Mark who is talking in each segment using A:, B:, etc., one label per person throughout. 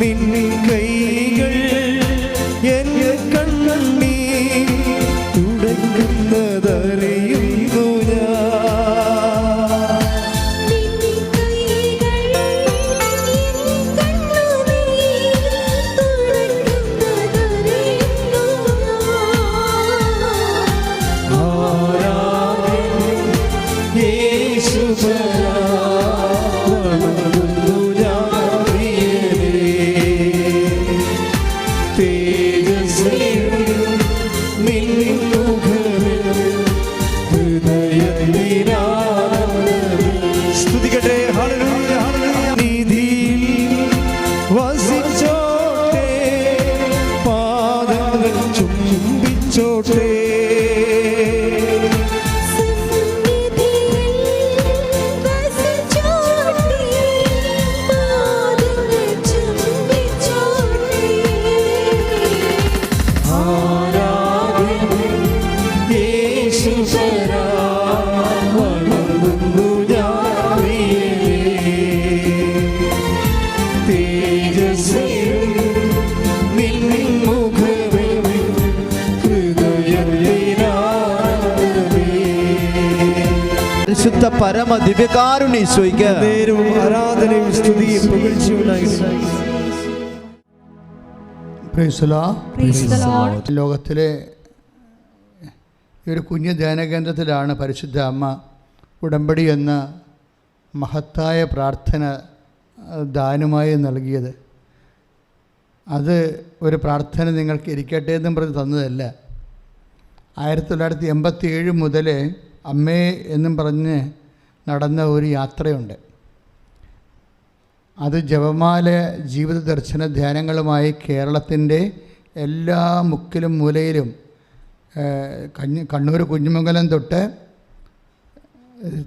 A: നിൻ കൈകൾ എൻ കണ്ണീർ തുടയ്ക്കുന്നതറിയുന്നു
B: പരിശുദ്ധ പരമ ദിവ്യകാരുണ്യ ഈശോയ്ക്ക്
A: ആരാധനയും സ്തുതിയും പുകഴ്ചയും
C: ലോകത്തിലെ ഒരു കുഞ്ഞു ധ്യാനകേന്ദ്രത്തിലാണ് പരിശുദ്ധ അമ്മ ഉടമ്പടി എന്ന മഹത്തായ പ്രാർത്ഥന ദാനമായി നൽകിയത്. അത് ഒരു പ്രാർത്ഥന നിങ്ങൾക്ക് ഇരിക്കട്ടെ എന്നും പറഞ്ഞ് തന്നതല്ല. 1987 മുതൽ അമ്മേ എന്നും പറഞ്ഞ് നടന്ന ഒരു യാത്രയുണ്ട്. അത് ജപമാല ജീവിത ദർശന ധ്യാനങ്ങളുമായി കേരളത്തിൻ്റെ എല്ലാ മുക്കിലും മൂലയിലും കണ്ണൂർ കുഞ്ഞുമംഗലം തൊട്ട്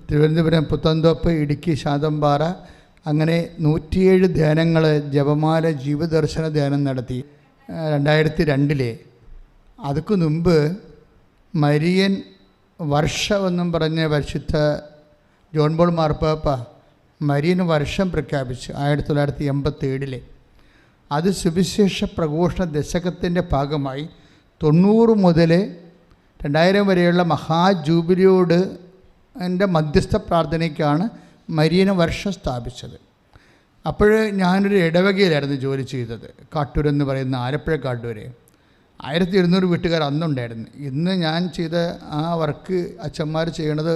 C: തിരുവനന്തപുരം പുത്തൻതോപ്പ്, ഇടുക്കി ശാന്തമ്പാറ, അങ്ങനെ 107 ധ്യാനങ്ങൾ ജപമാല ജീവിത ദർശന ധ്യാനം നടത്തി 2002. അതുക്കു മുമ്പ് മരിയൻ വർഷമെന്നും പറഞ്ഞ് പരിശുദ്ധ ജോൺ പോൾ മാർപ്പാപ്പ മരിയൻ വർഷം പ്രഖ്യാപിച്ചു 1987. അത് സുവിശേഷ പ്രഘോഷണ ദശകത്തിൻ്റെ ഭാഗമായി 90 മുതൽ 2000 വരെയുള്ള മഹാജൂബിലിയോട് എൻ്റെ മധ്യസ്ഥ പ്രാർത്ഥനയ്ക്കാണ് മരിയൻ വർഷം സ്ഥാപിച്ചത്. അപ്പോൾ ഞാനൊരു ഇടവകയിലായിരുന്നു ജോലി ചെയ്തത്. കാട്ടൂരെന്ന് പറയുന്ന ആലപ്പുഴ കാട്ടൂര് 1200 വീട്ടുകാർ അന്നുണ്ടായിരുന്നു. ഇന്ന് ഞാൻ ചെയ്ത ആ വർക്ക് അച്ഛന്മാർ ചെയ്യണത്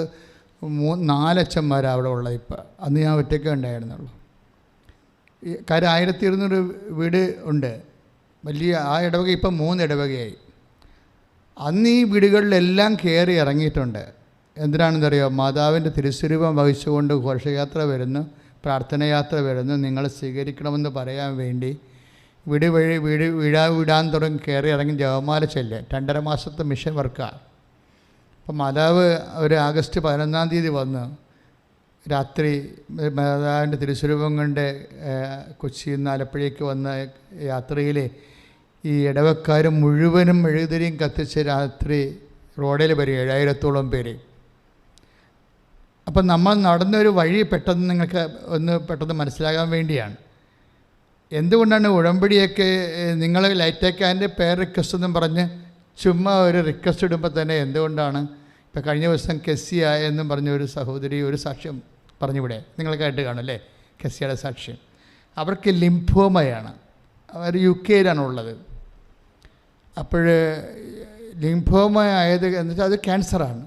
C: 4 അച്ഛന്മാരാണ് അവിടെ ഉള്ളത്. ഇപ്പം അന്ന് ഞാൻ ഒറ്റയ്ക്കേ ഉണ്ടായിരുന്നുള്ളൂ. കാര്യം 1200 വീട് ഉണ്ട് വലിയ ആ ഇടവക. ഇപ്പം 3 ഇടവകയായി. അന്ന് ഈ വീടുകളിലെല്ലാം കയറി ഇറങ്ങിയിട്ടുണ്ട്. എന്തിനാണെന്നറിയോ? മാതാവിൻ്റെ തിരുസ്വരൂപം വഹിച്ചുകൊണ്ട് ഘോഷയാത്ര വരുന്നു, പ്രാർത്ഥനയാത്ര വരുന്നു, നിങ്ങളെ സ്വീകരിക്കണമെന്ന് പറയാൻ വേണ്ടി വീടാൻ തുടങ്ങി കയറി ഇറങ്ങി ജപമാല ചെല്ലുക. 2.5 മാസത്തെ മിഷൻ വർക്കാണ്. അപ്പം മാതാവ് ഒരു ആഗസ്റ്റ് 11-ാം തീയതി വന്ന് രാത്രി മാതാവിൻ്റെ തിരുസ്വരൂപം കൊണ്ട് കൊച്ചിയിൽ നിന്ന് ആലപ്പുഴയ്ക്ക് വന്ന യാത്രയിൽ ഈ ഇടവക്കാർ മുഴുവനും മെഴുകുതിരിയും കത്തിച്ച് രാത്രി റോഡിൽ വരും 7000-ഓളം പേര്. അപ്പം നമ്മൾ നടന്നൊരു വഴി പെട്ടെന്ന് നിങ്ങൾക്ക് പെട്ടെന്ന് മനസ്സിലാകാൻ വേണ്ടിയാണ്. എന്തുകൊണ്ടാണ് ഉടമ്പടിയൊക്കെ നിങ്ങൾ ലൈറ്റേക്കാൻ്റെ പേർ റിക്വസ്റ്റ് എന്നും പറഞ്ഞ് ചുമ്മാ ഒരു റിക്വസ്റ്റ് ഇടുമ്പോൾ തന്നെ എന്തുകൊണ്ടാണ് ഇപ്പോൾ കഴിഞ്ഞ ദിവസം കെസിയ എന്നും പറഞ്ഞ ഒരു സഹോദരി ഒരു സാക്ഷ്യം പറഞ്ഞിവിടെ നിങ്ങൾ കേട്ട് കാണുമല്ലേ? കെസിയയുടെ സാക്ഷ്യം. അവർക്ക് ലിംഫോമയാണ്. അവർ UK-യിലാണുള്ളത്. അപ്പോൾ ലിംഫോമ ആയത് എന്ന് വെച്ചാൽ അത് ക്യാൻസറാണ്.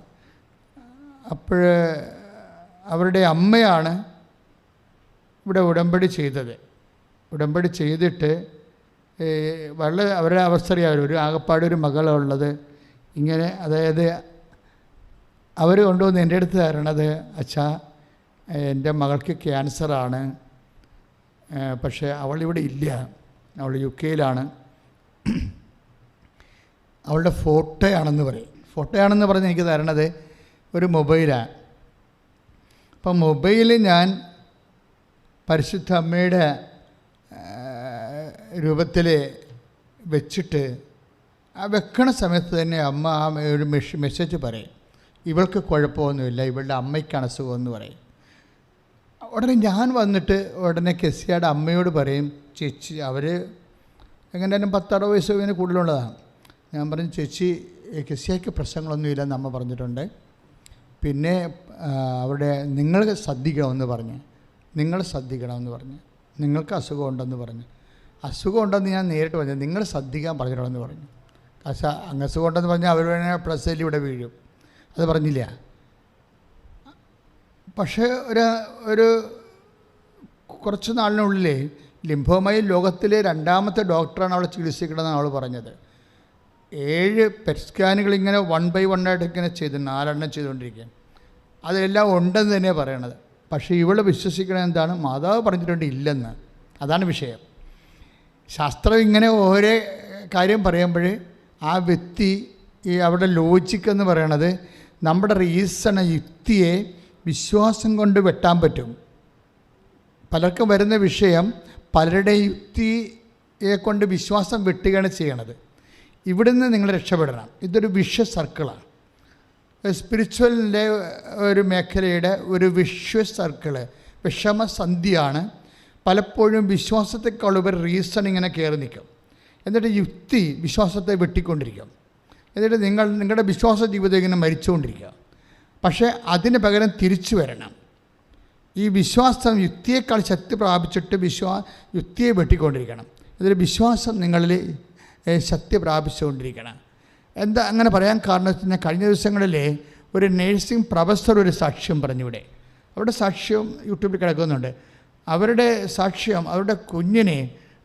C: അപ്പോൾ അവരുടെ അമ്മയാണ് ഇവിടെ ഉടമ്പടി ചെയ്തത്. ഉടമ്പടി ചെയ്തിട്ട് വളരെ അവരുടെ അവസ്ഥ അറിയാമല്ലോ. ഒരു ആകപ്പാടൊരു മകളുള്ളത്. ഇങ്ങനെ അതായത് അവർ കൊണ്ടുവന്ന് എൻ്റെ അടുത്ത് തരണത്, അച്ഛാ എൻ്റെ മകൾക്ക് ക്യാൻസറാണ്, പക്ഷേ അവളിവിടെ ഇല്ല, അവൾ UK-യിലാണ്, അവളുടെ ഫോട്ടോയാണെന്ന് പറയും. ഫോട്ടോയാണെന്ന് പറഞ്ഞ് എനിക്ക് തരണത് ഒരു മൊബൈലാണ്. അപ്പം മൊബൈൽ ഞാൻ പരിശുദ്ധ അമ്മയുടെ രൂപത്തിൽ വെച്ചിട്ട് ആ വെക്കണ സമയത്ത് തന്നെ അമ്മ ആ ഒരു മെസ്സേജ് പറയും, ഇവൾക്ക് കുഴപ്പമൊന്നുമില്ല, ഇവളുടെ അമ്മയ്ക്കാണ് അസുഖമെന്ന് പറയും. ഉടനെ ഞാൻ വന്നിട്ട് ഉടനെ കെസിയുടെ അമ്മയോട് പറയും, ചേച്ചി അവർ എങ്ങനെയാലും 10-60 വയസ്സ് ഇങ്ങനെ കൂടുതലുള്ളതാണ്. ഞാൻ പറഞ്ഞു, ചേച്ചി കെസിയയ്ക്ക് പ്രശ്നങ്ങളൊന്നുമില്ലെന്ന് അമ്മ പറഞ്ഞിട്ടുണ്ട്. പിന്നെ അവിടെ നിങ്ങൾ ശ്രദ്ധിക്കണമെന്ന് പറഞ്ഞ് നിങ്ങൾക്ക് അസുഖമുണ്ടെന്ന് പറഞ്ഞു. അസുഖമുണ്ടെന്ന് ഞാൻ നേരിട്ട് പറഞ്ഞു, നിങ്ങൾ ശ്രദ്ധിക്കാൻ പറഞ്ഞിട്ടുണ്ടെന്ന് പറഞ്ഞു. പക്ഷേ അങ്ങ് അസുഖമുണ്ടെന്ന് പറഞ്ഞാൽ അവർ വേണേൽ പ്ലസ്സിൽ ഇവിടെ വീഴും, അത് പറഞ്ഞില്ല. പക്ഷേ ഒരു കുറച്ച് നാളിനുള്ളിൽ ലിംഫോമയിൽ ലോകത്തിലെ 2ാമത്തെ ഡോക്ടറാണ് അവളെ ചികിത്സിക്കണമെന്നാണ് അവൾ പറഞ്ഞത്. 7 പെറ്റ് സ്കാനുകൾ ഇങ്ങനെ 1 by 1 ആയിട്ട് ഇങ്ങനെ 4 ചെയ്തുകൊണ്ടിരിക്കുകയാണ്. അതിലെല്ലാം ഉണ്ടെന്ന് തന്നെയാണ് പറയണത്. പക്ഷേ ഇവൾ വിശ്വസിക്കണത് എന്താണ്? മാതാവ് പറഞ്ഞിട്ടുണ്ട് ഇല്ലെന്ന്. അതാണ് വിഷയം. ശാസ്ത്രം ഇങ്ങനെ ഓരോ കാര്യം പറയുമ്പോൾ ആ വ്യക്തി അവിടെ ലോജിക്കെന്ന് പറയണത് നമ്മുടെ യുക്തിയെ വിശ്വാസം കൊണ്ട് വെട്ടാൻ പറ്റും. പലർക്കും വരുന്ന വിഷയം പലരുടെ യുക്തിയെ കൊണ്ട് വിശ്വാസം വെട്ടുകയാണ് ചെയ്യണത്. ഇവിടുന്ന് നിങ്ങൾ രക്ഷപ്പെടണം. ഇതൊരു സർക്കിളാണ്. സ്പിരിച്വലിൻ്റെ ഒരു മേഖലയുടെ ഒരു സർക്കിള്, വിഷമസന്ധിയാണ്. പലപ്പോഴും വിശ്വാസത്തെക്കാളുപരി റീസൺ ഇങ്ങനെ കയറി നിൽക്കും. എന്നിട്ട് യുക്തി വിശ്വാസത്തെ വെട്ടിക്കൊണ്ടിരിക്കും. എന്നിട്ട് നിങ്ങളുടെ വിശ്വാസ ജീവിതം ഇങ്ങനെ മരിച്ചുകൊണ്ടിരിക്കുക. പക്ഷേ അതിന് പകരം തിരിച്ചു വരണം. ഈ വിശ്വാസം യുക്തിയേക്കാൾ ശക്തി പ്രാപിച്ചിട്ട് യുക്തിയെ വെട്ടിക്കൊണ്ടിരിക്കണം. ഇതിൽ വിശ്വാസം നിങ്ങളിൽ ശക്തി പ്രാപിച്ചുകൊണ്ടിരിക്കണം. എന്താ അങ്ങനെ പറയാൻ കാരണം വെച്ച് കഴിഞ്ഞാൽ, കഴിഞ്ഞ ദിവസങ്ങളിൽ ഒരു നേഴ്സിംഗ് പ്രൊഫസർ ഒരു സാക്ഷ്യം പറഞ്ഞിവിടെ. അവരുടെ സാക്ഷ്യം യൂട്യൂബിൽ കിടക്കുന്നുണ്ട്. അവരുടെ സാക്ഷ്യം, അവരുടെ കുഞ്ഞിനെ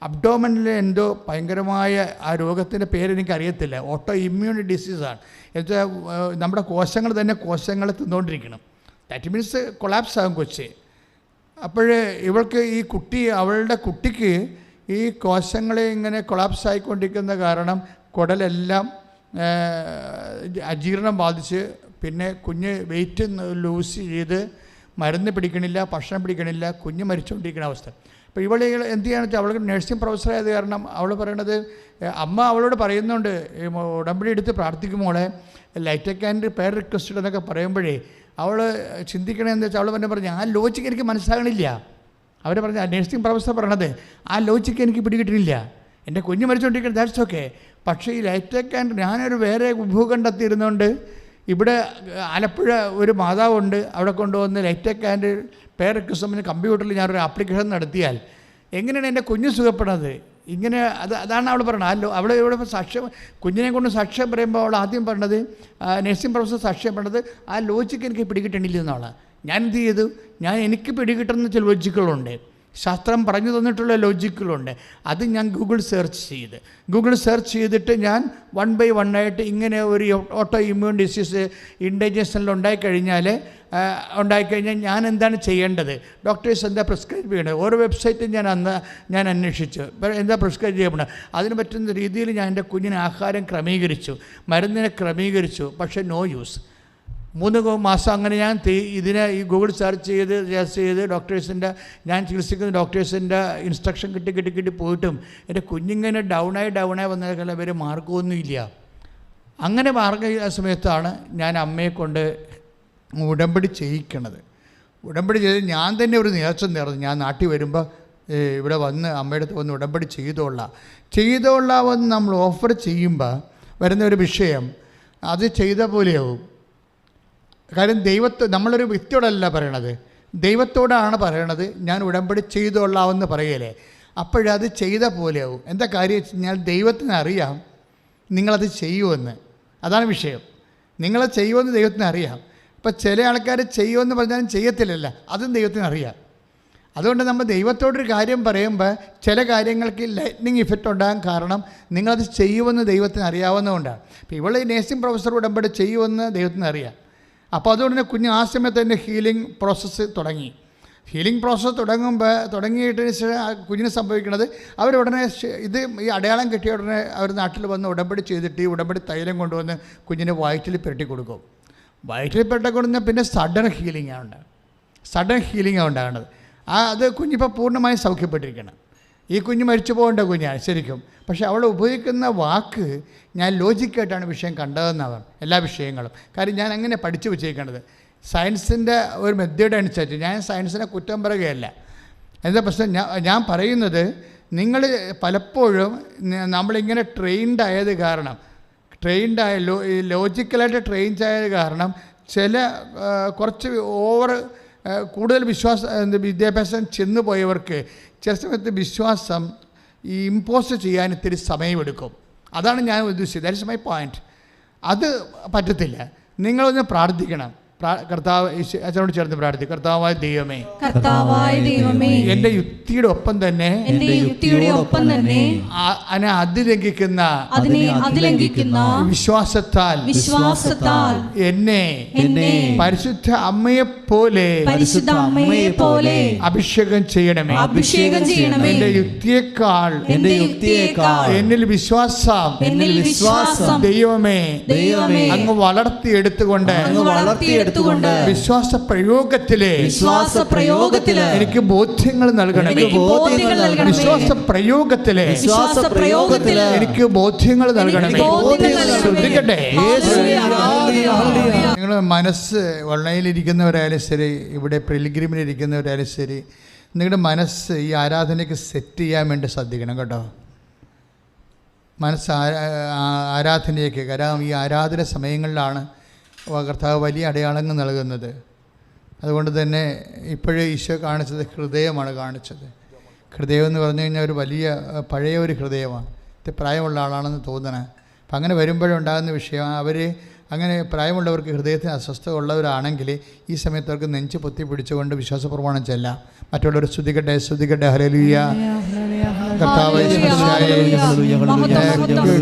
C: അബ്ഡോമനിൽ എന്തോ ഭയങ്കരമായ ആ രോഗത്തിൻ്റെ പേരെനിക്കറിയത്തില്ല, ഓട്ടോ ഇമ്മ്യൂൺ ഡിസീസാണ്. എന്നുവെച്ചാൽ നമ്മുടെ കോശങ്ങളെ തിന്നുകൊണ്ടിരിക്കണം. ദാറ്റ് മീൻസ് കൊളാപ്സ് ആകും കൊച്ച്. അപ്പോൾ ഇവൾക്ക് അവളുടെ കുട്ടിക്ക് ഈ കോശങ്ങളെ ഇങ്ങനെ കൊളാപ്സ് ആയിക്കൊണ്ടിരിക്കുന്ന കാരണം കുടലെല്ലാം അജീർണം ബാധിച്ച് പിന്നെ കുഞ്ഞ് വെയിറ്റ് ലൂസ് ചെയ്ത് മരുന്ന് പിടിക്കണില്ല, ഭക്ഷണം പിടിക്കണില്ല, കുഞ്ഞ് മരിച്ചുകൊണ്ടിരിക്കുന്ന അവസ്ഥ. അപ്പോൾ എന്ത് ചെയ്യുകയാണെന്ന് വെച്ചാൽ അവൾക്ക് നഴ്സിംഗ് പ്രൊഫസറായത് കാരണം അവൾ പറയണത്, അമ്മ അവളോട് പറയുന്നുണ്ട് ഉടമ്പടി എടുത്ത് പ്രാർത്ഥിക്കുമ്പോളെ ലൈറ്റ് ആൻഡ് പേർ റിക്വസ്റ്റഡ് എന്നൊക്കെ പറയുമ്പോഴേ അവൾ ചിന്തിക്കണമെന്ന് വെച്ചാൽ അവൾ തന്നെ പറഞ്ഞു, ആ ലോജിക്ക് എനിക്ക് മനസ്സിലാകണില്ല. അവർ പറഞ്ഞ നഴ്സിംഗ് പ്രൊഫസർ പറയണത് ആ ലോജിക്ക് എനിക്ക് പിടികിട്ടുന്നില്ല, എൻ്റെ കുഞ്ഞ് മരിച്ചുകൊണ്ടിരിക്കുന്നത്, ദാറ്റ്സ് ഓക്കെ. പക്ഷേ ഈ ലൈറ്റ് ആൻഡ് ഞാനൊരു വേറെ ഭൂഖണ്ഡത്തിരുന്നുകൊണ്ട് ഇവിടെ ആലപ്പുഴ ഒരു മാതാവുണ്ട്, അവിടെ കൊണ്ടുവന്ന് ലൈറ്റ് ആൻഡ് പേർ റിക്വസ്റ്റ് കമ്പ്യൂട്ടറിൽ ഞാനൊരു ആപ്ലിക്കേഷൻ നടത്തിയാൽ എങ്ങനെയാണ് എൻ്റെ കുഞ്ഞ് സുഖപ്പെടുന്നത്? ഇങ്ങനെ അതാണ് അവൾ പറയണത്. അവിടെ ഇവിടെ സാക്ഷ്യം കുഞ്ഞിനെ കൊണ്ട് സാക്ഷ്യം പറയുമ്പോൾ അവൾ ആദ്യം പറഞ്ഞത്, നഴ്സിംഗ് പ്രൊഫസർ സാക്ഷ്യം പറഞ്ഞത് ആ ലോജിക്ക് എനിക്ക് പിടികിട്ടണില്ല എന്നാണ്. ഞാൻ എന്ത് ചെയ്തു, എനിക്ക് പിടികിട്ടുന്ന ചില ലോജിക്കുകളുണ്ട്, ശാസ്ത്രം പറഞ്ഞു തന്നിട്ടുള്ള ലോജിക്കുകളുണ്ട്. അത് ഞാൻ ഗൂഗിൾ സെർച്ച് ചെയ്തിട്ട് ഞാൻ 1 by 1 ആയിട്ട് ഇങ്ങനെ ഒരു ഓട്ടോ ഇമ്മ്യൂൺ ഡിസീസ് ഇൻഡൈജഷനിൽ ഉണ്ടായിക്കഴിഞ്ഞാൽ ഞാൻ എന്താണ് ചെയ്യേണ്ടത്, ഡോക്ടേഴ്സ് എന്താ പ്രിസ്ക്രൈബ് ചെയ്യേണ്ടത്, ഓരോ വെബ്സൈറ്റും ഞാൻ അന്വേഷിച്ചു എന്താ പ്രിസ്ക്രൈബ് ചെയ്യപ്പെടുന്നത്. അതിന് പറ്റുന്ന രീതിയിൽ ഞാൻ എൻ്റെ കുഞ്ഞിന് ആഹാരം ക്രമീകരിച്ചു, മരുന്നിനെ ക്രമീകരിച്ചു. പക്ഷേ നോ യൂസ്. 3 മാസം അങ്ങനെ ഞാൻ ഈ ഗൂഗിൾ സെർച്ച് ചെയ്ത് ഡോക്ടേഴ്സിൻ്റെ ഞാൻ ചികിത്സിക്കുന്ന ഡോക്ടേഴ്സിൻ്റെ ഇൻസ്ട്രക്ഷൻ കിട്ടി പോയിട്ടും എൻ്റെ കുഞ്ഞിങ്ങനെ ഡൗണായി വന്നതിൽ വരെ മാർഗമൊന്നുമില്ല. അങ്ങനെ മാർഗ സമയത്താണ് ഞാൻ അമ്മയെ കൊണ്ട് ഉടമ്പടി ചെയ്യിക്കണത്. ഉടമ്പടി ചെയ്ത് ഞാൻ തന്നെ ഒരു നേർച്ച നേർന്നു, ഞാൻ നാട്ടിൽ വരുമ്പോൾ ഇവിടെ വന്ന് അമ്മയുടെ അടുത്ത് വന്ന് ഉടമ്പടി ചെയ്തോളാമെന്ന് നമ്മൾ ഓഫർ ചെയ്യുമ്പോൾ വരുന്ന ഒരു വിഷയം, അത് ചെയ്ത പോലെയാവും. കാര്യം നമ്മളൊരു വ്യക്തിയോടല്ല പറയണത്, ദൈവത്തോടാണ് പറയണത്. ഞാൻ ഉടമ്പടി ചെയ്തോളാമെന്ന് പറയലേ, അപ്പോഴത് ചെയ്ത പോലെയാവും. എന്താ കാര്യം വെച്ച് കഴിഞ്ഞാൽ ദൈവത്തിന് അറിയാം നിങ്ങളത് ചെയ്യുമെന്ന്. അതാണ് വിഷയം. നിങ്ങളത് ചെയ്യുമെന്ന് ദൈവത്തിന് അറിയാം. ഇപ്പം ചില ആൾക്കാർ ചെയ്യുമെന്ന് പറഞ്ഞാലും ചെയ്യത്തില്ലല്ല, അതും ദൈവത്തിന് അറിയാം. അതുകൊണ്ട് നമ്മൾ ദൈവത്തോടൊരു കാര്യം പറയുമ്പോൾ ചില കാര്യങ്ങൾക്ക് ലൈറ്റ്നിങ് ഇഫക്റ്റ് ഉണ്ടാകാൻ കാരണം നിങ്ങളത് ചെയ്യുമെന്ന് ദൈവത്തിന് അറിയാവുന്നതുകൊണ്ടാണ്. ഇപ്പോൾ ഇവൾ നേഴ്സിംഗ് പ്രൊഫസർ ഉടമ്പടി ചെയ്യുമെന്ന് ദൈവത്തിന് അറിയാം. അപ്പോൾ അതുകൊണ്ട് തന്നെ കുഞ്ഞ് ആ സമയത്ത് തന്നെ ഹീലിംഗ് പ്രോസസ്സ് തുടങ്ങി. തുടങ്ങിയിട്ട് കുഞ്ഞിന് സംഭവിക്കുന്നത് അവരുടനെ ഈ അടയാളം കിട്ടിയ ഉടനെ അവർ നാട്ടിൽ വന്ന് ഉടമ്പടി ചെയ്തിട്ട് ഈ ഉടമ്പടി തൈലം കൊണ്ടുവന്ന് കുഞ്ഞിന് വയറ്റിൽ പുരട്ടി കൊടുക്കും. വയറ്റിൽ പുരട്ടി കൊടുത്താൽ പിന്നെ സഡൻ ഹീലിംഗാണ് ഉണ്ടാകുന്നത്. അത് കുഞ്ഞിപ്പോൾ പൂർണ്ണമായും സൗഖ്യപ്പെട്ടിരിക്കണം. ഈ കുഞ്ഞ് മരിച്ചു പോകേണ്ട കുഞ്ഞാണ് ശരിക്കും. പക്ഷേ അവൾ ഉപയോഗിക്കുന്ന വാക്ക് ഞാൻ ലോജിക്കായിട്ടാണ് വിഷയം കണ്ടതെന്നാണ് എല്ലാ വിഷയങ്ങളും. കാര്യം ഞാൻ അങ്ങനെ പഠിച്ചു വെച്ചേക്കേണ്ടത്. സയൻസിൻ്റെ ഒരു മെത്തേഡ് അനുസരിച്ച്. ഞാൻ സയൻസിനെ കുറ്റം പറയുകയല്ല. എന്താ പ്രശ്നം, ഞാൻ പറയുന്നത് നിങ്ങൾ പലപ്പോഴും നമ്മളിങ്ങനെ ട്രെയിൻഡ് കാരണം ലോജിക്കലായിട്ട് ട്രെയിൻഡ് ആയത് കാരണം ചില കുറച്ച് കൂടുതൽ വിദ്യാഭ്യാസം ചെന്നു പോയവർക്ക് ചില സമയത്ത് വിശ്വാസം ഇമ്പോസ് ചെയ്യാൻ ഇത്തിരി സമയമെടുക്കും. അതാണ് ഞാൻ ഉദ്ദേശിച്ചത്. That is my point. അത് പറ്റത്തില്ല. നിങ്ങളൊന്ന് പ്രാർത്ഥിക്കണം. കർത്താവ് അച്ഛനോട് ചേർന്ന് പ്രാർത്ഥിക്കും. കർത്താവായ ദൈവമേ, എൻ്റെ യുക്തിയുടെ ഒപ്പം തന്നെ അതിലംഘിക്കുന്ന വിശ്വാസത്താൽ എന്നെ പരിശുദ്ധ അമ്മയെ പോലെ അഭിഷേകം ചെയ്യണമേ. എൻ്റെ യുക്തിയേക്കാൾ എന്നിൽ വിശ്വാസം ദൈവമേ അങ്ങ് വളർത്തിയെടുത്തുകൊണ്ട് വിശ്വാസ പ്രയോഗത്തിലെ എനിക്ക് ബോധ്യങ്ങൾ നൽകണമേ. വിശ്വാസ പ്രയോഗത്തിലെ എനിക്ക് ബോധ്യങ്ങൾ നൽകണമേ. ശ്രദ്ധിക്കട്ടെ, നിങ്ങൾ മനസ്സ് ഓൺലൈനിലിരിക്കുന്നവരായാലും ശരി, ഇവിടെ പിൽഗ്രിമിലിരിക്കുന്നവരായാലും ശരി, നിങ്ങളുടെ മനസ്സ് ഈ ആരാധനയ്ക്ക് സെറ്റ് ചെയ്യാൻ വേണ്ടി ശ്രദ്ധിക്കണം കേട്ടോ. മനസ്സ് ആരാധനയ്ക്ക്, കാരണം ഈ ആരാധന സമയങ്ങളിലാണ് കർത്താവ് വലിയ അടയാളങ്ങൾ നൽകുന്നത്. അതുകൊണ്ട് തന്നെ ഇപ്പോഴേ ഈശോ കാണിച്ചത് ഹൃദയമാണ് കാണിച്ചത്. ഹൃദയം എന്ന് പറഞ്ഞു കഴിഞ്ഞാൽ ഒരു വലിയ പഴയ ഒരു ഹൃദയമാണ്. പ്രായമുള്ള ആളാണെന്ന് തോന്നണേ. അപ്പം അങ്ങനെ വരുമ്പോഴുണ്ടാകുന്ന വിഷയം, അവർ അങ്ങനെ പ്രായമുള്ളവർക്ക് ഹൃദയത്തിന് അസ്വസ്ഥത ഉള്ളവരാണെങ്കിൽ ഈ സമയത്ത് അവർക്ക് നെഞ്ച് പൊത്തി പിടിച്ചുകൊണ്ട് വിശ്വാസപ്രമാണം ചെല്ലാം. മറ്റുള്ളവർ സ്തുതിക്കട്ടെ സ്തുതിക്കട്ടെ ഹല്ലേലൂയ. കർത്താവ്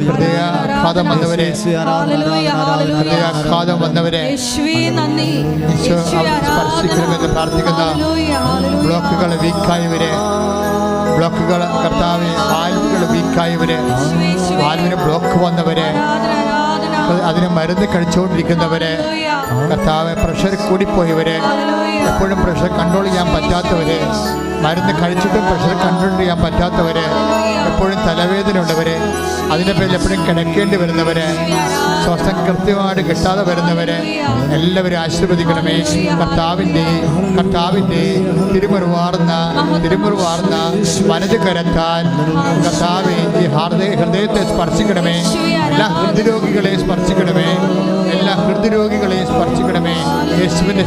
C: ഹൃദയാഘാതം വന്നവരെ സ്പർശിക്കണമെന്ന് പ്രാർത്ഥിക്കുന്ന ബ്ലോക്കുകൾ വീക്കായവരെ, ബ്ലോക്കുകൾ കർത്താവ് വാൽവുകൾ വീക്കായവരെ, വാൽവിന് ബ്ലോക്ക് വന്നവരെ, അതിന് മരുന്ന് കഴിച്ചുകൊണ്ടിരിക്കുന്നവരെ, കർത്താവ് പ്രഷർ കൂടിപ്പോയവരെ, എപ്പോഴും പ്രഷർ കൺട്രോൾ ചെയ്യാൻ പറ്റാത്തവരെ, മരുന്ന് കഴിച്ചിട്ടും പ്രഷർ കൺട്രോൾ ചെയ്യാൻ പറ്റാത്തവരെ, എപ്പോഴും തലവേദന ഉള്ളവരെ, അതിൻ്റെ പേരിൽ എപ്പോഴും കിടക്കേണ്ടി വരുന്നവരെ, ശ്വാസം കൃത്യമായിട്ട് കിട്ടാതെ വരുന്നവരെ എല്ലാവരും ആശീർവദിക്കണമേ. കർത്താവിൻ്റെ തിരുമുറിവാർന്ന വലത് കരത്താൽ കർത്താവ് ഈ ഹൃദയത്തെ സ്പർശിക്കണമേ. എല്ലാ ഹൃദ്രോഗികളെയും സ്പർശിക്കണമേ. എല്ലാ ഹൃദ്രോഗികളെയും സ്പർശിക്കണമേ. യേശുവിൻ്റെ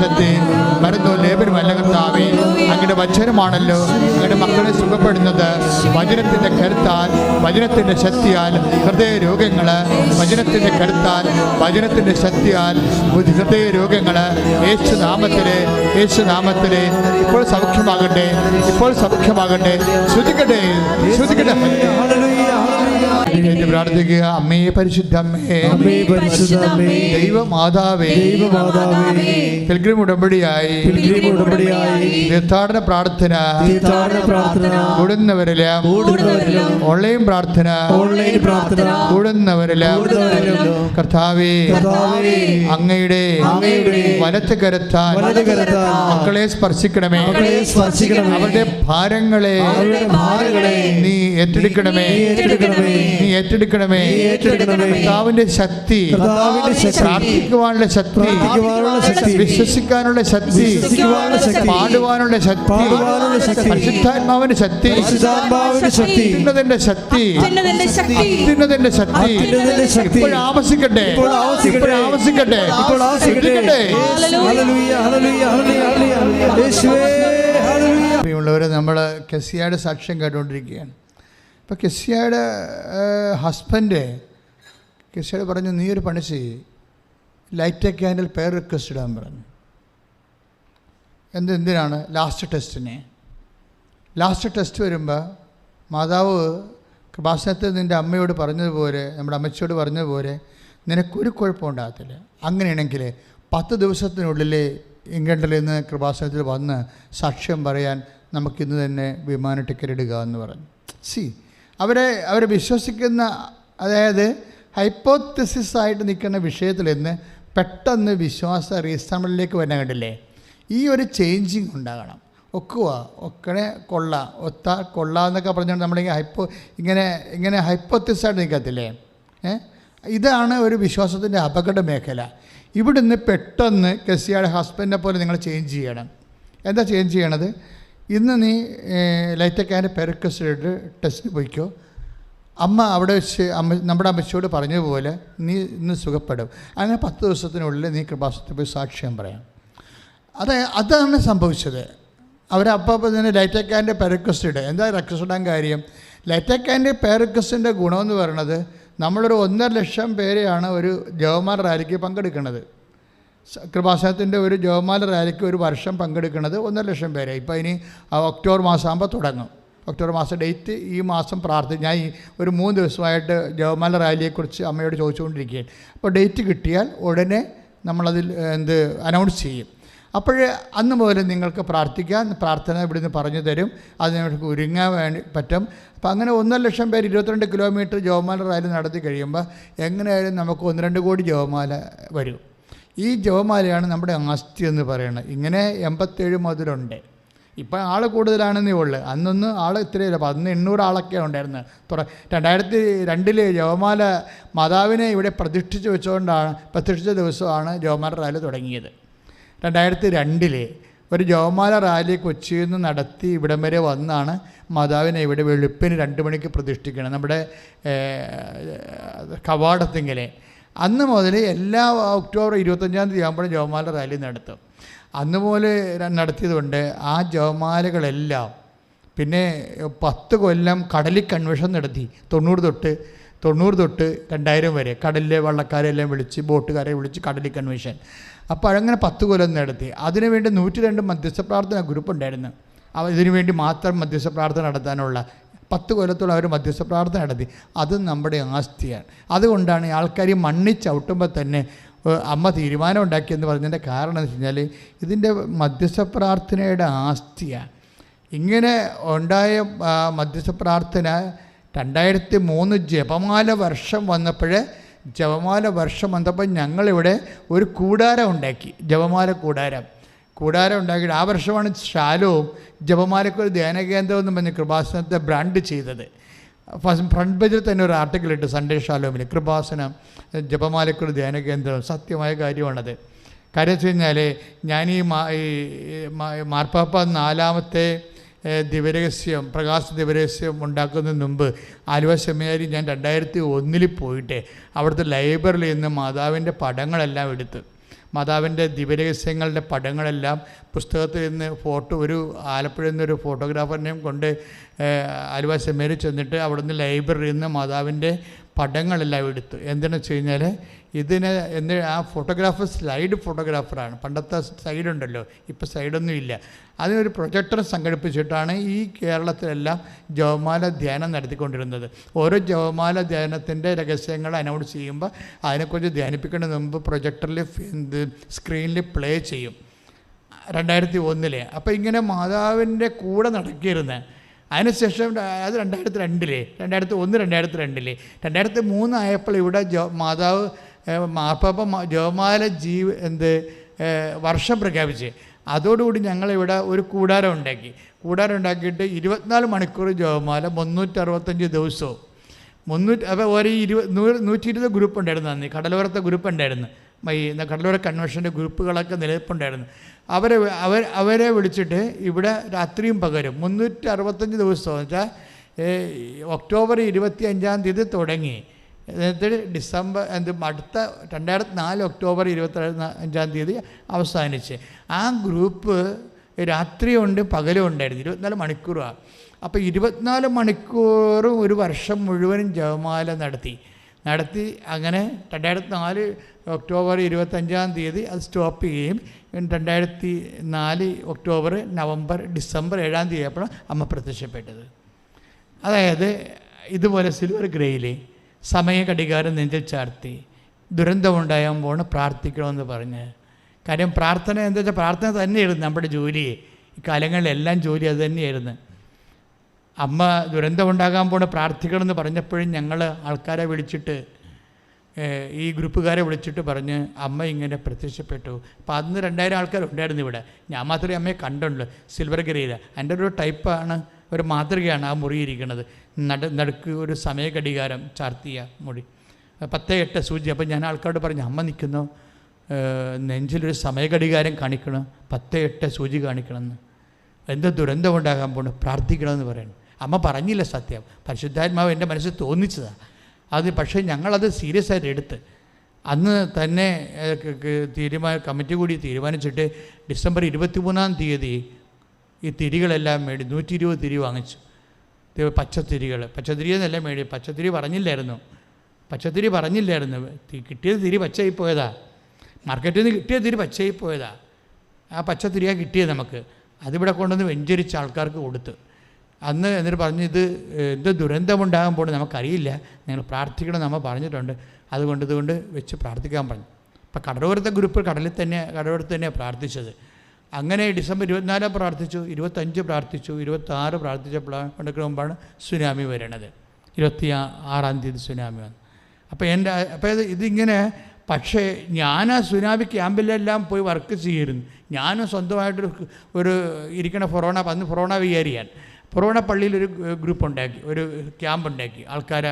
C: ശക്തി മരുന്നോ ലേപനമല്ല കർത്താവേ, അങ്ങയുടെ വചനമാണല്ലോ അങ്ങയുടെ മക്കളെ സുഖപ്പെടുന്നത്. വചനത്തിൻ്റെ കരുത്താൽ, വചനത്തിൻ്റെ ശക്തിയാൽ ഹൃദയ രോഗങ്ങൾ, വചനത്തിൻ്റെ കരുത്താൽ, വചനത്തിൻ്റെ ശക്തിയാൽ ഹൃദയ രോഗങ്ങൾ യേശുനാമത്തിലെ ഇപ്പോൾ സൗഖ്യമാകട്ടെ, ഇപ്പോൾ സൗഖ്യമാകട്ടെ. ശ്രുതിക്കട്ടെ പ്രാർത്ഥിക്കുക. അമ്മേ പരിശുദ്ധമ്മേ, ദൈവമാതാവേ, പിൽഗ്രിം ഉടമ്പടിയായി തീർത്ഥാടന പ്രാർത്ഥന കൂടുന്നവരെല്ലാം, ഓൺലൈൻ പ്രാർത്ഥന കൂടുന്നവരെല്ലാം കർത്താവേ അങ്ങയുടെ വലത്ത് കരത്താൽ മക്കളെ സ്പർശിക്കണമേ. അവരുടെ ഭാരങ്ങളെ നീ ഏറ്റെടുക്കണമേ. കർത്താവിന്റെ ശക്തി, പ്രാർത്ഥിക്കുവാനുള്ള ശക്തി, വിശ്വസിക്കാനുള്ള ശക്തി, പാടുവാനുള്ള ശക്തി, പരിശുദ്ധാത്മാവിന്റെ ശക്തി, അത്യുന്നതന്റെ ശക്തി, ഇപ്പോൾ ആവസിക്കട്ടെ. പ്രിയമുള്ളവരെ, നമ്മൾ കെസിയയുടെ സാക്ഷ്യം കേട്ടുകൊണ്ടിരിക്കുകയാണ്. അപ്പോൾ കെസിയയുടെ ഹസ്ബൻഡ് കെസിയോട് പറഞ്ഞു, നീ ഒരു പണി ചെയ്യ്, ലൈറ്റ് എ ക്യാൻഡിൽ പേർ റിക്വസ്റ്റ് ഇടാൻ പറഞ്ഞു. എന്തിനാണ്? ലാസ്റ്റ് ടെസ്റ്റ് വരുമ്പോൾ മാതാവ് കൃപാസനത്തിൽ നിൻ്റെ അമ്മയോട് പറഞ്ഞതുപോലെ, നമ്മുടെ അമ്മച്ചിയോട് പറഞ്ഞതുപോലെ നിനക്കൊരു കുഴപ്പമുണ്ടാകത്തില്ല. അങ്ങനെയാണെങ്കിൽ 10 ദിവസത്തിനുള്ളിൽ ഇംഗ്ലണ്ടിൽ നിന്ന് കൃപാസനത്തിൽ വന്ന് സാക്ഷ്യം പറയാൻ നമുക്കിന്ന് തന്നെ വിമാന ടിക്കറ്റ് ഇടുക എന്ന് പറഞ്ഞു. അവരെ വിശ്വസിക്കുന്ന, അതായത് ഹൈപ്പോത്തസിസ് ആയിട്ട് നിൽക്കുന്ന വിഷയത്തിൽ നിന്ന് പെട്ടെന്ന് വിശ്വാസ റീസ്റ്റേബിളിലേക്ക് വരാൻ കണ്ടില്ലേ? ഈ ഒരു ചേഞ്ചിങ് ഉണ്ടാകണം. ഒക്കണേ കൊള്ള എന്നൊക്കെ പറഞ്ഞുകൊണ്ട് നമ്മളിങ്ങനെ ഇങ്ങനെ ഹൈപ്പോത്തസിസായിട്ട് നിൽക്കത്തില്ലേ? ഇതാണ് ഒരു വിശ്വാസത്തിൻ്റെ അപകട മേഖല. ഇവിടുന്ന് പെട്ടെന്ന് കെസിയുടെ ഹസ്ബൻഡിനെ പോലെ നിങ്ങൾ ചേഞ്ച് ചെയ്യണം. എന്താ ചേഞ്ച് ചെയ്യണത്? ഇന്ന് നീ ലൈറ്റക്കാൻ്റെ പെരക്കസ്റ്റഡ് ടെസ്റ്റിന് പോയിക്കോ. അമ്മ അവിടെ വെച്ച് നമ്മുടെ അമ്മച്ചിയോട് പറഞ്ഞതുപോലെ നീ ഇന്ന് സുഖപ്പെടും. അങ്ങനെ 10 ദിവസത്തിനുള്ളിൽ നീ കൃപാസനത്തിൽ പോയി സാക്ഷ്യം പറയാം. അതാണ് സംഭവിച്ചത്. അവരപ്പോൾ തന്നെ ലൈറ്റക്കാൻ്റെ പെരക്കസ്റ്റഡ്. എന്താ റിക്വസ്റ്റ് കാര്യം? ലൈറ്റക്കാൻ്റെ പെരക്കസ്റ്റിൻ്റെ ഗുണമെന്ന് പറയുന്നത് നമ്മളൊരു 1.5 ലക്ഷം പേരെയാണ് ഒരു ജവമാല റാലിക്ക് പങ്കെടുക്കുന്നത്. കൃപാസനത്തിൻ്റെ ഒരു ജവമാല റാലിക്ക് ഒരു വർഷം പങ്കെടുക്കുന്നത് 1.5 ലക്ഷം പേരെ. ഇപ്പോൾ ഇനി ഒക്ടോബർ മാസം ആകുമ്പോൾ തുടങ്ങും. ഒക്ടോബർ മാസം ഡേറ്റ് ഈ മാസം ഞാൻ ഒരു 3 ദിവസമായിട്ട് ജവമാല റാലിയെക്കുറിച്ച് അമ്മയോട് ചോദിച്ചുകൊണ്ടിരിക്കുകയാണ്. അപ്പോൾ ഡേറ്റ് കിട്ടിയാൽ ഉടനെ നമ്മളതിൽ അനൗൺസ് ചെയ്യും. അപ്പോൾ അന്ന് മുതൽ നിങ്ങൾക്ക് പ്രാർത്ഥിക്കാൻ, പ്രാർത്ഥന ഇവിടുന്ന് പറഞ്ഞു തരും. അത് നിങ്ങൾക്ക് ഒരുങ്ങാൻ വേണ്ടി പറ്റും. അപ്പം അങ്ങനെ 1.5 ലക്ഷം പേര് 22 കിലോമീറ്റർ ജവമാല റാലി നടത്തി കഴിയുമ്പോൾ എങ്ങനെയായാലും നമുക്ക് 1-2 കോടി ജവമാല വരും. ഈ ജവമാലയാണ് നമ്മുടെ ആസ്തി എന്ന് പറയുന്നത്. ഇങ്ങനെ 87 മുതലുണ്ട്. ഇപ്പം ആൾ കൂടുതലാണെന്നേ ഉള്ളൂ. അന്നൊന്നും ആൾ ഇത്രയില്ല. അന്ന് 800 ആളൊക്കെ ഉണ്ടായിരുന്നു. 2002 ജവമാല മാതാവിനെ ഇവിടെ പ്രതിഷ്ഠിച്ച ദിവസമാണ് ജവമാല റാലി തുടങ്ങിയത്. 2002 ഒരു ജവമാല റാലി കൊച്ചിയിൽ നിന്ന് നടത്തി ഇവിടം വരെ വന്നാണ് മാതാവിനെ ഇവിടെ വെളുപ്പിന് 2 മണിക്ക് പ്രതിഷ്ഠിക്കണം, നമ്മുടെ കവാടത്തിങ്കലെ. അന്ന് മുതൽ എല്ലാ ഒക്ടോബർ 25-ാം തീയതി ആകുമ്പോഴും ജവമാല റാലി നടത്തും. അന്ന് പോലെ നടത്തിയതുകൊണ്ട് ആ ജവമാലകളെല്ലാം പിന്നെ 10 കൊല്ലം കടലിൽ കൺവെൻഷൻ നടത്തി. 90 തൊട്ട് 2000 വരെ കടലിലെ വള്ളക്കാരെല്ലാം വിളിച്ച്, ബോട്ടുകാരെ വിളിച്ച് കടലിൽ കൺവെൻഷൻ. അപ്പോൾ അങ്ങനെ 10 കൊല്ലം നടത്തി. അതിനുവേണ്ടി 102 മധ്യസ്ഥ പ്രാർത്ഥന ഗ്രൂപ്പ് ഉണ്ടായിരുന്നു. ഇതിനുവേണ്ടി മാത്രം മധ്യസ്ഥ പ്രാർത്ഥന നടത്താനുള്ള 10 കൊല്ലത്തോളം അവർ മധ്യസ്ഥ പ്രാർത്ഥന നടത്തി. അത് നമ്മുടെ ആസ്തിയാണ്. അതുകൊണ്ടാണ് ആൾക്കാർ മണ്ണിൽ ചവിട്ടുമ്പോൾ തന്നെ അമ്മ തീരുമാനം ഉണ്ടാക്കിയെന്ന് പറഞ്ഞതിൻ്റെ കാരണം എന്ന് വെച്ച് കഴിഞ്ഞാൽ ഇതിൻ്റെ മധ്യസ്ഥ പ്രാർത്ഥനയുടെ ആസ്തിയാണ്. ഇങ്ങനെ ഉണ്ടായ മധ്യസ്ഥ പ്രാർത്ഥന 2003 ജപമാല വർഷം വന്നപ്പോൾ ഞങ്ങളിവിടെ ഒരു കൂടാരം ഉണ്ടാക്കി, ജപമാല കൂടാരം ഉണ്ടാക്കിയിട്ട് ആ വർഷമാണ് ശാലോവും ജപമാലക്കൊരു ധ്യാനകേന്ദ്രം എന്ന് പറഞ്ഞ് കൃപാസനത്തെ ബ്രാൻഡ് ചെയ്തത്. ഫ്രണ്ട് പേജിൽ തന്നെ ഒരു ആർട്ടിക്കിൾ ഇട്ട് സൺഡേ ശാലോമിൽ കൃപാസനം ജപമാലക്കൊരു ധ്യാനകേന്ദ്രം. സത്യമായ കാര്യമാണത്. കാര്യം വെച്ച് കഴിഞ്ഞാൽ ഞാൻ ഈ മാർപ്പാപ്പ 4ാമത്തെ ദിവരഹസ്യം, പ്രകാശ ദിവരഹസ്യം ഉണ്ടാക്കുന്നതിന് മുമ്പ് ആലുവ സെമിനാരി ഞാൻ 2001 പോയിട്ട് അവിടുത്തെ ലൈബ്രറിയിൽ നിന്ന് മാതാവിൻ്റെ പടങ്ങളെല്ലാം എടുത്ത്, മാതാവിൻ്റെ ദിവരഹസ്യങ്ങളുടെ പടങ്ങളെല്ലാം പുസ്തകത്തിൽ നിന്ന് ഒരു ആലപ്പുഴയിൽ നിന്നൊരു ഫോട്ടോഗ്രാഫറിനെയും കൊണ്ട് ആലുവ സെമിനാരി ചെന്നിട്ട് അവിടുന്ന് ലൈബ്രറിയിൽ നിന്ന് മാതാവിൻ്റെ പടങ്ങളെല്ലാം എടുത്തു. എന്താണെന്ന് വെച്ച് കഴിഞ്ഞാൽ ആ ഫോട്ടോഗ്രാഫർ സ്ലൈഡ് ഫോട്ടോഗ്രാഫറാണ്. പണ്ടത്തെ സൈഡുണ്ടല്ലോ, ഇപ്പോൾ സൈഡൊന്നും ഇല്ല. അതിനൊരു പ്രൊജക്ടർ സംഘടിപ്പിച്ചിട്ടാണ് ഈ കേരളത്തിലെല്ലാം ജപമാല ധ്യാനം നടത്തിക്കൊണ്ടിരുന്നത്. ഓരോ ജപമാല ധ്യാനത്തിൻ്റെ രഹസ്യങ്ങൾ അനൗൺസ് ചെയ്യുമ്പോൾ അതിനെക്കുറിച്ച് ധ്യാനിപ്പിക്കുന്നതിന് മുമ്പ് പ്രൊജക്ടറിൽ സ്ക്രീനിൽ പ്ലേ ചെയ്യും 2001. അപ്പോൾ ഇങ്ങനെ മാതാവിൻ്റെ കൂടെ നടക്കിയിരുന്നത്. അതിനുശേഷം അത് 2001-2002 2003 ആയപ്പോൾ ഇവിടെ മാതാവ് മാർപ്പാപ്പ ജപമാല വർഷം പ്രഖ്യാപിച്ച് അതോടുകൂടി ഞങ്ങളിവിടെ ഒരു കൂടാരം ഉണ്ടാക്കിയിട്ട് 24 മണിക്കൂർ ജപമാല 365 ദിവസവും അപ്പോൾ ഒരു 120 ഗ്രൂപ്പ് ഉണ്ടായിരുന്നു. അന്ന് കടലോരത്തെ ഗ്രൂപ്പ് ഉണ്ടായിരുന്നു. കടലോര കൺവെൻഷൻ്റെ ഗ്രൂപ്പുകളൊക്കെ നിലനിൽപ്പുണ്ടായിരുന്നു. അവരെ വിളിച്ചിട്ട് ഇവിടെ രാത്രിയും പകരും 365 ദിവസം വെച്ചാൽ ഒക്ടോബർ 25-ാം തീയതി തുടങ്ങി. എന്നിട്ട് ഡിസംബർ അടുത്ത 2004 ഒക്ടോബർ 25-ാം തീയതി അവസാനിച്ച്. ആ ഗ്രൂപ്പ് രാത്രിയുണ്ട് പകലും ഉണ്ടായിരുന്നു, 24 മണിക്കൂറാണ്. അപ്പോൾ 24 മണിക്കൂറും ഒരു വർഷം മുഴുവനും ജപമാല നടത്തി. അങ്ങനെ 2004 ഒക്ടോബർ 25-ാം തീയതി അത് സ്റ്റോപ്പ് ചെയ്യുകയും 2004 ഒക്ടോബർ, നവംബർ, ഡിസംബർ 7-ാം തീയതി ആയപ്പോഴാണ് അമ്മ പ്രത്യക്ഷപ്പെട്ടത്. അതായത് ഇതുപോലെ സിൽവർ ഗ്രേയിൽ സമയഘടികാരം നെഞ്ചിൽ ചാർത്തി ദുരന്തമുണ്ടാകുമ്പോൾ പ്രാർത്ഥിക്കണമെന്ന് പറഞ്ഞ്. കാര്യം പ്രാർത്ഥന എന്താ വെച്ചാൽ പ്രാർത്ഥന തന്നെയായിരുന്നു നമ്മുടെ ജോലി. ഈ കാലങ്ങളിലെല്ലാം ജോലി അത് തന്നെയായിരുന്നു. അമ്മ ദുരന്തമുണ്ടാകാൻ പോണ പ്രാർത്ഥിക്കണമെന്ന് പറഞ്ഞപ്പോഴും ഞങ്ങൾ ആൾക്കാരെ വിളിച്ചിട്ട്, ഈ ഗ്രൂപ്പുകാരെ വിളിച്ചിട്ട് പറഞ്ഞ് അമ്മ ഇങ്ങനെ പ്രത്യക്ഷപ്പെട്ടു. അപ്പോൾ അന്ന് 2000 ആൾക്കാരുണ്ടായിരുന്നു ഇവിടെ. ഞാൻ മാത്രമേ അമ്മയെ കണ്ടുള്ളൂ സിൽവർ ഗ്രേയിൽ. എൻ്റെ ഒരു ടൈപ്പാണ്, ഒരു മാതൃകയാണ് ആ മുറിയിരിക്കുന്നത്. നടുക്ക് ഒരു സമയഘടികാരം ചാർത്തിയ മുറി. 10-8 സൂചി. അപ്പോൾ ഞാൻ ആൾക്കാരോട് പറഞ്ഞു, അമ്മ നിൽക്കുന്നു, നെഞ്ചിലൊരു സമയഘടികാരം കാണിക്കണം, 10-8 സൂചി കാണിക്കണമെന്ന്. എന്ത് ദുരന്തം ഉണ്ടാകാൻ പോകണം, പ്രാർത്ഥിക്കണമെന്ന് പറയണം. അമ്മ പറഞ്ഞില്ല സത്യം, പരിശുദ്ധാത്മാവ് എൻ്റെ മനസ്സിൽ തോന്നിച്ചതാണ് അത്. പക്ഷേ ഞങ്ങളത് സീരിയസ് ആയിട്ട് എടുത്ത് അന്ന് തന്നെ കമ്മിറ്റി കൂടി തീരുമാനിച്ചിട്ട് ഡിസംബർ 23-ാം തീയതി ഈ തിരികളെല്ലാം മേടി 120 തിരി വാങ്ങിച്ചു. പച്ചത്തിരികൾ, പച്ചത്തിരി എന്നല്ല മേടി, പച്ചത്തിരി പറഞ്ഞില്ലായിരുന്നു, കിട്ടിയത് തിരി പച്ചയായി പോയതാ, മാർക്കറ്റിൽ നിന്ന് കിട്ടിയ തിരി പച്ചയായി പോയതാ. ആ പച്ചത്തിരിയാണ് കിട്ടിയത് നമുക്ക്. അതിവിടെ കൊണ്ടുവന്ന് വെഞ്ചരിച്ച ആൾക്കാർക്ക് കൊടുത്ത് അന്ന്. എന്നിട്ട് പറഞ്ഞു, ഇത് എന്ത് ദുരന്തമുണ്ടാകാൻ പോകണം നമുക്കറിയില്ല, നിങ്ങൾ പ്രാർത്ഥിക്കണം നമ്മൾ പറഞ്ഞിട്ടുണ്ട്, ഇതുകൊണ്ട് വെച്ച് പ്രാർത്ഥിക്കാൻ പറഞ്ഞു. ഇപ്പം കടലോരത്തെ ഗ്രൂപ്പ് കടലോരത്ത് തന്നെയാണ് പ്രാർത്ഥിച്ചത്. അങ്ങനെ ഡിസംബർ 24 പ്രാർത്ഥിച്ചു, 25 പ്രാർത്ഥിച്ചു, 26 പ്രാർത്ഥിച്ചപ്പോഴാണ് മുമ്പാണ് സുനാമി വരണത്. 26-ാം തീയതി സുനാമി വന്നു. അപ്പോൾ ഇതിങ്ങനെ. പക്ഷേ ഞാൻ ആ സുനാമി ക്യാമ്പിലെല്ലാം പോയി വർക്ക് ചെയ്തിരുന്നു. ഞാനും സ്വന്തമായിട്ടൊരു ഇരിക്കണ അന്ന് ഫൊറോണ വികാരിയാണ്. ഫൊറോണ പള്ളിയിലൊരു ഗ്രൂപ്പ് ഉണ്ടാക്കി, ഒരു ക്യാമ്പ് ഉണ്ടാക്കി ആൾക്കാരെ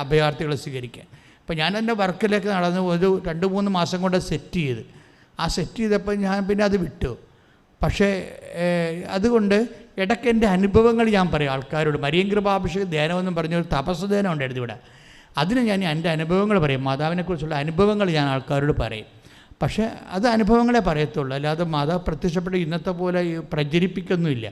C: അഭയാർത്ഥികളെ സ്വീകരിക്കാൻ. അപ്പോൾ ഞാൻ എൻ്റെ വർക്കിലേക്ക് നടന്ന് ഒരു 2-3 മാസം കൊണ്ട് സെറ്റ് ചെയ്തപ്പോൾ ഞാൻ പിന്നെ അത് വിട്ടു. പക്ഷേ അതുകൊണ്ട് ഇടയ്ക്ക് എൻ്റെ അനുഭവങ്ങൾ ഞാൻ പറയും ആൾക്കാരോട്. മരിയൻ കൃപാഭിഷേക ധ്യാനമെന്നും പറഞ്ഞൊരു തപസ് ധ്യാനം ഉണ്ടായിരുന്നു ഇവിടെ. അതിന് ഞാൻ എൻ്റെ അനുഭവങ്ങൾ പറയും, മാതാവിനെക്കുറിച്ചുള്ള അനുഭവങ്ങൾ ഞാൻ ആൾക്കാരോട് പറയും. പക്ഷേ അത് അനുഭവങ്ങളെ പറയത്തുള്ളൂ, അല്ലാതെ മാതാവ് പ്രത്യക്ഷപ്പെട്ട് ഇന്നത്തെ പോലെ പ്രചരിപ്പിക്കൊന്നുമില്ല.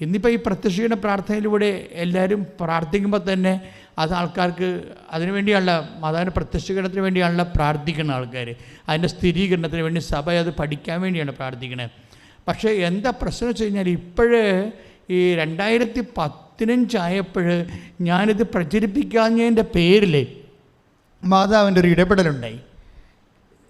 C: ഇന്നിപ്പോൾ ഈ പ്രത്യക്ഷീകരണ പ്രാർത്ഥനയിലൂടെ എല്ലാവരും പ്രാർത്ഥിക്കുമ്പോൾ തന്നെ അത് ആൾക്കാർക്ക് അതിനുവേണ്ടിയുള്ള മാതാവിൻ്റെ പ്രത്യക്ഷീകരണത്തിന് വേണ്ടിയാണല്ലോ പ്രാർത്ഥിക്കുന്ന ആൾക്കാർ. അതിൻ്റെ സ്ഥിരീകരണത്തിന് വേണ്ടി സഭ അത് പഠിക്കാൻ വേണ്ടിയാണ് പ്രാർത്ഥിക്കുന്നത്. പക്ഷേ എന്താ പ്രശ്നം വെച്ച് കഴിഞ്ഞാൽ ഇപ്പോഴേ ഈ 2015 ആയപ്പോൾ ഞാനിത് പ്രചരിപ്പിക്കാഞ്ഞതിൻ്റെ പേരിൽ മാതാവിൻ്റെ ഒരു ഇടപെടലുണ്ടായി.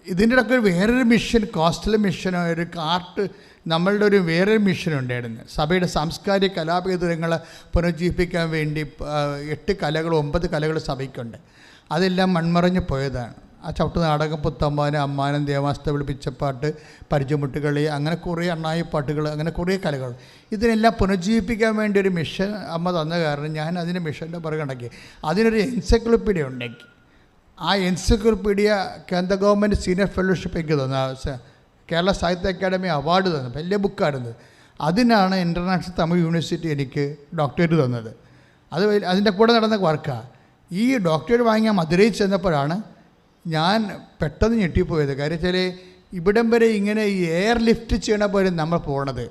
C: ഇതിൻ്റെ ഇടയ്ക്ക് വേറൊരു മിഷൻ, കോസ്റ്റൽ മിഷനോ ഒരു കാർട്ട് നമ്മളുടെ ഒരു വേറൊരു മിഷൻ ഉണ്ടായിരുന്നു. സഭയുടെ സാംസ്കാരിക കലാപേതരങ്ങളെ പുനരുജ്ജീവിപ്പിക്കാൻ വേണ്ടി 8 കലകൾ 9 കലകൾ സഭയ്ക്കുണ്ട്. അതെല്ലാം മൺമറഞ്ഞു പോയതാണ്. ആ ചവിട്ട് നാടകം, പുത്തമ്മാനം, അമ്മാനം, ദേവാസ്ത വിളിപ്പിച്ചപ്പാട്ട്, പരിചയമുട്ടുകളി, അങ്ങനെ കുറേ അണ്ണായിപ്പാട്ടുകൾ, അങ്ങനെ കുറേ കലകൾ. ഇതിനെല്ലാം പുനരുജ്ജീവിപ്പിക്കാൻ വേണ്ടി ഒരു മിഷൻ അമ്മ തന്ന കാരണം ഞാൻ അതിൻ്റെ മിഷൻ്റെ പുറകെ അതിനൊരു എൻസൈക്ലോപ്പീഡിയ ഉണ്ടാക്കി. ആ എൻസൈക്ലോപ്പീഡിയ കേന്ദ്ര ഗവൺമെൻറ് സീനിയർ ഫെലോഷിപ്പ് എനിക്ക് തന്നു, കേരള സാഹിത്യ അക്കാദമി അവാർഡ് തന്നു. വലിയ ബുക്കായിരുന്നു. അതിനാണ് ഇൻ്റർനാഷണൽ തമിഴ് യൂണിവേഴ്സിറ്റി എനിക്ക് ഡോക്ടറേറ്റ് തന്നത്. അതിൻ്റെ കൂടെ നടന്ന വർക്കാണ്. ഈ ഡോക്ടറേറ്റ് വാങ്ങിയ മധുരയിൽ ചെന്നപ്പോഴാണ് ഞാൻ പെട്ടെന്ന് ഞെട്ടിപ്പോയത്. കാര്യം വെച്ചാൽ ഇവിടം വരെ ഇങ്ങനെ ഈ എയർ ലിഫ്റ്റ് ചെയ്യണ പോലെ നമ്മൾ പോണത്.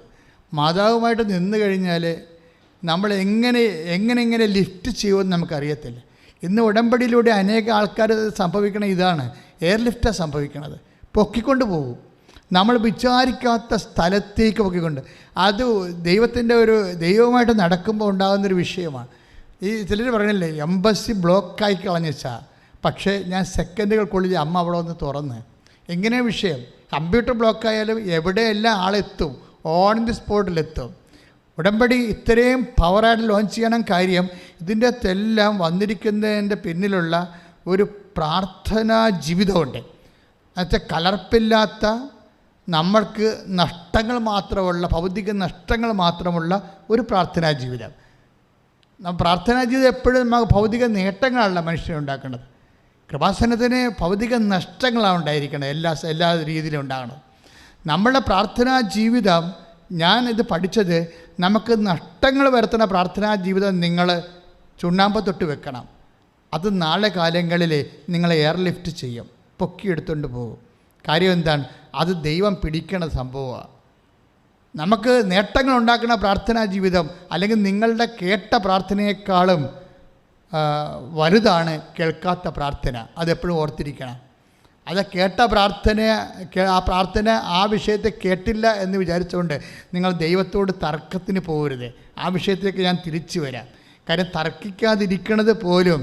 C: മാതാവുമായിട്ട് നിന്ന് കഴിഞ്ഞാൽ നമ്മൾ എങ്ങനെ ലിഫ്റ്റ് ചെയ്യുമെന്ന് നമുക്കറിയത്തില്ല. ഇന്ന് ഉടമ്പടിയിലൂടെ അനേക ആൾക്കാർ സംഭവിക്കണ ഇതാണ്, എയർ ലിഫ്റ്റാണ് സംഭവിക്കണത്. പൊക്കിക്കൊണ്ട് പോകും, നമ്മൾ വിചാരിക്കാത്ത സ്ഥലത്തേക്ക് പൊക്കിക്കൊണ്ട്. അത് ദൈവമായിട്ട് നടക്കുമ്പോൾ ഉണ്ടാകുന്നൊരു വിഷയമാണ്. ഈ ചിലർ പറയണില്ലേ എംബസി ബ്ലോക്കായി കളഞ്ഞാ, പക്ഷേ ഞാൻ സെക്കൻഡുകൾക്കുള്ളിൽ അമ്മ അവിടെ ഒന്ന് തുറന്ന്. എങ്ങനെ വിഷയം കമ്പ്യൂട്ടർ ബ്ലോക്കായാലും എവിടെയെല്ലാം ആളെത്തും, ഓൺ ദി സ്പോട്ടിലെത്തും. ഉടമ്പടി ഇത്രയും പവറായിട്ട് ലോഞ്ച് ചെയ്യണം കാര്യം ഇതിൻ്റെ അകത്തെല്ലാം വന്നിരിക്കുന്നതിൻ്റെ പിന്നിലുള്ള ഒരു പ്രാർത്ഥനാ ജീവിതമുണ്ട്. എന്നുവെച്ചാൽ കലർപ്പില്ലാത്ത, നമ്മൾക്ക് നഷ്ടങ്ങൾ മാത്രമുള്ള, ഭൗതിക നഷ്ടങ്ങൾ മാത്രമുള്ള ഒരു പ്രാർത്ഥനാ ജീവിതം. പ്രാർത്ഥനാ ജീവിതം എപ്പോഴും നമുക്ക് ഭൗതിക നേട്ടങ്ങളല്ല മനുഷ്യനെ ഉണ്ടാക്കേണ്ടത്. കൃപാസനത്തിന് ഭൗതിക നഷ്ടങ്ങളാണ് ഉണ്ടായിരിക്കുന്നത്, എല്ലാ രീതിയിലും ഉണ്ടാകണം. നമ്മളുടെ പ്രാർത്ഥനാ ജീവിതം, ഞാനിത് പഠിച്ചത്, നമുക്ക് നഷ്ടങ്ങൾ വരുത്തുന്ന പ്രാർത്ഥനാ ജീവിതം നിങ്ങൾ ചുണ്ണാമ്പ് തൊട്ട് വെക്കണം. അത് നാളെ കാലങ്ങളിൽ നിങ്ങളെ എയർ ലിഫ്റ്റ് ചെയ്യും, പൊക്കിയെടുത്തുകൊണ്ട് പോകും. കാര്യം എന്താണ്? അത് ദൈവം പിടിക്കണ സംഭവമാണ്. നമുക്ക് നേട്ടങ്ങൾ ഉണ്ടാക്കുന്ന പ്രാർത്ഥനാ ജീവിതം അല്ലെങ്കിൽ നിങ്ങളുടെ കേട്ട പ്രാർത്ഥനയെക്കാളും വലുതാണ് കേൾക്കാത്ത പ്രാർത്ഥന. അതെപ്പോഴും ഓർത്തിരിക്കണം. അത് കേട്ട പ്രാർത്ഥന ആ വിഷയത്തെ കേട്ടില്ല എന്ന് വിചാരിച്ചുകൊണ്ട് നിങ്ങൾ ദൈവത്തോട് തർക്കത്തിന് പോകരുത്. ആ വിഷയത്തിലേക്ക് ഞാൻ തിരിച്ചു വരാം. കാര്യം തർക്കിക്കാതിരിക്കുന്നത് പോലും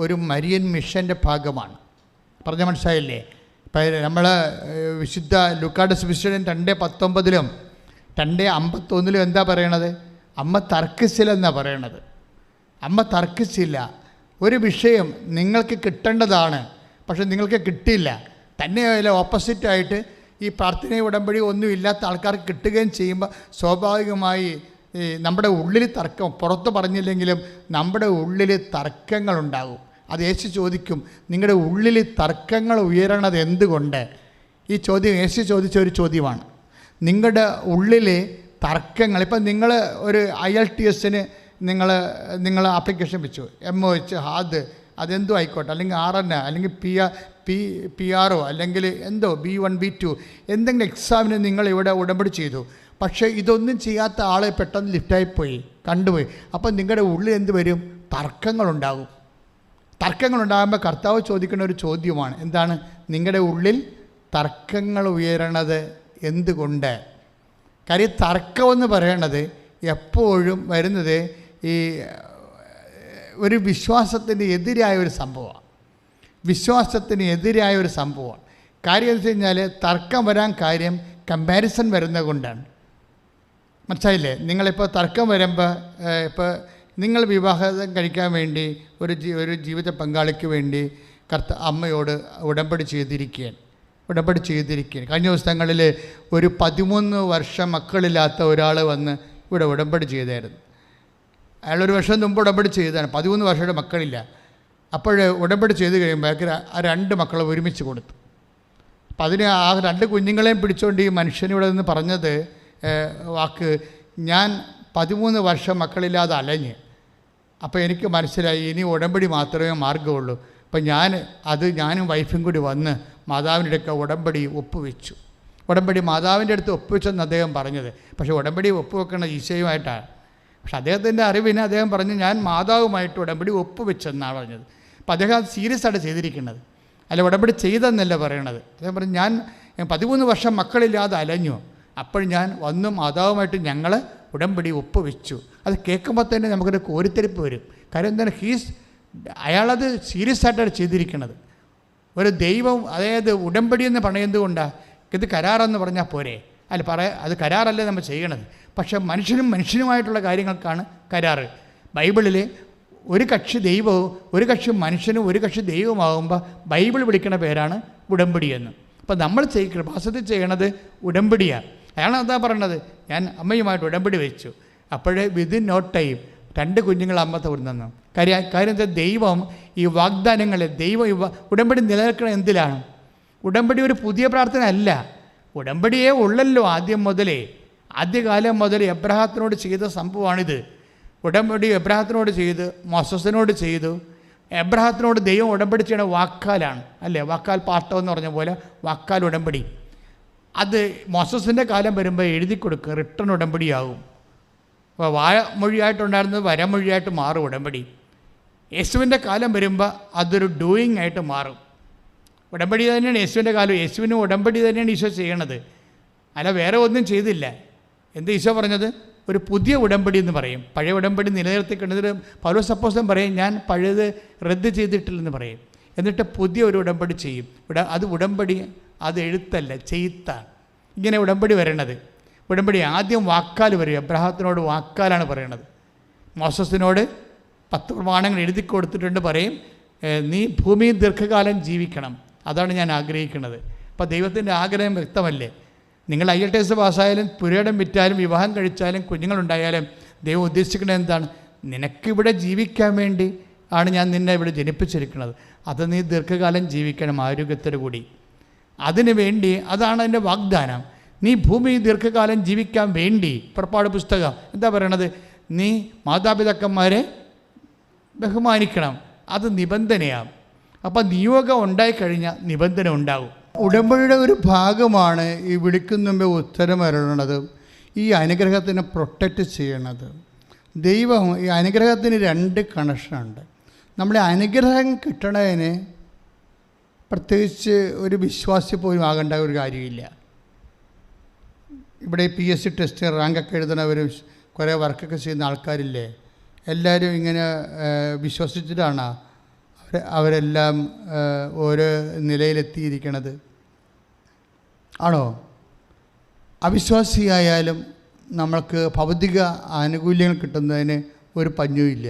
C: ഒരു മരിയൻ മിഷൻ്റെ ഭാഗമാണ്. പറഞ്ഞ മനസ്സിലായില്ലേ? ഇപ്പം നമ്മൾ വിശുദ്ധ ലൂക്കായുടെ സുവിശേഷം 2:19 2:51 എന്താ പറയണത്? അമ്മ തർക്കിച്ചില്ലെന്നാണ് പറയണത്. അമ്മ തർക്കിച്ചില്ല. ഒരു വിഷയം നിങ്ങൾക്ക് കിട്ടേണ്ടതാണ്, പക്ഷെ നിങ്ങൾക്ക് കിട്ടിയില്ല. തന്നെയല്ല, ഓപ്പോസിറ്റായിട്ട് ഈ പ്രാർത്ഥന ഉടമ്പടി ഒന്നും ഇല്ലാത്ത ആൾക്കാർക്ക് കിട്ടുകയും ചെയ്യുമ്പോൾ സ്വാഭാവികമായി നമ്മുടെ ഉള്ളിൽ തർക്കം, പുറത്ത് പറഞ്ഞില്ലെങ്കിലും നമ്മുടെ ഉള്ളിൽ തർക്കങ്ങളുണ്ടാകും. അത് യേശു ചോദിക്കും, നിങ്ങളുടെ ഉള്ളിൽ തർക്കങ്ങൾ ഉയരണത് എന്തുകൊണ്ട്? ഈ ചോദ്യം യേശു ചോദിച്ച ഒരു ചോദ്യമാണ്. നിങ്ങളുടെ ഉള്ളിൽ തർക്കങ്ങൾ, ഇപ്പം നിങ്ങൾ ഒരു IELTS നിങ്ങൾ ആപ്ലിക്കേഷൻ വെച്ചു, MOH ഹാദ് അതെന്തോ ആയിക്കോട്ടെ, അല്ലെങ്കിൽ RN അല്ലെങ്കിൽ PRO അല്ലെങ്കിൽ എന്തോ B1 B2 എന്തെങ്കിലും എക്സാമിന് നിങ്ങൾ ഇവിടെ ഉടമ്പടി ചെയ്തു. പക്ഷേ ഇതൊന്നും ചെയ്യാത്ത ആളെ പെട്ടെന്ന് ലിഫ്റ്റായിപ്പോയി കണ്ടുപോയി. അപ്പം നിങ്ങളുടെ ഉള്ളിൽ എന്ത് വരും? തർക്കങ്ങളുണ്ടാകും. തർക്കങ്ങളുണ്ടാകുമ്പോൾ കർത്താവ് ചോദിക്കുന്ന ഒരു ചോദ്യമാണ്, എന്താണ്? നിങ്ങളുടെ ഉള്ളിൽ തർക്കങ്ങൾ ഉയരണത് എന്തുകൊണ്ട്? കാര്യം തർക്കമെന്ന് പറയണത് എപ്പോഴും വരുന്നത് ഈ ഒരു വിശ്വാസത്തിന് എതിരായ ഒരു സംഭവമാണ്. വിശ്വാസത്തിന് എതിരായ ഒരു സംഭവമാണ്. കാര്യം എന്ന് വെച്ച് കഴിഞ്ഞാൽ തർക്കം വരാൻ കാര്യം കമ്പാരിസൺ വരുന്നത് കൊണ്ടാണ്. മനസ്സിലായില്ലേ? നിങ്ങളിപ്പോൾ തർക്കം വരുമ്പോൾ ഇപ്പോൾ നിങ്ങൾ വിവാഹം കഴിക്കാൻ വേണ്ടി ഒരു ജീവിത പങ്കാളിക്ക് വേണ്ടി അമ്മയോട് ഉടമ്പടി ചെയ്തിരിക്കുകയാണ്. കഴിഞ്ഞ ദിവസങ്ങളിൽ ഒരു 13 വർഷം മക്കളില്ലാത്ത ഒരാൾ വന്ന് ഇവിടെ ഉടമ്പടി ചെയ്തായിരുന്നു. അയാളൊരു വർഷം മുമ്പ് ഉടമ്പടി ചെയ്തതാണ്. 13 വർഷയുടെ മക്കളില്ല. അപ്പോൾ ഉടമ്പടി ചെയ്ത് കഴിയുമ്പോൾ ആ 2 മക്കളെ ഒരുമിച്ച് കൊടുത്തു. അപ്പം അതിന് ആ 2 കുഞ്ഞുങ്ങളെയും പിടിച്ചുകൊണ്ട് ഈ മനുഷ്യനിവിടെ നിന്ന് പറഞ്ഞത് വാക്ക്, ഞാൻ 13 വർഷം മക്കളില്ലാതെ അലഞ്ഞ്, അപ്പോൾ എനിക്ക് മനസ്സിലായി ഇനി ഉടമ്പടി മാത്രമേ മാർഗമുള്ളൂ. അപ്പം ഞാനും വൈഫും കൂടി വന്ന് മാതാവിൻ്റെ അടുക്ക ഉടമ്പടി ഒപ്പുവെച്ചു. ഉടമ്പടി മാതാവിൻ്റെ അടുത്ത് ഒപ്പുവെച്ചെന്ന് അദ്ദേഹം പറഞ്ഞത്. പക്ഷേ ഉടമ്പടി ഒപ്പുവെക്കണ ഈശോയുമായിട്ടാണ്. പക്ഷെ അദ്ദേഹത്തിൻ്റെ അറിവിന് അദ്ദേഹം പറഞ്ഞു, ഞാൻ മാതാവുമായിട്ട് ഉടമ്പടി ഒപ്പുവെച്ചെന്നാണ് പറഞ്ഞത്. അപ്പം അദ്ദേഹം അത് സീരിയസ് ആയിട്ട് ചെയ്തിരിക്കുന്നത്, അല്ല ഉടമ്പടി ചെയ്തെന്നല്ല പറയണത്. അദ്ദേഹം പറഞ്ഞു, ഞാൻ 13 വർഷം മക്കളില്ലാതെ അലഞ്ഞു, അപ്പോൾ ഞാൻ വന്നു മാതാവുമായിട്ട് ഞങ്ങൾ ഉടമ്പടി ഒപ്പുവെച്ചു. അത് കേൾക്കുമ്പോൾ തന്നെ നമുക്കൊരു കോരിത്തെരിപ്പ് വരും. കാര്യം എന്താണ്? അയാളത് സീരിയസ് ആയിട്ടാണ് ചെയ്തിരിക്കുന്നത്. ഒരു ദൈവം, അതായത് ഉടമ്പടി എന്ന് പറയുന്നത് കൊണ്ടാണ് ഇത് കരാറെന്ന് പറഞ്ഞാൽ പോരെ? അത് കരാറല്ലേ നമ്മൾ ചെയ്യണത്. പക്ഷേ മനുഷ്യനുമായിട്ടുള്ള കാര്യങ്ങൾക്കാണ് കരാറ്. ബൈബിളിൽ ഒരു കക്ഷി ദൈവവും ഒരു കക്ഷി മനുഷ്യനും ഒരു കക്ഷി ദൈവമാകുമ്പോൾ ബൈബിൾ വിളിക്കുന്ന പേരാണ് ഉടമ്പടി എന്ന്. അപ്പോൾ നമ്മൾ കൃപാസനത്തിൽ ചെയ്യണത് ഉടമ്പടിയാണ്. അയാളാണ് അതാ പറയണത്, ഞാൻ അമ്മയുമായിട്ട് ഉടമ്പടി വെച്ചു. അപ്പോഴേ വിതിൻ നോ ടൈം 2 കുഞ്ഞുങ്ങൾ അമ്മ തന്നു. കാര്യം എന്താ? ദൈവം ഈ വാഗ്ദാനങ്ങളെ ഉടമ്പടി നിലനിൽക്കണം എന്തിലാണ്? ഉടമ്പടി ഒരു പുതിയ പ്രാർത്ഥന അല്ല. ഉടമ്പടിയേ ഉള്ളല്ലോ ആദ്യകാലം മുതൽ എബ്രഹാത്തിനോട് ചെയ്ത സംഭവമാണിത്. ഉടമ്പടി എബ്രഹാത്തിനോട് ചെയ്ത്, മോസസിനോട് ചെയ്തു. എബ്രഹാത്തിനോട് ദൈവം ഉടമ്പടി ചെയ്യണ വാക്കാലാണ്, അല്ലേ? വാക്കാൽ പാട്ടം എന്ന് പറഞ്ഞ പോലെ വാക്കാൽ ഉടമ്പടി. അത് മോസസിൻ്റെ കാലം വരുമ്പോൾ എഴുതി കൊടുക്കും, റിട്ടൺ ഉടമ്പടിയാകും. അപ്പോൾ വാമൊഴിയായിട്ടുണ്ടായിരുന്നത് വരമൊഴിയായിട്ട് മാറും ഉടമ്പടി. യേശുവിൻ്റെ കാലം വരുമ്പോൾ അതൊരു ഡൂയിങ് ആയിട്ട് മാറും. ഉടമ്പടി തന്നെയാണ് യേശുവിൻ്റെ കാലം. യേശുവിന് ഉടമ്പടി തന്നെയാണ് ഈശോ ചെയ്യണത്, അല്ല വേറെ ഒന്നും ചെയ്തില്ല. എന്താ ഈശോ പറഞ്ഞത്? ഒരു പുതിയ ഉടമ്പടി എന്ന് പറയും. പഴയ ഉടമ്പടി നിലനിർത്തിക്കൊണ്ടത് പൗലോസ് അപ്പോസ്തലൻ പറയും, ഞാൻ പഴയത് റദ്ദ് ചെയ്തിട്ടില്ലെന്ന് പറയും. എന്നിട്ട് പുതിയ ഒരു ഉടമ്പടി ചെയ്യും. അത് ഉടമ്പടി, അത് എഴുത്തല്ല, ചെയ്ത്താണ്. ഇങ്ങനെ ഉടമ്പടി വരണത്. ഉടമ്പടി ആദ്യം വാക്കാൽ വരും. എബ്രഹാത്തിനോട് വാക്കാലാണ് പറയണത്. മോസസിനോട് 10 പ്രമാണങ്ങൾ എഴുതി കൊടുത്തിട്ടുണ്ട്. പറയും, നീ ഭൂമിയിൽ ദീർഘകാലം ജീവിക്കണം, അതാണ് ഞാൻ ആഗ്രഹിക്കുന്നത്. അപ്പോൾ ദൈവത്തിൻ്റെ ആഗ്രഹം വ്യക്തമല്ലേ? നിങ്ങൾ IELTS പാസ്സായാലും പുരയിടം വിറ്റാലും വിവാഹം കഴിച്ചാലും കുഞ്ഞുങ്ങളുണ്ടായാലും ദൈവം ഉദ്ദേശിക്കുന്നത് എന്താണ്? നിനക്കിവിടെ ജീവിക്കാൻ വേണ്ടി ആണ് ഞാൻ നിന്നെ ഇവിടെ ജനിപ്പിച്ചിരിക്കുന്നത്. അത് നീ ദീർഘകാലം ജീവിക്കണം ആരോഗ്യത്തോടു കൂടി. അതിനു വേണ്ടി അതാണ് എൻ്റെ വാഗ്ദാനം. നീ ഭൂമിയിൽ ദീർഘകാലം ജീവിക്കാൻ വേണ്ടി. പുറപ്പാട് പുസ്തകം എന്താ പറയണത്? നീ മാതാപിതാക്കന്മാരെ ബഹുമാനിക്കണം. അത് നിബന്ധനയാണ്. അപ്പം നിയോഗം ഉണ്ടായിക്കഴിഞ്ഞാൽ നിബന്ധന ഉണ്ടാകും.
D: ഉടമ്പടിയുടെ ഒരു ഭാഗമാണ് ഈ വിളിക്കുന്നുമ്പേ ഉത്തരം അരുളണത്, ഈ അനുഗ്രഹത്തിനെ പ്രൊട്ടക്റ്റ് ചെയ്യണത്. ദൈവം ഈ അനുഗ്രഹത്തിന് 2 കണക്ഷനുണ്ട്. നമ്മുടെ അനുഗ്രഹം കിട്ടണതിന് പ്രത്യേകിച്ച് ഒരു വിശ്വാസി പോലും ആകേണ്ട ഒരു കാര്യമില്ല. ഇവിടെ PSC ടെസ്റ്റ് റാങ്കൊക്കെ എഴുതുന്നവരും കുറേ വർക്കൊക്കെ ചെയ്യുന്ന ആൾക്കാരില്ലേ, എല്ലാവരും ഇങ്ങനെ വിശ്വസിച്ചിട്ടാണ് അവരെല്ലാം ഓരോ നിലയിലെത്തിയിരിക്കണത്? ആണോ? അവിശ്വാസിയായാലും നമ്മൾക്ക് ഭൗതിക ആനുകൂല്യങ്ങൾ കിട്ടുന്നതിന് ഒരു പഞ്ഞുമില്ല.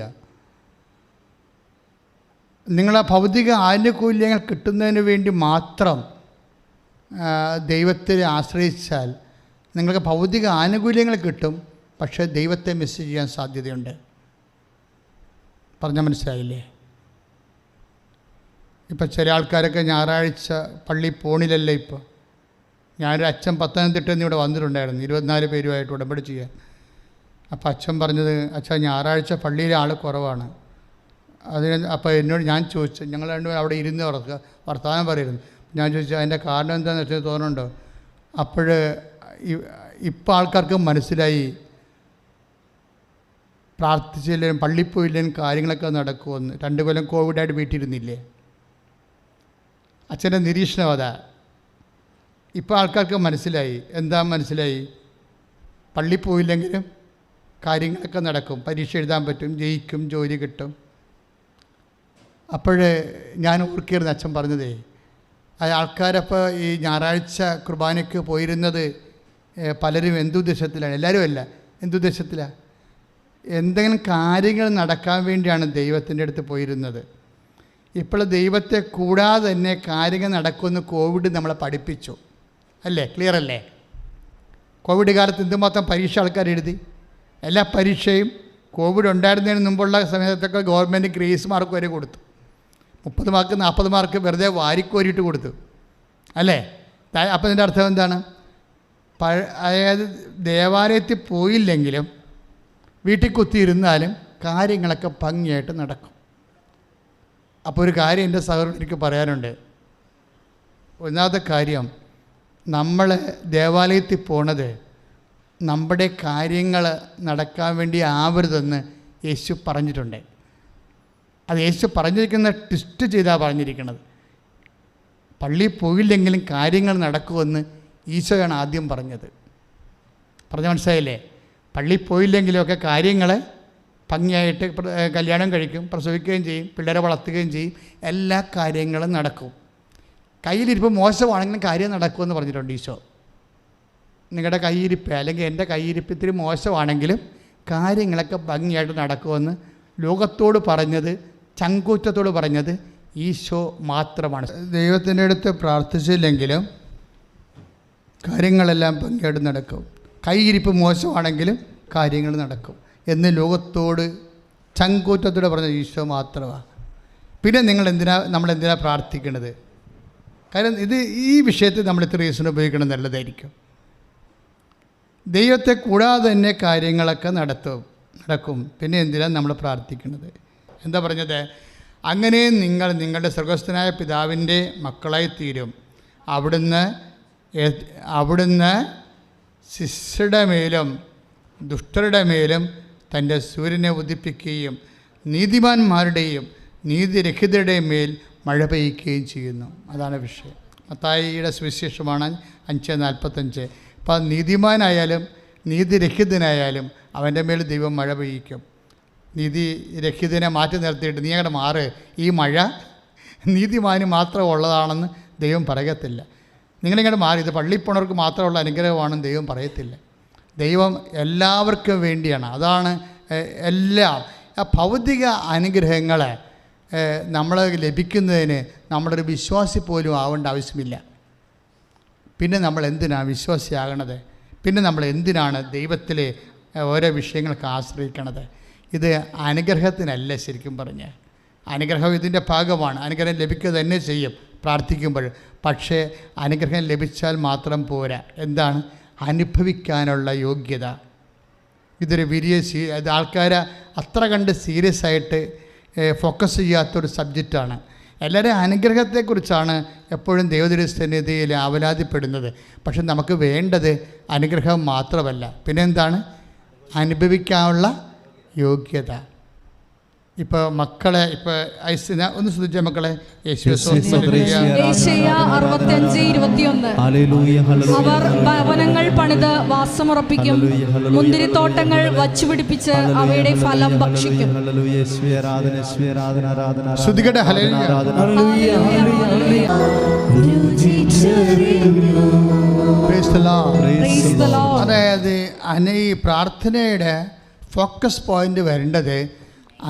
D: നിങ്ങളെ ഭൗതിക ആനുകൂല്യങ്ങൾ കിട്ടുന്നതിന് വേണ്ടി മാത്രം ദൈവത്തെ ആശ്രയിച്ചാൽ നിങ്ങൾക്ക് ഭൗതിക ആനുകൂല്യങ്ങൾ കിട്ടും, പക്ഷേ ദൈവത്തെ മിസ് ചെയ്യാൻ സാധ്യതയുണ്ട്. പറഞ്ഞാൽ മനസ്സിലായില്ലേ? ഇപ്പം ചില ആൾക്കാരൊക്കെ ഞായറാഴ്ച പള്ളി പോണില്ലല്ലോ. ഇപ്പോൾ ഞാനൊരു അച്ഛൻ പത്തനംതിട്ടയിൽ നിന്ന് ഇവിടെ വന്നിട്ടുണ്ടായിരുന്നു 24 പേരുമായിട്ട് ഉടമ്പടി ചെയ്യാൻ. അപ്പോൾ അച്ഛൻ പറഞ്ഞത്, അച്ഛൻ ഞായറാഴ്ച പള്ളിയിലെ ആൾ കുറവാണ്. അപ്പോൾ എന്നോട് ഞാൻ ചോദിച്ചു, ഞങ്ങൾ രണ്ടുപേരും അവിടെ ഇരുന്ന് വർത്തമാനം പറയുന്നു. ഞാൻ ചോദിച്ചു അതിൻ്റെ കാരണം എന്താണെന്ന് വെച്ചാൽ തോന്നുന്നുണ്ടോ? അപ്പോൾ ഇപ്പോൾ ആൾക്കാർക്ക് മനസ്സിലായി പ്രാർത്ഥിച്ചില്ലെങ്കിലും പള്ളിപ്പോയില്ലെങ്കിലും കാര്യങ്ങളൊക്കെ നടക്കുമെന്ന്. 2 കൊല്ലം കോവിഡായിട്ട് വീട്ടിലിരുന്നില്ലേ? അച്ഛൻ്റെ നിരീക്ഷണം അതാ. ഇപ്പോൾ ആൾക്കാർക്ക് മനസ്സിലായി. എന്താ മനസ്സിലായി? പള്ളി പോയില്ലെങ്കിലും കാര്യങ്ങളൊക്കെ നടക്കും, പരീക്ഷ എഴുതാൻ പറ്റും, ജയിക്കും, ജോലി കിട്ടും. അപ്പോൾ ഞാൻ ഓർക്കിയിരുന്നു അച്ഛൻ പറഞ്ഞതേ, ആൾക്കാരപ്പോൾ ഈ ഞായറാഴ്ച കുർബാനയ്ക്ക് പോയിരുന്നത് പലരും എന്തുദ്ദേശത്തിലാണ്, എല്ലാവരും അല്ല, എന്തുദ്ദേശത്തിലാണ്? എന്തെങ്കിലും കാര്യങ്ങൾ നടക്കാൻ വേണ്ടിയാണ് ദൈവത്തിൻ്റെ അടുത്ത് പോയിരുന്നത്. ഇപ്പോൾ ദൈവത്തെ കൂടാതെ തന്നെ കാര്യങ്ങൾ നടക്കുമെന്ന് കോവിഡ് നമ്മളെ പഠിപ്പിച്ചു, അല്ലേ? ക്ലിയർ അല്ലേ? കോവിഡ് കാലത്ത് എന്തുമാത്രം പരീക്ഷ ആൾക്കാർ എഴുതി. എല്ലാ പരീക്ഷയും കോവിഡ് ഉണ്ടായിരുന്നതിന് മുമ്പുള്ള സമയത്തൊക്കെ ഗവൺമെൻറ് ഗ്രേസ് മാർക്ക് വരെ കൊടുത്തു. 30 മാർക്ക് 40 മാർക്ക് വെറുതെ വാരിക്കോരിയിട്ട് കൊടുത്തു, അല്ലേ? അപ്പോൾ ഇതിൻ്റെ അർത്ഥം എന്താണ്? അതായത് ദേവാലയത്തിൽ പോയില്ലെങ്കിലും വീട്ടിൽ കുത്തിയിരുന്നാലും കാര്യങ്ങളൊക്കെ ഭംഗിയായിട്ട് നടക്കും. അപ്പോൾ ഒരു കാര്യം എൻ്റെ സഹോദരൻ എനിക്ക് പറയാനുണ്ട്. ഒന്നാമത്തെ കാര്യം, നമ്മൾ ദേവാലയത്തിൽ പോണത് നമ്മുടെ കാര്യങ്ങൾ നടക്കാൻ വേണ്ടി ആവരുതെന്ന് യേശു പറഞ്ഞിട്ടുണ്ട്. അത് യേശു പറഞ്ഞിരിക്കുന്ന ട്വിസ്റ്റ് ചെയ്താണ് പറഞ്ഞിരിക്കുന്നത്. പള്ളിയിൽ പോയില്ലെങ്കിലും കാര്യങ്ങൾ നടക്കുമെന്ന് ഈശോയാണ് ആദ്യം പറഞ്ഞത്. പറഞ്ഞ മനസ്സിലായില്ലേ? പള്ളിയിൽ പോയില്ലെങ്കിലുമൊക്കെ കാര്യങ്ങൾ ഭംഗിയായിട്ട് കല്യാണം കഴിക്കും, പ്രസവിക്കുകയും ചെയ്യും, പിള്ളേരെ വളർത്തുകയും ചെയ്യും, എല്ലാ കാര്യങ്ങളും നടക്കും. കയ്യിലിരിപ്പ് മോശമാണെങ്കിലും കാര്യം നടക്കുമെന്ന് പറഞ്ഞിട്ടുണ്ട് ഈശോ. നിങ്ങളുടെ കയ്യിരിപ്പ് അല്ലെങ്കിൽ എൻ്റെ കയ്യിരിപ്പ് ഇത്തിരി മോശമാണെങ്കിലും കാര്യങ്ങളൊക്കെ ഭംഗിയായിട്ട് നടക്കുമെന്ന് ലോകത്തോട് പറഞ്ഞത്, ചങ്കൂറ്റത്തോട് പറഞ്ഞത് ഈശോ മാത്രമാണ്.
C: ദൈവത്തിൻ്റെ അടുത്ത് പ്രാർത്ഥിച്ചില്ലെങ്കിലും കാര്യങ്ങളെല്ലാം ഭംഗിയായിട്ട് നടക്കും. കൈയിരിപ്പ് മോശമാണെങ്കിലും കാര്യങ്ങൾ നടക്കും എന്ന് ലോകത്തോട് ചങ്കൂറ്റത്തോടെ പറഞ്ഞ ഈശോ മാത്രമാണ്. പിന്നെ നമ്മളെന്തിനാ പ്രാർത്ഥിക്കണത്? കാര്യം ഈ വിഷയത്തിൽ നമ്മൾ ഇത്ര റീസൺ ഉപയോഗിക്കണം നല്ലതായിരിക്കും. ദൈവത്തെ കൂടാതെ തന്നെ കാര്യങ്ങളൊക്കെ നടക്കും. പിന്നെ എന്തിനാണ് നമ്മൾ പ്രാർത്ഥിക്കുന്നത്? എന്താ പറഞ്ഞത്? അങ്ങനെ നിങ്ങൾ നിങ്ങളുടെ സ്വർഗസ്ഥനായ പിതാവിൻ്റെ മക്കളായി തീരും. അവിടുന്ന് ശിഷ്യരുടെ മേലും ദുഷ്ടരുടെ മേലും തൻ്റെ സൂര്യനെ ഉദിപ്പിക്കുകയും നീതിമാന്മാരുടെയും നീതിരഹിതരുടെയും മേൽ മഴ പെയ്യുകയും ചെയ്യുന്നു. അതാണ് വിഷയം. മത്തായിയുടെ സുവിശേഷമാണ് 5:45. അപ്പം നീതിമാനായാലും നീതിരഹിതനായാലും അവൻ്റെ മേൽ ദൈവം മഴ പെയ്യിക്കും. നീതിരഹിതനെ മാറ്റി നിർത്തിയിട്ട് നീ അങ്ങോട്ട് മാറ്, ഈ മഴ നീതിമാന് മാത്രം ഉള്ളതാണെന്ന് ദൈവം പറയത്തില്ല. നിങ്ങളിങ്ങോട്ട് മാറി, ഇത് പള്ളിയിൽ പോണവർക്ക് മാത്രമുള്ള അനുഗ്രഹമാണെന്ന് ദൈവം പറയത്തില്ല. ദൈവം എല്ലാവർക്കും വേണ്ടിയാണ്. അതാണ് എല്ലാം. ഭൗതിക അനുഗ്രഹങ്ങൾ നമ്മൾ ലഭിക്കുന്നതിന് നമ്മളൊരു വിശ്വാസി പോലും ആവേണ്ട ആവശ്യമില്ല. പിന്നെ നമ്മൾ എന്തിനാണ് വിശ്വാസിയാകണത്? പിന്നെ നമ്മൾ എന്തിനാണ് ദൈവത്തിലെ ഓരോ വിഷയങ്ങൾക്ക് ആശ്രയിക്കണത്? ഇത് അനുഗ്രഹത്തിനല്ല. ശരിക്കും പറഞ്ഞാൽ അനുഗ്രഹം ഇതിൻ്റെ ഭാഗമാണ്. അനുഗ്രഹം ലഭിക്കുക തന്നെ ചെയ്യും പ്രാർത്ഥിക്കുമ്പോൾ. പക്ഷേ അനുഗ്രഹം ലഭിച്ചാൽ മാത്രം പോരാ. എന്താണ്? അനുഭവിക്കാനുള്ള യോഗ്യത. ഇതൊരു ഇത് ആൾക്കാരെ അത്ര കണ്ട് സീരിയസ് ആയിട്ട് ഫോക്കസ് ചെയ്യാത്തൊരു സബ്ജക്റ്റാണ്. എല്ലാവരും അനുഗ്രഹത്തെക്കുറിച്ചാണ് എപ്പോഴും ദൈവസന്നിധിയിൽ ആവലാതിപ്പെടുന്നത്. പക്ഷെ നമുക്ക് വേണ്ടത് അനുഗ്രഹം മാത്രമല്ല, പിന്നെന്താണ്? അനുഭവിക്കാനുള്ള യോഗ്യത. ഇപ്പോൾ മക്കളെ ഐസിന ഒന്ന് ശ്രദ്ധിച്ച മക്കളെ,
E: അവർ ഭവനങ്ങൾ പണിത് വാസമുറപ്പിക്കും, മുന്തിരിത്തോട്ടങ്ങൾ വച്ചുപിടിപ്പിച്ച് അവയുടെ ഫലം ഭക്ഷിക്കും.
D: ശ്രുതികട്ടെ അതായത് ഈ പ്രാർത്ഥനയുടെ ഫോക്കസ് പോയിന്റ് വരേണ്ടത്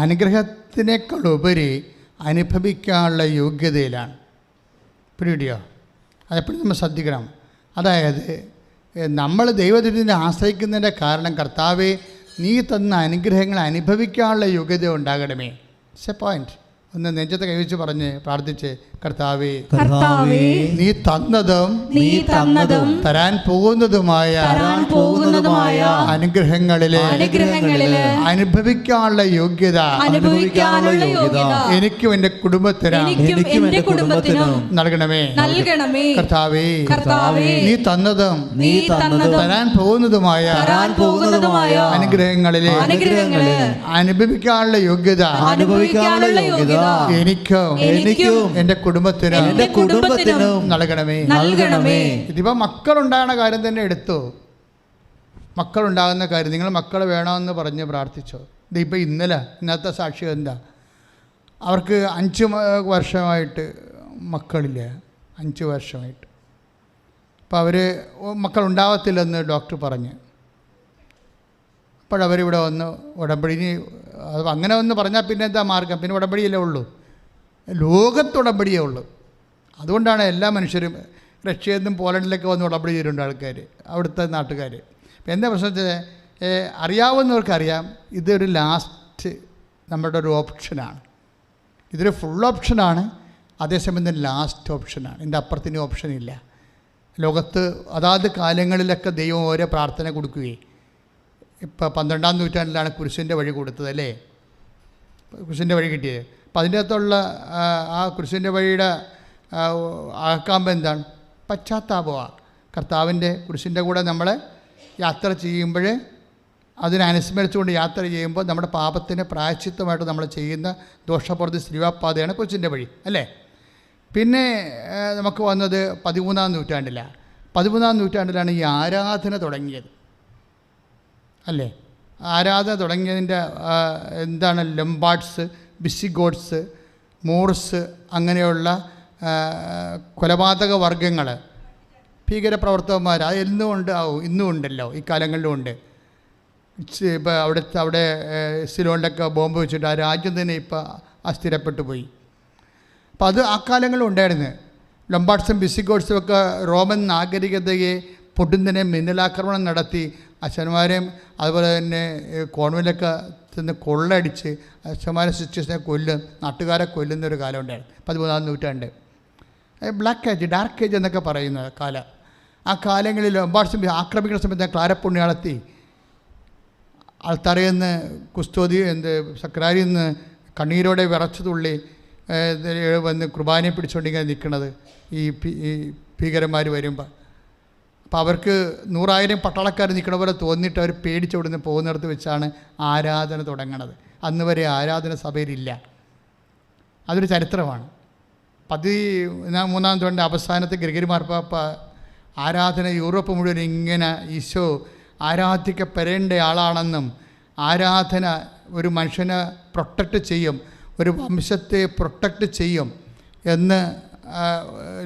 D: അനുഗ്രഹത്തിനേക്കാളുപരി അനുഭവിക്കാനുള്ള യോഗ്യതയിലാണ്. പിടിയോ? അതെപ്പോഴും നമ്മൾ ശ്രദ്ധിക്കണം. അതായത് നമ്മൾ ദൈവത്തിനെ ആശ്രയിക്കുന്നതിൻ്റെ കാരണം, കർത്താവേ നീ തന്ന അനുഗ്രഹങ്ങൾ അനുഭവിക്കാനുള്ള യോഗ്യത ഉണ്ടാകണമേ. It's A point. ഒന്ന് നെഞ്ചത്തെ കൈവച്ച് പറഞ്ഞ് പ്രാർത്ഥിച്ച്, കർത്താവേ,
E: കർത്താവേ,
D: നീ തന്നതും
E: നീ തന്നതും
D: തരാൻ പോകുന്നതുമായ അനുഗ്രഹങ്ങളിലെ അനുഭവിക്കാനുള്ള യോഗ്യത എനിക്കും എൻ്റെ കുടുംബത്തിനും നൽകണമേ. കർത്താവേ, നീ തന്നതും തരാൻ പോകുന്നതുമായ അനുഗ്രഹങ്ങളിലെ അനുഭവിക്കാനുള്ള യോഗ്യത എനിക്കും എൻ്റെ കുടുംബത്തിനും നൽകണമേ. ഇതിപ്പോൾ മക്കളുണ്ടാകുന്ന കാര്യം തന്നെ എടുത്തു. മക്കളുണ്ടാകുന്ന കാര്യം, നിങ്ങൾ മക്കൾ വേണമെന്ന് പറഞ്ഞ് പ്രാർത്ഥിച്ചോ. ഇതിപ്പോൾ ഇന്നത്തെ സാക്ഷ്യം എന്താ? അവർക്ക് 5 വർഷമായിട്ട് മക്കളില്ല. 5 വർഷമായിട്ട്. അപ്പോൾ അവർ മക്കളുണ്ടാകത്തില്ലെന്ന് ഡോക്ടർ പറഞ്ഞ്. അപ്പോഴവരിവിടെ വന്ന് ഉടമ്പടി, അങ്ങനെ ഒന്ന് പറഞ്ഞാൽ പിന്നെ എന്താ മാർഗം? പിന്നെ ഉടമ്പടിയല്ലേ ഉള്ളൂ, ലോകത്തുടമ്പടിയേ ഉള്ളൂ. അതുകൊണ്ടാണ് എല്ലാ മനുഷ്യരും റഷ്യയിൽ നിന്നും പോളണ്ടിലൊക്കെ വന്ന് ഉടമ്പടി ചെയ്തിട്ടുണ്ട് ആൾക്കാർ, അവിടുത്തെ നാട്ടുകാർ. അപ്പം എന്താ പ്രശ്നത്തിൽ അറിയാവുന്നവർക്കറിയാം, ഇതൊരു ലാസ്റ്റ് നമ്മുടെ ഒരു ഓപ്ഷനാണ്. ഇതൊരു ഫുൾ ഓപ്ഷനാണ്, അതേസമയം തന്നെ ലാസ്റ്റ് ഓപ്ഷനാണ്. ഇതിൻ്റെ അപ്പുറത്തിന് ഓപ്ഷനില്ല. ലോകത്ത് അതാത് കാലങ്ങളിലൊക്കെ ദൈവം ഓരോ പ്രാർത്ഥന കൊടുക്കുകയും, ഇപ്പോൾ 12-ാം നൂറ്റാണ്ടിലാണ് കുരിശിൻ്റെ വഴി കൊടുത്തത് അല്ലേ, കുരിശിൻ്റെ വഴി കിട്ടിയത്. അപ്പം അതിൻ്റെ അകത്തുള്ള ആ കുരിശിൻ്റെ വഴിയുടെ ആക്കാമ്പം എന്താണ്? പശ്ചാത്താപമാണ്. കർത്താവിൻ്റെ കുരിശിൻ്റെ കൂടെ നമ്മൾ യാത്ര ചെയ്യുമ്പോൾ, അതിനനുസ്മരിച്ചുകൊണ്ട് യാത്ര ചെയ്യുമ്പോൾ നമ്മുടെ പാപത്തിന് പ്രായശ്ചിത്തമായിട്ട് നമ്മൾ ചെയ്യുന്ന ദോഷപ്രതി ശ്രീവാപ്പാതയാണ് കുരിശിൻ്റെ വഴി അല്ലേ. പിന്നെ നമുക്ക് വന്നത് 13-ാം നൂറ്റാണ്ടിലാണ്. 13-ാം നൂറ്റാണ്ടിലാണ് ഈ ആരാധന തുടങ്ങിയത് അല്ലേ. ആരാധന തുടങ്ങിയതിൻ്റെ എന്താണ്? ലംബാർഡ്സ്, വിസിഗോട്ട്സ്, മോർസ്, അങ്ങനെയുള്ള കൊലപാതക വർഗങ്ങൾ, ഭീകരപ്രവർത്തകന്മാർ, അത് ഇന്നും ഉണ്ടല്ലോ, ഈ കാലങ്ങളിലും ഉണ്ട്. ഇപ്പോൾ അവിടെ സിലോണിലൊക്കെ ബോംബ് വെച്ചിട്ട് ആ രാജ്യം തന്നെ ഇപ്പോൾ അസ്ഥിരപ്പെട്ടു പോയി. അപ്പോൾ അത് ആ കാലങ്ങളിലും ഉണ്ടായിരുന്നു. ലംബാർഡ്സും വിസിഗോട്ട്സും ഒക്കെ റോമൻ നാഗരികതയെ പൊടുന്നതിനെ മിന്നലാക്രമണം നടത്തി അച്ഛന്മാരെയും അതുപോലെ തന്നെ കോൺവെൻ്റിലൊക്കെ ചെന്ന് കൊള്ളടിച്ച് അച്ഛന്മാരെ സിസ്റ്റേഴ്സിനെ നാട്ടുകാരെ കൊല്ലുന്നൊരു കാലം ഉണ്ടായിരുന്നു 13-ാം നൂറ്റാണ്ട്. ബ്ലാക്ക് ഏജ്, ഡാർക്ക് ഏജ് എന്നൊക്കെ പറയുന്ന കാലം. ആ കാലങ്ങളിൽ ലംബാർഡ്സും ആക്രമിക്കുന്ന സമയത്ത് ക്ലാരപ്പുണ്യാളത്തി ആൾത്തറയിൽ നിന്ന് സക്രാരിയിൽ നിന്ന് കണ്ണീരോടെ വിറച്ചു തുള്ളി വന്ന് കുർബാനയെ പിടിച്ചുകൊണ്ടിങ്ങനെ നിൽക്കുന്നത് ഈ ഭീകരന്മാർ വരുമ്പോൾ. അപ്പോൾ അവർക്ക് 100,000 പട്ടാളക്കാർ നിൽക്കണ പോലെ തോന്നിയിട്ട് അവർ പേടിച്ചവിടുന്ന് പോകുന്നിടത്ത് വെച്ചാണ് ആരാധന തുടങ്ങണത്. അന്ന് വരെ ആരാധന സഭയിലില്ല. അതൊരു ചരിത്രമാണ്. 13-ാം നൂറ്റാണ്ടിൻ്റെ അവസാനത്തെ ഗ്രിഗറി മാർപ്പാപ്പ ആരാധന യൂറോപ്പ് മുഴുവൻ ഇങ്ങനെ ഈശോ ആരാധിക്കപ്പെടേണ്ട ആളാണെന്നും ആരാധന ഒരു മനുഷ്യനെ പ്രൊട്ടക്റ്റ് ചെയ്യും, ഒരു വംശത്തെ പ്രൊട്ടക്റ്റ് ചെയ്യും എന്ന്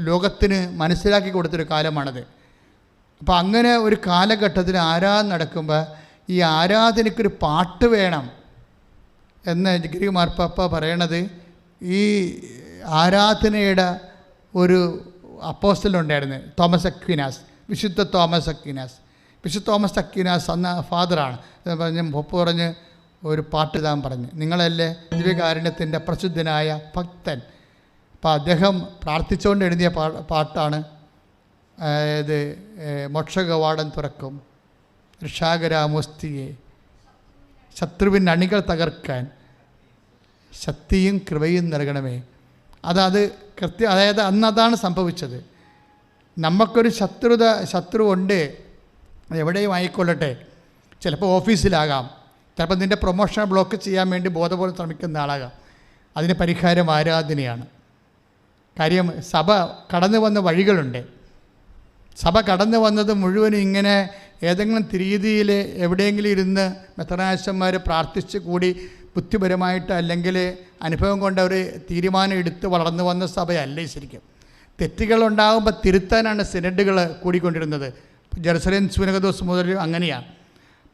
D: ലോകത്തിന് മനസ്സിലാക്കി കൊടുത്തൊരു കാലമാണത്. അപ്പോൾ അങ്ങനെ ഒരു കാലഘട്ടത്തിൽ ആരാധന നടക്കുമ്പോൾ ഈ ആരാധനയ്ക്കൊരു പാട്ട് വേണം എന്ന് ഗ്രിഗറി മാർപ്പാപ്പ പറയണത്. ഈ ആരാധനയുടെ ഒരു അപ്പോസ്റ്റലുണ്ടായിരുന്നു, തോമസ് അക്വിനാസ്, വിശുദ്ധ തോമസ് അക്വിനാസ്. വിശുദ്ധ തോമസ് അക്വിനാസ് അന്ന് ഫാദറാണ്. പറഞ്ഞ് പൊപ്പ് പറഞ്ഞ് ഒരു പാട്ട് ഇതാൻ പറഞ്ഞ്, നിങ്ങളല്ലേ ദിവ്യകാരുണ്യത്തിൻ്റെ പ്രസിദ്ധനായ ഭക്തൻ. അപ്പോൾ അദ്ദേഹം പ്രാർത്ഥിച്ചുകൊണ്ട് എഴുതിയ പാട്ടാണ് ഇത് മോക്ഷകവാടം തുറക്കും ഋഷാകരാമോസ്തിയെ ശത്രുവിൻ്റെ അണികൾ തകർക്കാൻ ശക്തിയും കൃപയും നൽകണമേ. അതായത് അന്ന് അതാണ് സംഭവിച്ചത്. നമുക്കൊരു ശത്രു ഉണ്ട്, എവിടെയും ആയിക്കൊള്ളട്ടെ. ചിലപ്പോൾ ഓഫീസിലാകാം, ചിലപ്പോൾ നിൻ്റെ പ്രൊമോഷൻ ബ്ലോക്ക് ചെയ്യാൻ വേണ്ടി ബോധപൂർവ്വം ശ്രമിക്കുന്ന ആളാകാം. അതിന് പരിഹാരം ആരാധനയാണ്. കാര്യം സഭ കടന്നു വന്ന വഴികളുണ്ട്. സഭ കടന്നു വന്നത് മുഴുവനും ഇങ്ങനെ ഏതെങ്കിലും രീതിയിൽ എവിടെയെങ്കിലും ഇരുന്ന് മെത്രാനാശന്മാർ പ്രാർത്ഥിച്ച് കൂടി ബുദ്ധിപരമായിട്ട് അല്ലെങ്കിൽ അനുഭവം കൊണ്ട് ഒരു തീരുമാനം എടുത്ത് വളർന്നു വന്ന സഭയല്ല ശരിക്കും. തെറ്റുകളുണ്ടാകുമ്പോൾ തിരുത്താനാണ് സിനഡുകൾ കൂടിക്കൊണ്ടിരുന്നത്. ജെറുസലേം സുനകദോസ് മുതൽ അങ്ങനെയാണ്.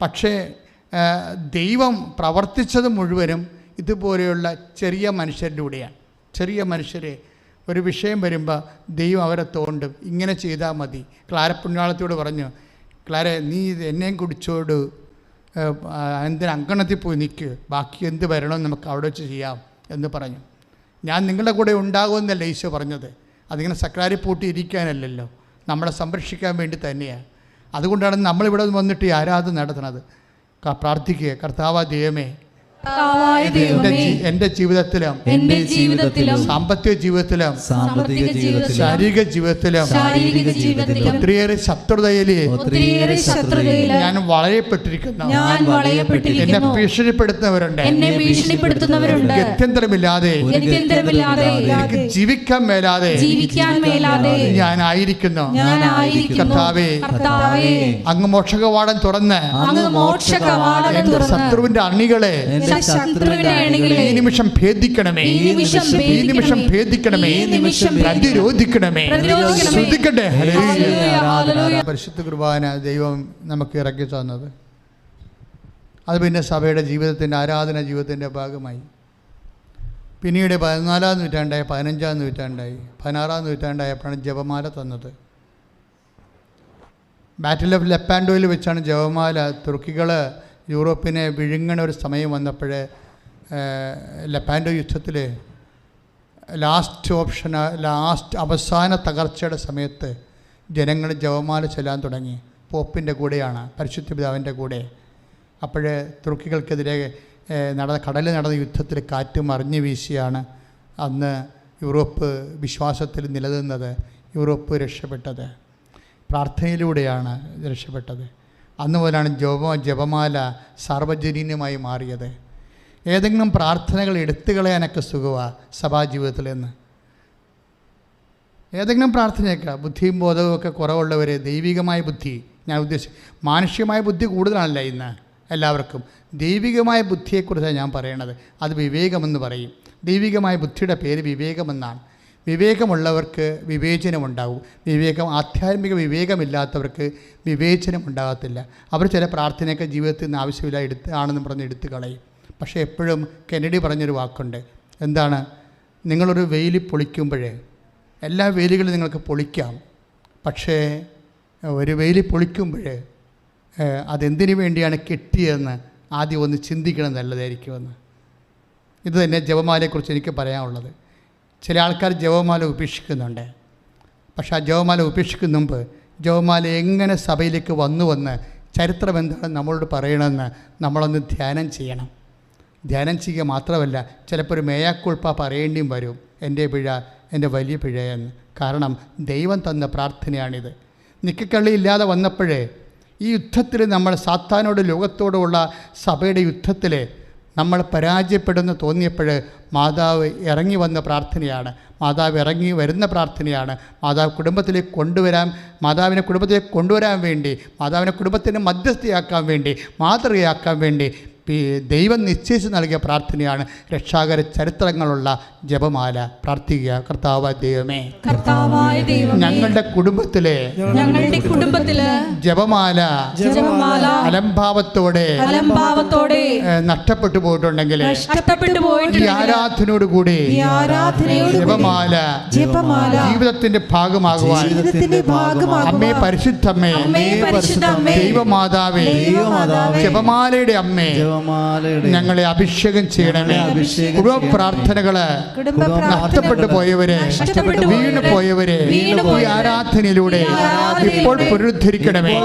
D: പക്ഷേ ദൈവം പ്രവർത്തിച്ചത് മുഴുവനും ഇതുപോലെയുള്ള ചെറിയ മനുഷ്യരിലൂടെയാണ്. ചെറിയ മനുഷ്യരെ ഒരു വിഷയം വരുമ്പോൾ ദൈവം അവരെ തോണ്ടും. ഇങ്ങനെ ചെയ്താൽ മതി. ക്ലാര പുണ്യാളത്തോട് പറഞ്ഞു, ക്ലാര നീ എന്നെയും കുടിച്ചോട്, എന്തിന് അങ്കണത്തിൽ പോയി നിൽക്കുക, ബാക്കി എന്ത് വരണമെന്ന് നമുക്ക് അവിടെ വെച്ച് ചെയ്യാം എന്ന് പറഞ്ഞു. ഞാൻ നിങ്ങളുടെ കൂടെ ഉണ്ടാകുമെന്നല്ല ഈശോ പറഞ്ഞത്. അതിങ്ങനെ സക്രാരി പൂട്ടി ഇരിക്കാനല്ലല്ലോ, നമ്മളെ സംരക്ഷിക്കാൻ വേണ്ടി തന്നെയാണ്. അതുകൊണ്ടാണ് നമ്മളിവിടെ വന്നിട്ട് ഈ ആരാധന നടത്തുന്നത്. പ്രാർത്ഥിക്കുക, കർത്താവായ ദൈവമേ, എൻ്റെ ജീവിതത്തിലും സാമ്പത്തിക ജീവിതത്തിലും ശാരീരിക ജീവിതത്തിലും ഒത്തിരിയേറെ ശത്രുതയില് ഞാൻ വളയപ്പെട്ടിരിക്കുന്നു. എന്നെ ഭീഷണിപ്പെടുത്തുന്നവരുണ്ട്. ഗത്യന്തരമില്ലാതെ എനിക്ക് ജീവിക്കാൻ മേലാതെ ഞാനായിരിക്കുന്നു. കർത്താവേ, അങ്ങ് മോക്ഷകവാടം തുറന്ന് എന്റെ ശത്രുവിന്റെ അണികളെ ഈ നിമിഷം ഭേദിക്കണമേ, ഈ നിമിഷം ഭേദിക്കണമേ, പ്രതിരോധിക്കണമേ. ശ്രദ്ധിക്കട്ടെ. പരിശുദ്ധ കുർബാന ദൈവം നമുക്ക് ഇറക്കി തന്നത്, അത് പിന്നെ സഭയുടെ ജീവിതത്തിൻ്റെ ആരാധന ജീവിതത്തിൻ്റെ ഭാഗമായി. പിന്നീട് 14-ാം നൂറ്റാണ്ടായി, 15-ാം നൂറ്റാണ്ടായി, 16-ാം നൂറ്റാണ്ടായപ്പോഴാണ് ജപമാല തന്നത്. ബാറ്റിൽ ഓഫ് ലെപ്പാൻഡോയിൽ വെച്ചാണ് ജപമാല. തുർക്കികൾ യൂറോപ്പിനെ വിഴുങ്ങണ ഒരു സമയം വന്നപ്പോൾ ലെപ്പാൻഡോ യുദ്ധത്തിൽ അവസാന തകർച്ചയുടെ സമയത്ത് ജനങ്ങൾ ജപമാല ചൊല്ലാൻ തുടങ്ങി. പോപ്പിൻ്റെ കൂടെയാണ്, പരിശുദ്ധ പിതാവിൻ്റെ കൂടെ. അപ്പോൾ തുർക്കികൾക്കെതിരെ കടലിൽ നടന്ന യുദ്ധത്തിൽ കാറ്റ് മറിഞ്ഞു വീശിയാണ് അന്ന് യൂറോപ്പ് വിശ്വാസത്തിൽ നിലനിന്നത്. യൂറോപ്പ് രക്ഷപ്പെട്ടത് പ്രാർത്ഥനയിലൂടെയാണ് രക്ഷപ്പെട്ടത്. അന്ന് മുതലാണ് ജപമാല സാർവജനീയമായി മാറിയത്. ഏതെങ്കിലും പ്രാർത്ഥനകൾ എടുത്തു കളയാനൊക്കെ സുഖമാണ് സഭാജീവിതത്തിൽ നിന്ന്. ഏതെങ്കിലും പ്രാർത്ഥനയൊക്കെ ബുദ്ധിയും ബോധവും ഒക്കെ കുറവുള്ളവർ, ദൈവികമായ ബുദ്ധി, ഞാൻ മാനുഷികമായ ബുദ്ധി കൂടുതലാണല്ല ഇന്ന് എല്ലാവർക്കും. ദൈവികമായ ബുദ്ധിയെക്കുറിച്ചാണ് ഞാൻ പറയണത്. അത് വിവേകമെന്ന് പറയും. ദൈവികമായ ബുദ്ധിയുടെ പേര് വിവേകമെന്നാണ്. വിവേകമുള്ളവർക്ക് വിവേചനമുണ്ടാവും. ആധ്യാത്മിക വിവേകമില്ലാത്തവർക്ക് വിവേചനം ഉണ്ടാകത്തില്ല. അവർ ചില പ്രാർത്ഥനയൊക്കെ ജീവിതത്തിൽ നിന്ന് ആവശ്യമില്ല ആണെന്ന് പറഞ്ഞ് എടുത്തു കളയും. പക്ഷേ എപ്പോഴും കെന്നഡി പറഞ്ഞൊരു വാക്കുണ്ട്. എന്താണ്? നിങ്ങളൊരു വേലി പൊളിക്കുമ്പോഴേ, എല്ലാ വേലികളും നിങ്ങൾക്ക് പൊളിക്കാം, പക്ഷേ ഒരു വേലി പൊളിക്കുമ്പോഴേ അതെന്തിനു വേണ്ടിയാണ് കെട്ടിയതെന്ന് ആദ്യം ഒന്ന് ചിന്തിക്കണം, നല്ലതായിരിക്കുമെന്ന്. ഇത് തന്നെ ജപമാലയെക്കുറിച്ച് എനിക്ക് പറയാനുള്ളത്. ചില ആൾക്കാർ ജപമാല ഉപേക്ഷിക്കുന്നുണ്ട്. പക്ഷേ ആ ജപമാല ഉപേക്ഷിക്കുന്ന മുമ്പ് ജപമാല എങ്ങനെ സഭയിലേക്ക് വന്നുവെന്ന്, ചരിത്രം എന്താണ് നമ്മളോട് പറയണമെന്ന് നമ്മളൊന്ന് ധ്യാനം ചെയ്യണം. ധ്യാനം ചെയ്യുക മാത്രമല്ല, ചിലപ്പോൾ ഒരു മേയാക്കുൾപ്പ പറയേണ്ടിയും വരും, എൻ്റെ പിഴ, എൻ്റെ വലിയ പിഴയെന്ന്. കാരണം ദൈവം തന്ന പ്രാർത്ഥനയാണിത്. നിക്കക്കള്ളിയില്ലാതെ വന്നപ്പോഴേ ഈ യുദ്ധത്തിൽ നമ്മൾ സാത്താനോട് ലോകത്തോടുള്ള സഭയുടെ വയുദ്ധത്തിൽ നമ്മൾ പരാജയപ്പെടുമെന്ന് തോന്നിയപ്പോൾ മാതാവ് ഇറങ്ങി വന്ന പ്രാർത്ഥനയാണ്. മാതാവ് ഇറങ്ങി വരുന്ന പ്രാർത്ഥനയാണ്. മാതാവിനെ കുടുംബത്തിലേക്ക് കൊണ്ടുവരാൻ വേണ്ടി, മാതാവിനെ കുടുംബത്തിന് മധ്യസ്ഥയാക്കാൻ വേണ്ടി, മാതൃകയാക്കാൻ വേണ്ടി ദൈവം നിശ്ചയിച്ച് നൽകിയ പ്രാർത്ഥനയാണ് രക്ഷാകര ചരിത്രങ്ങളുള്ള ജപമാല. പ്രാർത്ഥിക്കുക, കർത്താവായ ദൈവമേ, ഞങ്ങളുടെ കുടുംബത്തിലെ ജപമാല അലംഭാവത്തോടെ നഷ്ടപ്പെട്ടു പോയിട്ടുണ്ടെങ്കിൽ ഈ ആരാധനയോടുകൂടി ജപമാല ജീവിതത്തിന്റെ ഭാഗമാകുവാൻ അമ്മേ, പരിശുദ്ധമ്മേ, ദൈവമാതാവേ, ജപമാലയുടെ അമ്മേ, ഞങ്ങളെ അഭിഷേകം ചെയ്യണമേ. കുടുംബ പ്രാർത്ഥനകള് നഷ്ടപ്പെട്ടു പോയവരെ, വീണു പോയവരെ ഈ ആരാധനയിലൂടെ ഇപ്പോൾ പുനരുദ്ധരിക്കണമേ.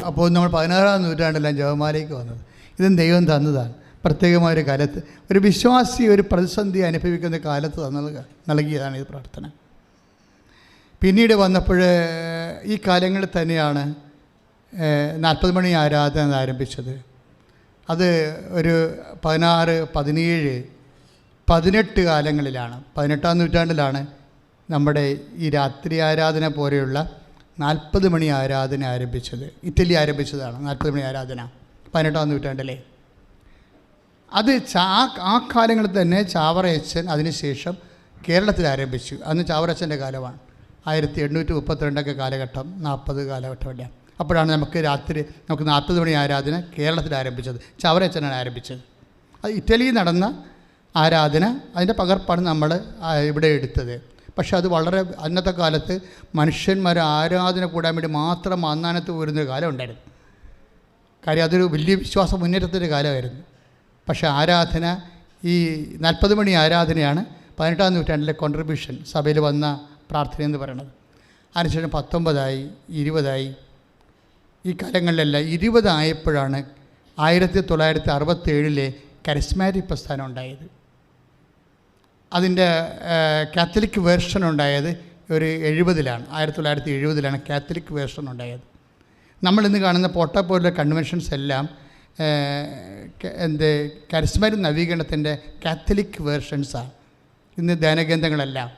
D: അപ്പോൾ നമ്മൾ 16-ാം നൂറ്റാണ്ടിലാണ് ജപമാലയ്ക്ക് വന്നത്. ഇതും ദൈവം തന്നതാണ്. പ്രത്യേകമായൊരു കാലത്ത് ഒരു വിശ്വാസി ഒരു പ്രതിസന്ധി അനുഭവിക്കുന്ന കാലത്ത് നൽകിയതാണ് ഈ പ്രാർത്ഥന. പിന്നീട് വന്നപ്പോൾ ഈ കാലങ്ങളിൽ തന്നെയാണ് 40 മണി ആരാധന ആരംഭിച്ചത്. അത് ഒരു 16, 17, 18 കാലങ്ങളിലാണ്, 18-ാം നൂറ്റാണ്ടിലാണ് നമ്മുടെ ഈ രാത്രി ആരാധന പോലെയുള്ള 40 മണി ആരാധന ആരംഭിച്ചത്. ഇറ്റലി ആരംഭിച്ചതാണ് 40 മണി ആരാധന 18-ാം നൂറ്റാണ്ടിലെ. അത് ആ കാലങ്ങളിൽ തന്നെ ചാവറയച്ചൻ അതിനുശേഷം കേരളത്തിൽ ആരംഭിച്ചു. അന്ന് ചാവറയച്ചൻ്റെ കാലമാണ്, 1832 കാലഘട്ടം, 40 കാലഘട്ടമല്ല. അപ്പോഴാണ് നമുക്ക് 40 മണി ആരാധന കേരളത്തിൽ ആരംഭിച്ചത്. ചാവറയച്ചനാണ് ആരംഭിച്ചത്. അത് ഇറ്റലിയിൽ നടന്ന ആരാധന, അതിൻ്റെ പകർപ്പാണ് നമ്മൾ ഇവിടെ എടുത്തത്. പക്ഷെ അത് വളരെ അന്നത്തെ കാലത്ത് മനുഷ്യന്മാർ ആരാധന കൂടാൻ വേണ്ടി മാത്രം മാന്നാനത്ത് പോരുന്നൊരു കാലം ഉണ്ടായിരുന്നു. കാര്യം അതൊരു വലിയ വിശ്വാസ മുന്നേറ്റത്തിൻ്റെ കാലമായിരുന്നു. പക്ഷേ ആരാധന ഈ 40 മണി ആരാധനയാണ് 18-ാം നൂറ്റാണ്ടിലെ കോൺട്രിബ്യൂഷൻ സഭയിൽ വന്ന പ്രാർത്ഥന എന്ന് പറയുന്നത്. അതിനുശേഷം 19 20 ഈ കാലങ്ങളിലെല്ലാം 20 ആയപ്പോഴാണ് 1967 കരിസ്മാറ്റിക് പ്രസ്ഥാനം ഉണ്ടായത്. അതിൻ്റെ കാത്തലിക് വേർഷൻ ഉണ്ടായത് ഒരു 70-ലാണ്, 1970-ലാണ് കാത്തലിക് വേർഷൻ ഉണ്ടായത്. നമ്മളിന്ന് കാണുന്ന പോട്ടപ്പോലുള്ള കൺവെൻഷൻസ് എല്ലാം കരിസ്മാറ്റിക് നവീകരണത്തിൻ്റെ കാത്തലിക് വേർഷൻസാണ്. ഇന്ന് ധ്യാനകേന്ദ്രങ്ങളെല്ലാം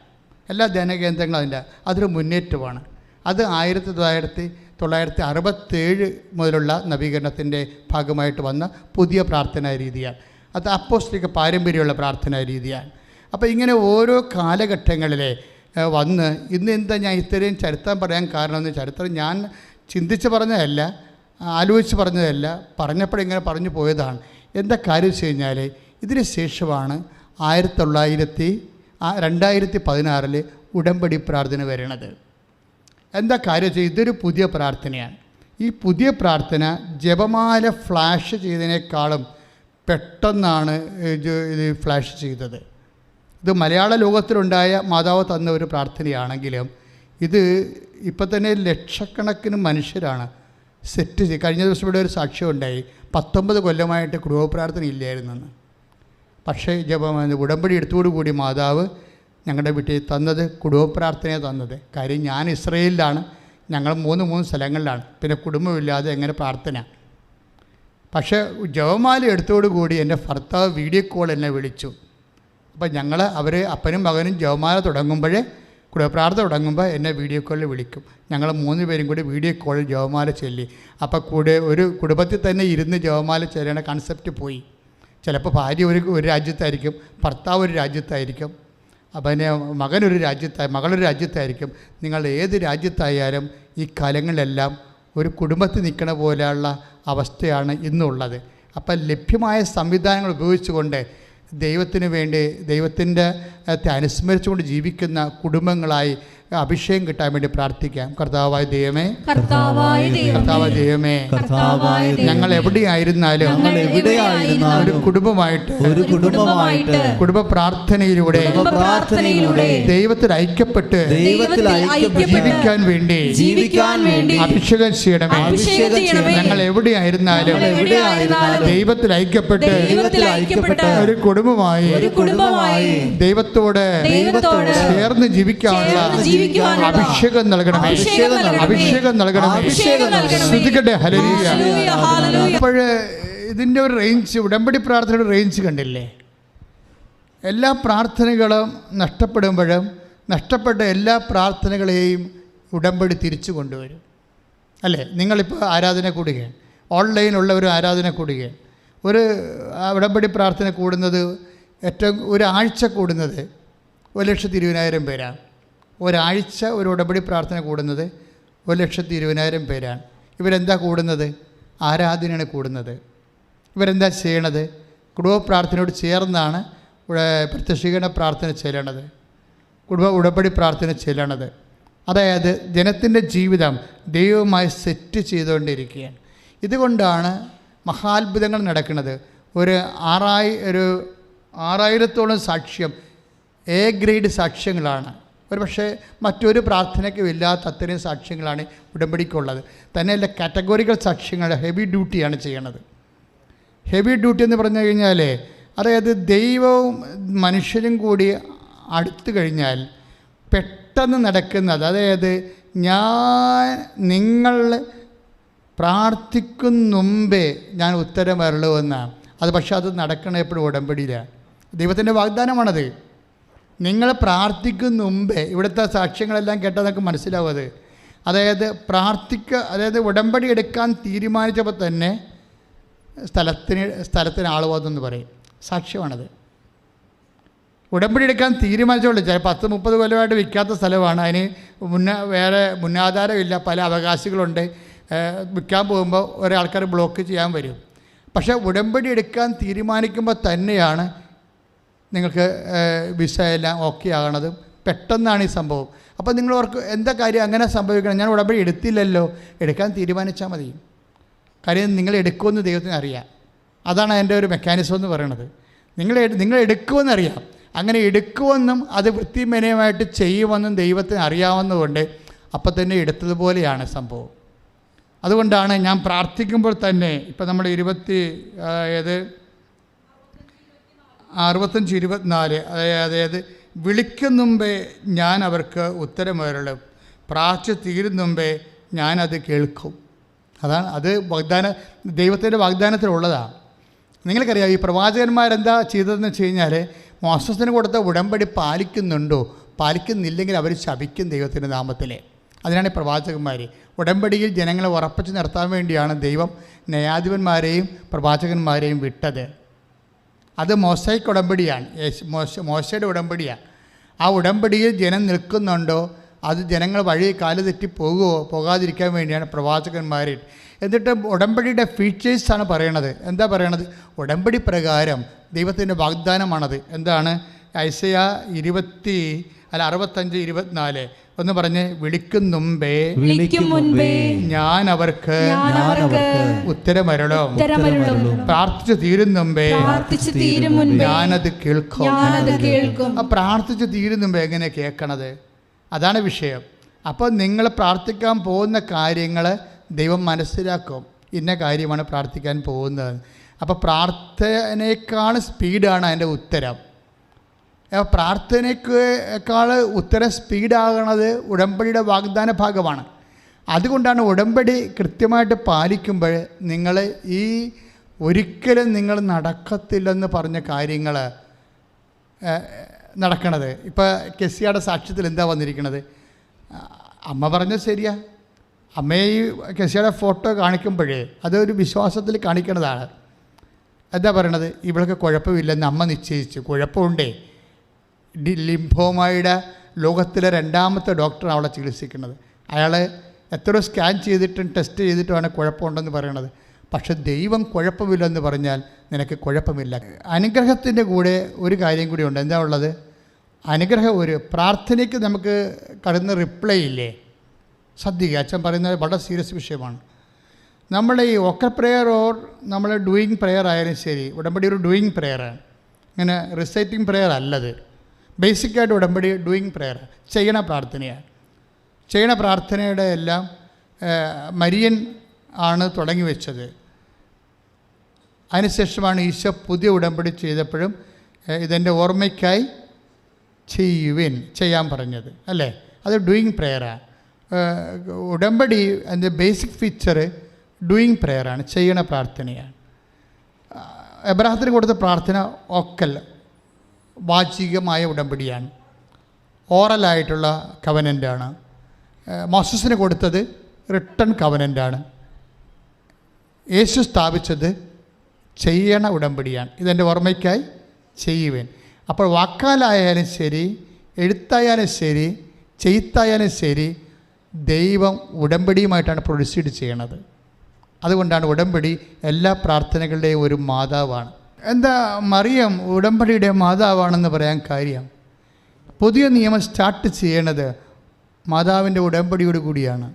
D: എല്ലാ ധ്യാനകേന്ദ്രങ്ങളും അതൊരു മുന്നേറ്റമാണ്. അത് 1967 മുതലുള്ള നവീകരണത്തിൻ്റെ ഭാഗമായിട്ട് വന്ന പുതിയ പ്രാർത്ഥനാ രീതിയാണ്. അത് അപ്പോസ്തലിക പാരമ്പര്യമുള്ള പ്രാർത്ഥനാ രീതിയാണ്. അപ്പോൾ ഇങ്ങനെ ഓരോ കാലഘട്ടങ്ങളിലെ വന്ന് ഇന്ന് എന്താ ഞാൻ ഇത്രയും ചരിത്രം പറയാൻ കാരണമെന്ന്, ചരിത്രം ഞാൻ ചിന്തിച്ച് പറഞ്ഞതല്ല, ആലോചിച്ച് പറഞ്ഞതല്ല, പറഞ്ഞപ്പോഴിങ്ങനെ പറഞ്ഞു പോയതാണ്. എന്താ കാര്യം വെച്ച് കഴിഞ്ഞാൽ ഇതിന് ശേഷമാണ് 2016 ഉടമ്പടി പ്രാർത്ഥന വരണത്. എന്താ കാര്യം വെച്ചാൽ ഇതൊരു പുതിയ പ്രാർത്ഥനയാണ്. ഈ പുതിയ പ്രാർത്ഥന ജപമാല ഫ്ലാഷ് ചെയ്തതിനേക്കാളും പെട്ടെന്നാണ് ഇത് ഫ്ലാഷ് ചെയ്തത്. ഇത് മലയാള ലോകത്തിലുണ്ടായ മാതാവ് തന്ന ഒരു പ്രാർത്ഥനയാണെങ്കിലും ഇത് ഇപ്പം തന്നെ ലക്ഷക്കണക്കിന് മനുഷ്യരാണ് സെറ്റ് ചെയ്ത്. കഴിഞ്ഞ ദിവസം ഇവിടെ ഒരു സാക്ഷ്യം ഉണ്ടായി, 19 കൊല്ലമായിട്ട് കുടുംബപ്രാർത്ഥന ഇല്ലായിരുന്നെന്ന്. പക്ഷേ ഉടമ്പടി എടുത്തോടുകൂടി മാതാവ് ഞങ്ങളുടെ വീട്ടിൽ തന്നത് കുടുംബപ്രാർത്ഥനയെ തന്നത്. കാര്യം ഞാൻ ഇസ്രയേലിലാണ്, ഞങ്ങൾ 3 സ്ഥലങ്ങളിലാണ്, പിന്നെ കുടുംബമില്ലാതെ എങ്ങനെ പ്രാർത്ഥന. പക്ഷേ ജപമാല എടുത്തോടുകൂടി എൻ്റെ ഭർത്താവ് വീഡിയോ കോൾ എന്നെ വിളിച്ചു. അപ്പം അവർ അപ്പനും മകനും ജപമാല തുടങ്ങുമ്പോഴേ കുടുംബപ്രാർത്ഥന തുടങ്ങുമ്പോൾ എന്നെ വീഡിയോ കോളിൽ വിളിക്കും. ഞങ്ങൾ 3 പേരും കൂടി വീഡിയോ കോളിൽ ജപമാല ചൊല്ലി. അപ്പോൾ ഒരു കുടുംബത്തിൽ തന്നെ ഇരുന്ന് ജപമാല ചൊല്ലേണ്ട കൺസെപ്റ്റ് പോയി. ചിലപ്പോൾ ഭാര്യ ഒരു രാജ്യത്തായിരിക്കും, ഭർത്താവ് ഒരു രാജ്യത്തായിരിക്കും, പിന്നെ മകളൊരു രാജ്യത്തായിരിക്കും. നിങ്ങൾ ഏത് രാജ്യത്തായാലും ഈ കാലങ്ങളിലെല്ലാം ഒരു കുടുംബത്തിൽ നിൽക്കണ പോലെയുള്ള അവസ്ഥയാണ് ഇന്നുള്ളത്. അപ്പം ലഭ്യമായ സംവിധാനങ്ങൾ ഉപയോഗിച്ചുകൊണ്ട് ദൈവത്തിന് വേണ്ടി ദൈവത്തിൻ്റെ അനുസ്മരിച്ചുകൊണ്ട് ജീവിക്കുന്ന കുടുംബങ്ങളായി അഭിഷേകം കിട്ടാൻ വേണ്ടി പ്രാർത്ഥിക്കാം. കർത്താവായ ദൈവമേ, ഞങ്ങൾ എവിടെയായിരുന്നാലും ഒരു കുടുംബമായിട്ട് കുടുംബ പ്രാർത്ഥനയിലൂടെ ദൈവത്തിൽ ഐക്യപ്പെട്ട് ജീവിക്കാൻ വേണ്ടി അഭിഷേകം ചെയ്യണമേ. ഞങ്ങൾ എവിടെയായിരുന്നാലും ദൈവത്തിൽ ഐക്യപ്പെട്ട് ഒരു കുടുംബമായി ദൈവത്തോട് ചേർന്ന് ജീവിക്കാനുള്ള അഭിഷേകം നൽകണമേ. ശ്രദ്ധിക്കട്ടെ. ഹല്ലേലൂയ. അപ്പോൾ ഇതിൻ്റെ ഒരു റേഞ്ച്, ഉടമ്പടി പ്രാർത്ഥനയുടെ റേഞ്ച് കണ്ടില്ലേ? എല്ലാ പ്രാർത്ഥനകളും നഷ്ടപ്പെടുമ്പോഴും നഷ്ടപ്പെട്ട എല്ലാ പ്രാർത്ഥനകളെയും ഉടമ്പടി തിരിച്ചു കൊണ്ടുവരും. അല്ലേ? നിങ്ങളിപ്പോൾ ആരാധന കൂടുകയാണ്, ഓൺലൈനുള്ള ഒരു ആരാധന കൂടുകയാണ്. ഒരു ഉടമ്പടി പ്രാർത്ഥന കൂടുന്നത് ഏറ്റവും ഒരാഴ്ച കൂടുന്നത് 1,20,000 പേരാണ്. ഒരാഴ്ച ഒരു ഉടമ്പടി പ്രാർത്ഥന കൂടുന്നത് 1,20,000 പേരാണ്. ഇവരെന്താ കൂടുന്നത്? ആരാധനയാണ് കൂടുന്നത്. ഇവരെന്താ ചെയ്യണത്? കുടുംബ പ്രാർത്ഥനയോട് ചേർന്നാണ് പ്രത്യക്ഷീകരണ പ്രാർത്ഥന ചെല്ലണത്, ഉടമ്പടി പ്രാർത്ഥന ചെല്ലണത്. അതായത് ജനത്തിൻ്റെ ജീവിതം ദൈവവുമായി സെറ്റ് ചെയ്തുകൊണ്ടിരിക്കുകയാണ്. ഇതുകൊണ്ടാണ് മഹാത്ഭുതങ്ങൾ നടക്കുന്നത്. ഒരു 6,000-ഓളം സാക്ഷ്യം എ ഗ്രേഡ് സാക്ഷ്യങ്ങളാണ്. ഒരു പക്ഷേ മറ്റൊരു പ്രാർത്ഥനയ്ക്കും ഇല്ലാത്ത അത്രയും സാക്ഷ്യങ്ങളാണ് ഉടമ്പടിക്കുള്ളത്. തന്നെയല്ല, കാറ്റഗോറിക്കൽ സാക്ഷ്യങ്ങൾ ഹെവി ഡ്യൂട്ടിയാണ് ചെയ്യണത്. ഹെവി ഡ്യൂട്ടി എന്ന് പറഞ്ഞു കഴിഞ്ഞാൽ അതായത് ദൈവവും മനുഷ്യരും കൂടി അടുത്തു കഴിഞ്ഞാൽ പെട്ടെന്ന് നടക്കുന്നത്, അതായത് നിങ്ങൾ പ്രാർത്ഥിക്കും മുമ്പേ ഞാൻ ഉത്തരം വരളുമെന്നാണ്. അത് പക്ഷേ അത് നടക്കണ എപ്പോഴും ഉടമ്പടിയിലാണ്. ദൈവത്തിൻ്റെ വാഗ്ദാനമാണത്. നിങ്ങൾ പ്രാർത്ഥിക്കും മുമ്പേ, ഇവിടുത്തെ സാക്ഷ്യങ്ങളെല്ലാം കേട്ടാൽ നമുക്ക് മനസ്സിലാവും അത്. അതായത് ഉടമ്പടി എടുക്കാൻ തീരുമാനിച്ചപ്പോൾ തന്നെ സ്ഥലത്തിന് ആൾ വന്നെന്ന് പറയും. സാക്ഷ്യമാണത്. ഉടമ്പടി എടുക്കാൻ തീരുമാനിച്ചോളൂ. ചില 10-30 കൊല്ലമായിട്ട് വിൽക്കാത്ത സ്ഥലമാണ്. അതിന് വേറെ മുന്നാധാരമില്ല, പല അവകാശികളുണ്ട്. വിൽക്കാൻ പോകുമ്പോൾ ഒരാൾക്കാർ ബ്ലോക്ക് ചെയ്യാൻ വരും. പക്ഷേ ഉടമ്പടി എടുക്കാൻ തീരുമാനിക്കുമ്പോൾ തന്നെയാണ് നിങ്ങൾക്ക് വിസ എല്ലാം ഓക്കെ ആകണതും. പെട്ടെന്നാണ് ഈ സംഭവം. അപ്പോൾ നിങ്ങൾ ഓർക്ക് എന്താ കാര്യം അങ്ങനെ സംഭവിക്കണം? ഞാൻ ഉടമ്പടി എടുത്തില്ലല്ലോ. എടുക്കാൻ തീരുമാനിച്ചാൽ മതി. കാര്യം നിങ്ങൾ എടുക്കുമെന്ന് ദൈവത്തിന് അറിയാം. അതാണ് അതിൻ്റെ ഒരു മെക്കാനിസം എന്ന് പറയുന്നത്. നിങ്ങൾ എടുക്കുമെന്നറിയാം. അങ്ങനെ എടുക്കുമെന്നും അത് വൃത്തിമേനയുമായിട്ട് ചെയ്യുമെന്നും ദൈവത്തിന് അറിയാവുന്നതുകൊണ്ട് അപ്പം തന്നെ എടുത്തതുപോലെയാണ് സംഭവം. അതുകൊണ്ടാണ് ഞാൻ പ്രാർത്ഥിക്കുമ്പോൾ തന്നെ ഇപ്പം നമ്മൾ 65-24 അതായത് വിളിക്കും മുമ്പേ ഞാൻ അവർക്ക് ഉത്തരമരുളും, പ്രാർത്ഥിച്ച് തീരും മുമ്പേ ഞാനത് കേൾക്കും. അതാണ് അത് ദൈവത്തിൻ്റെ വാഗ്ദാനത്തിലുള്ളതാണ്. നിങ്ങൾക്കറിയാം ഈ പ്രവാചകന്മാരെന്താ ചെയ്തതെന്ന് വെച്ച് കഴിഞ്ഞാൽ മോശത്തിന് കൊടുത്ത ഉടമ്പടി പാലിക്കുന്നുണ്ടോ, പാലിക്കുന്നില്ലെങ്കിൽ അവർ ശപിക്കും ദൈവത്തിൻ്റെ നാമത്തിൽ. അതിനാണ് ഈ പ്രവാചകന്മാർ. ഉടമ്പടിയിൽ ജനങ്ങളെ ഉറപ്പിച്ച് നിർത്താൻ വേണ്ടിയാണ് ദൈവം ന്യായാധിപന്മാരെയും പ്രവാചകന്മാരെയും വിട്ടത്. അത് മോശയ്ക്ക് ഉടമ്പടിയാണ്, മോശയുടെ ഉടമ്പടിയാണ്. ആ ഉടമ്പടിയിൽ ജനം നിൽക്കുന്നുണ്ടോ, അത് ജനങ്ങൾ വഴി കാല് തെറ്റി പോകാതിരിക്കാൻ വേണ്ടിയാണ് പ്രവാചകന്മാർ. എന്നിട്ട് ഉടമ്പടിയുടെ ഫീച്ചേഴ്സാണ് പറയണത്. എന്താ പറയണത്? ഉടമ്പടി പ്രകാരം ദൈവത്തിൻ്റെ വാഗ്ദാനമാണത്. എന്താണ്? ഐസയ 65-24 ഒന്ന് പറഞ്ഞ്, വിളിക്കും മുമ്പേ ഞാൻ അവർക്ക് ഉത്തരമരുളും, പ്രാർത്ഥിച്ചു തീരും മുമ്പേ ഞാനത് കേൾക്കും. ആ പ്രാർത്ഥിച്ചു തീരും മുമ്പേ എങ്ങനെ കേൾക്കണത്? അതാണ് വിഷയം. അപ്പോൾ നിങ്ങൾ പ്രാർത്ഥിക്കാൻ പോകുന്ന കാര്യങ്ങൾ ദൈവം മനസ്സിലാക്കും. ഇന്ന കാര്യമാണ് പ്രാർത്ഥിക്കാൻ പോകുന്നത്. അപ്പോൾ പ്രാർത്ഥനയേക്കാൾ സ്പീഡാണ് അതിൻ്റെ ഉത്തരം. പ്രാർത്ഥനയേക്കാൾ ഉത്തരം സ്പീഡാകണത് ഉടമ്പടിയുടെ വാഗ്ദാന ഭാഗമാണ്. അതുകൊണ്ടാണ് ഉടമ്പടി കൃത്യമായിട്ട് പാലിക്കുമ്പോൾ നിങ്ങൾ ഈ ഒരിക്കലും നിങ്ങൾ നടക്കത്തില്ലെന്ന് പറഞ്ഞ കാര്യങ്ങൾ നടക്കണത്. ഇപ്പോൾ കെസിയുടെ സാക്ഷ്യത്തിൽ എന്താ വന്നിരിക്കണത്? അമ്മ പറഞ്ഞത് ശരിയാ. അമ്മയെ ഈ കെസിയുടെ ഫോട്ടോ കാണിക്കുമ്പോഴേ അതൊരു വിശ്വാസത്തിൽ കാണിക്കണതാണ്. എന്താ പറയണത്? ഇവൾക്ക് കുഴപ്പമില്ലെന്ന് അമ്മ നിശ്ചയിച്ചു. കുഴപ്പമുണ്ടേ. ലിംഫോമയുടെ ലോകത്തിലെ 2ാമത്തെ ഡോക്ടറാണ് അവളെ ചികിത്സിക്കുന്നത്. അയാൾ എത്ര സ്കാൻ ചെയ്തിട്ടും ടെസ്റ്റ് ചെയ്തിട്ടുമാണ് കുഴപ്പമുണ്ടെന്ന് പറയണത്. പക്ഷെ ദൈവം കുഴപ്പമില്ലെന്ന് പറഞ്ഞാൽ നിനക്ക് കുഴപ്പമില്ല. അനുഗ്രഹത്തിൻ്റെ കൂടെ ഒരു കാര്യം കൂടി ഉണ്ട്. എന്താ ഉള്ളത്? അനുഗ്രഹം ഒരു പ്രാർത്ഥനയ്ക്ക് നമുക്ക് കടന്ന് റിപ്ലൈ ഇല്ലേ? ശ്രദ്ധിക്കുക, അച്ഛൻ പറയുന്നത് വളരെ സീരിയസ് വിഷയമാണ്. നമ്മൾ ഈ വോക്കൽ പ്രെയർ ഓർ നമ്മൾ ഡൂയിങ് പ്രെയർ ആയാലും ശരി, ഉടമ്പടി ഒരു ഡൂയിങ് പ്രെയറാണ്. ഇങ്ങനെ റിസൈറ്റിംഗ് പ്രെയർ അല്ലത്. ബേസിക്കായിട്ട് ഉടമ്പടി ഡൂയിങ് പ്രെയർ, ചെയ്യണ പ്രാർത്ഥനയാണ്. ചെയ്യണ പ്രാർത്ഥനയുടെ എല്ലാം മരിയൻ ആണ് തുടങ്ങി വെച്ചത്. അതിനുശേഷമാണ് ഈശോ പുതിയ ഉടമ്പടി ചെയ്തപ്പോഴും ഇതെൻ്റെ ഓർമ്മയ്ക്കായി ചെയ്യാൻ പറഞ്ഞത് അല്ലേ? അത് ഡൂയിങ് പ്രെയറാണ്. ഉടമ്പടി അതിൻ്റെ ബേസിക് ഫീച്ചർ ഡൂയിങ് പ്രെയറാണ്, ചെയ്യണ പ്രാർത്ഥനയാണ്. എബ്രാഹത്തിന് കൊടുത്ത പ്രാർത്ഥന ഓക്കൽ വാചികമായ ഉടമ്പടിയാണ്, ഓറലായിട്ടുള്ള കവനൻ്റാണ്. മോസസിന് കൊടുത്തത് റിട്ടൺ കവനൻ്റാണ്. യേശു സ്ഥാപിച്ചത് ചെയ്യണ ഉടമ്പടിയാണ്. ഇതെൻ്റെ ഓർമ്മയ്ക്കായി ചെയ്യുവേൻ. അപ്പോൾ വാക്കാലായാലും ശരി, എഴുത്തായാലും ശരി, ചെയ്ത്തായാലും ശരി, ദൈവം ഉടമ്പടിയുമായിട്ടാണ് പ്രൊസീഡ് ചെയ്യണത്. അതുകൊണ്ടാണ് ഉടമ്പടി എല്ലാ പ്രാർത്ഥനകളുടെയും ഒരു മാതാവാണ്. എന്താ മറിയം ഉടമ്പടിയുടെ മാതാവാണെന്ന് പറയാൻ കാര്യം? പുതിയ നിയമം സ്റ്റാർട്ട് ചെയ്യണത് മാതാവിൻ്റെ ഉടമ്പടിയോട് കൂടിയാണ്.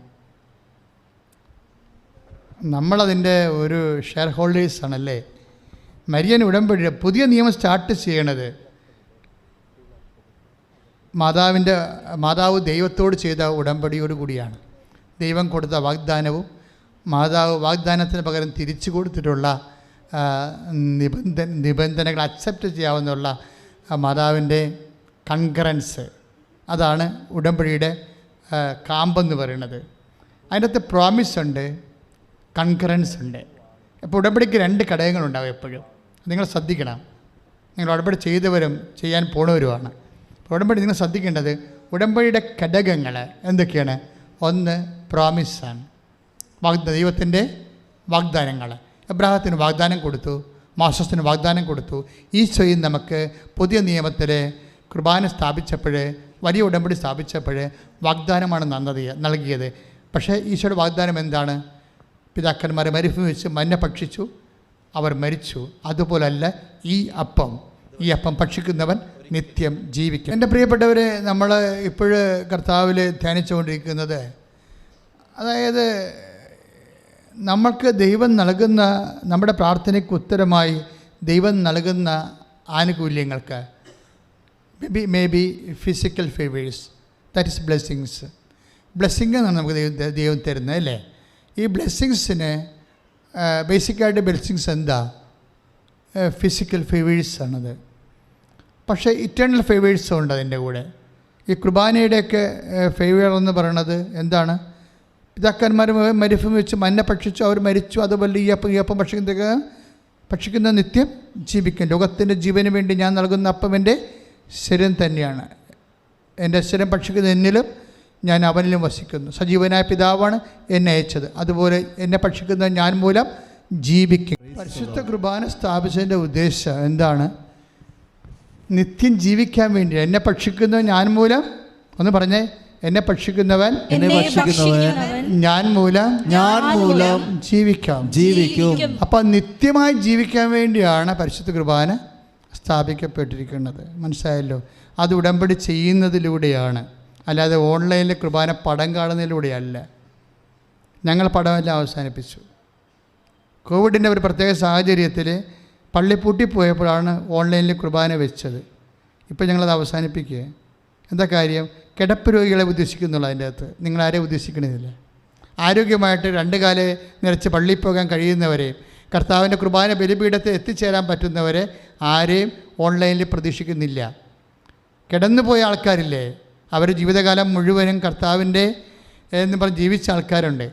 D: നമ്മളതിൻ്റെ ഒരു ഷെയർ ഹോൾഡേഴ്സാണല്ലേ. മരിയൻ ഉടമ്പടി പുതിയ നിയമം സ്റ്റാർട്ട് ചെയ്യണത് മാതാവ് ദൈവത്തോട് ചെയ്ത ഉടമ്പടിയോട് കൂടിയാണ്. ദൈവം കൊടുത്ത വാഗ്ദാനവും മാതാവ് വാഗ്ദാനത്തിന് പകരം തിരിച്ചു കൊടുത്തിട്ടുള്ള നിബന്ധനകൾ അക്സെപ്റ്റ് ചെയ്യാവുന്നുള്ള മാതാവിൻ്റെ കൺകറൻസ്, അതാണ് ഉടമ്പടിയുടെ കാമ്പെന്ന് പറയുന്നത്. അതിൻ്റെ അകത്ത് പ്രോമിസ് ഉണ്ട്, കൺകറൻസ് ഉണ്ട്. അപ്പോൾ ഉടമ്പടിക്ക് 2 ഘടകങ്ങളുണ്ടാവും എപ്പോഴും. നിങ്ങൾ ശ്രദ്ധിക്കണം. നിങ്ങൾ ഉടമ്പടി ചെയ്തവരും ചെയ്യാൻ പോണവരുമാണ്. ഉടമ്പടി നിങ്ങൾ ശ്രദ്ധിക്കേണ്ടത് ഉടമ്പടിയുടെ ഘടകങ്ങൾ എന്തൊക്കെയാണ്? ഒന്ന് പ്രോമിസാണ്, ദൈവത്തിൻ്റെ വാഗ്ദാനങ്ങൾ. എബ്രാഹത്തിന് വാഗ്ദാനം കൊടുത്തു, മോശസിന് വാഗ്ദാനം കൊടുത്തു. ഈശോയും നമുക്ക് പുതിയ നിയമത്തിലെ കുർബാന സ്ഥാപിച്ചപ്പോൾ, വലിയ ഉടമ്പടി സ്ഥാപിച്ചപ്പോൾ വാഗ്ദാനമാണ് നൽകിയത്. പക്ഷേ ഈശോയുടെ വാഗ്ദാനം എന്താണ്? പിതാക്കന്മാരെ മരുഭൂമി വെച്ച് മന്ന ഭക്ഷിച്ചു, അവർ മരിച്ചു. അതുപോലല്ല ഈ അപ്പം ഭക്ഷിക്കുന്നവൻ നിത്യം ജീവിക്കും. എൻ്റെ പ്രിയപ്പെട്ടവരെ, നമ്മൾ ഇപ്പോഴ് കർത്താവിൽ ധ്യാനിച്ചുകൊണ്ടിരിക്കുന്നത്, അതായത് നമ്മൾക്ക് ദൈവം നൽകുന്ന, നമ്മുടെ പ്രാർത്ഥനയ്ക്ക് ഉത്തരമായി ദൈവം നൽകുന്ന ആനുകൂല്യങ്ങൾക്ക് may be physical favours, that is blessings. Blessing എന്നാണ് നമുക്ക് ദൈവം തരുന്നത് അല്ലേ. ഈ ബ്ലെസ്സിങ്സിന് ബേസിക്കായിട്ട് ബ്ലെസ്സിങ്സ് എന്താ? ഫിസിക്കൽ ഫേവേഴ്സാണത്. പക്ഷേ ഇറ്റേണൽ ഫേവേഴ്സും ഉണ്ട് അതിൻ്റെ കൂടെ. ഈ കുർബാനയുടെയൊക്കെ ഫേവർ എന്ന് പറയണത് എന്താണ്? പിതാക്കന്മാർ മരുഭൂമി വെച്ച് മന്ന ഭക്ഷിച്ചു, അവർ മരിച്ചു, അതുപോലെ ഈ അപ്പം ഭക്ഷിക്കുന്ന നിത്യം ജീവിക്കും. ലോകത്തിൻ്റെ ജീവന് വേണ്ടി ഞാൻ നൽകുന്ന അപ്പം എൻ്റെ ശരീരം തന്നെയാണ്. എൻ്റെ ശരീരം ഭക്ഷിക്കുന്ന എന്നിലും ഞാൻ അവനിലും വസിക്കുന്നു. സജീവനായ പിതാവാണ് എന്നെ അയച്ചത്, അതുപോലെ എന്നെ ഭക്ഷിക്കുന്ന ഞാൻ മൂലം ജീവിക്കും. പരിശുദ്ധ കുർബാന സ്ഥാപിച്ചതിൻ്റെ ഉദ്ദേശം എന്താണ്? നിത്യം ജീവിക്കാൻ വേണ്ടി. എന്നെ ഭക്ഷിക്കുന്ന ഞാൻ മൂലം, ഒന്ന് പറഞ്ഞേ, എന്നെ ഭക്ഷിക്കുന്നവൻ ഞാൻ മൂലം ജീവിക്കും. അപ്പം നിത്യമായി ജീവിക്കാൻ വേണ്ടിയാണ് പരിശുദ്ധ കുർബാന സ്ഥാപിക്കപ്പെട്ടിരിക്കുന്നത്. മനസ്സിലായല്ലോ? അത് ഉടമ്പടി ചെയ്യുന്നതിലൂടെയാണ്, അല്ലാതെ ഓൺലൈനിൽ കുർബാന പടം കാണുന്നതിലൂടെയല്ല. ഞങ്ങൾ പടമെല്ലാം അവസാനിപ്പിച്ചു. കോവിഡിൻ്റെ ഒരു പ്രത്യേക സാഹചര്യത്തിൽ പള്ളി പൂട്ടിപ്പോയപ്പോഴാണ് ഓൺലൈനിൽ കുർബാന വെച്ചത്. ഇപ്പോൾ ഞങ്ങളത് അവസാനിപ്പിക്കുക. എന്താ കാര്യം? കിടപ്പ് രോഗികളെ ഉദ്ദേശിക്കുന്നുള്ളൂ. അതിൻ്റെ അകത്ത് നിങ്ങളാരെയും ഉദ്ദേശിക്കണമെന്നില്ല. ആരോഗ്യമായിട്ട് 2 കാല് നിറച്ച് പള്ളിയിൽ പോകാൻ കഴിയുന്നവരെ, കർത്താവിൻ്റെ കുർബാന ബലിപീഠത്തിൽ എത്തിച്ചേരാൻ പറ്റുന്നവരെ ആരെയും ഓൺലൈനിൽ പ്രതീക്ഷിക്കുന്നില്ല. കിടന്നുപോയ ആൾക്കാരില്ലേ, അവർ ജീവിതകാലം മുഴുവനും കർത്താവിൻ്റെ എന്ന് പറഞ്ഞ് ജീവിച്ച ആൾക്കാരുണ്ട്.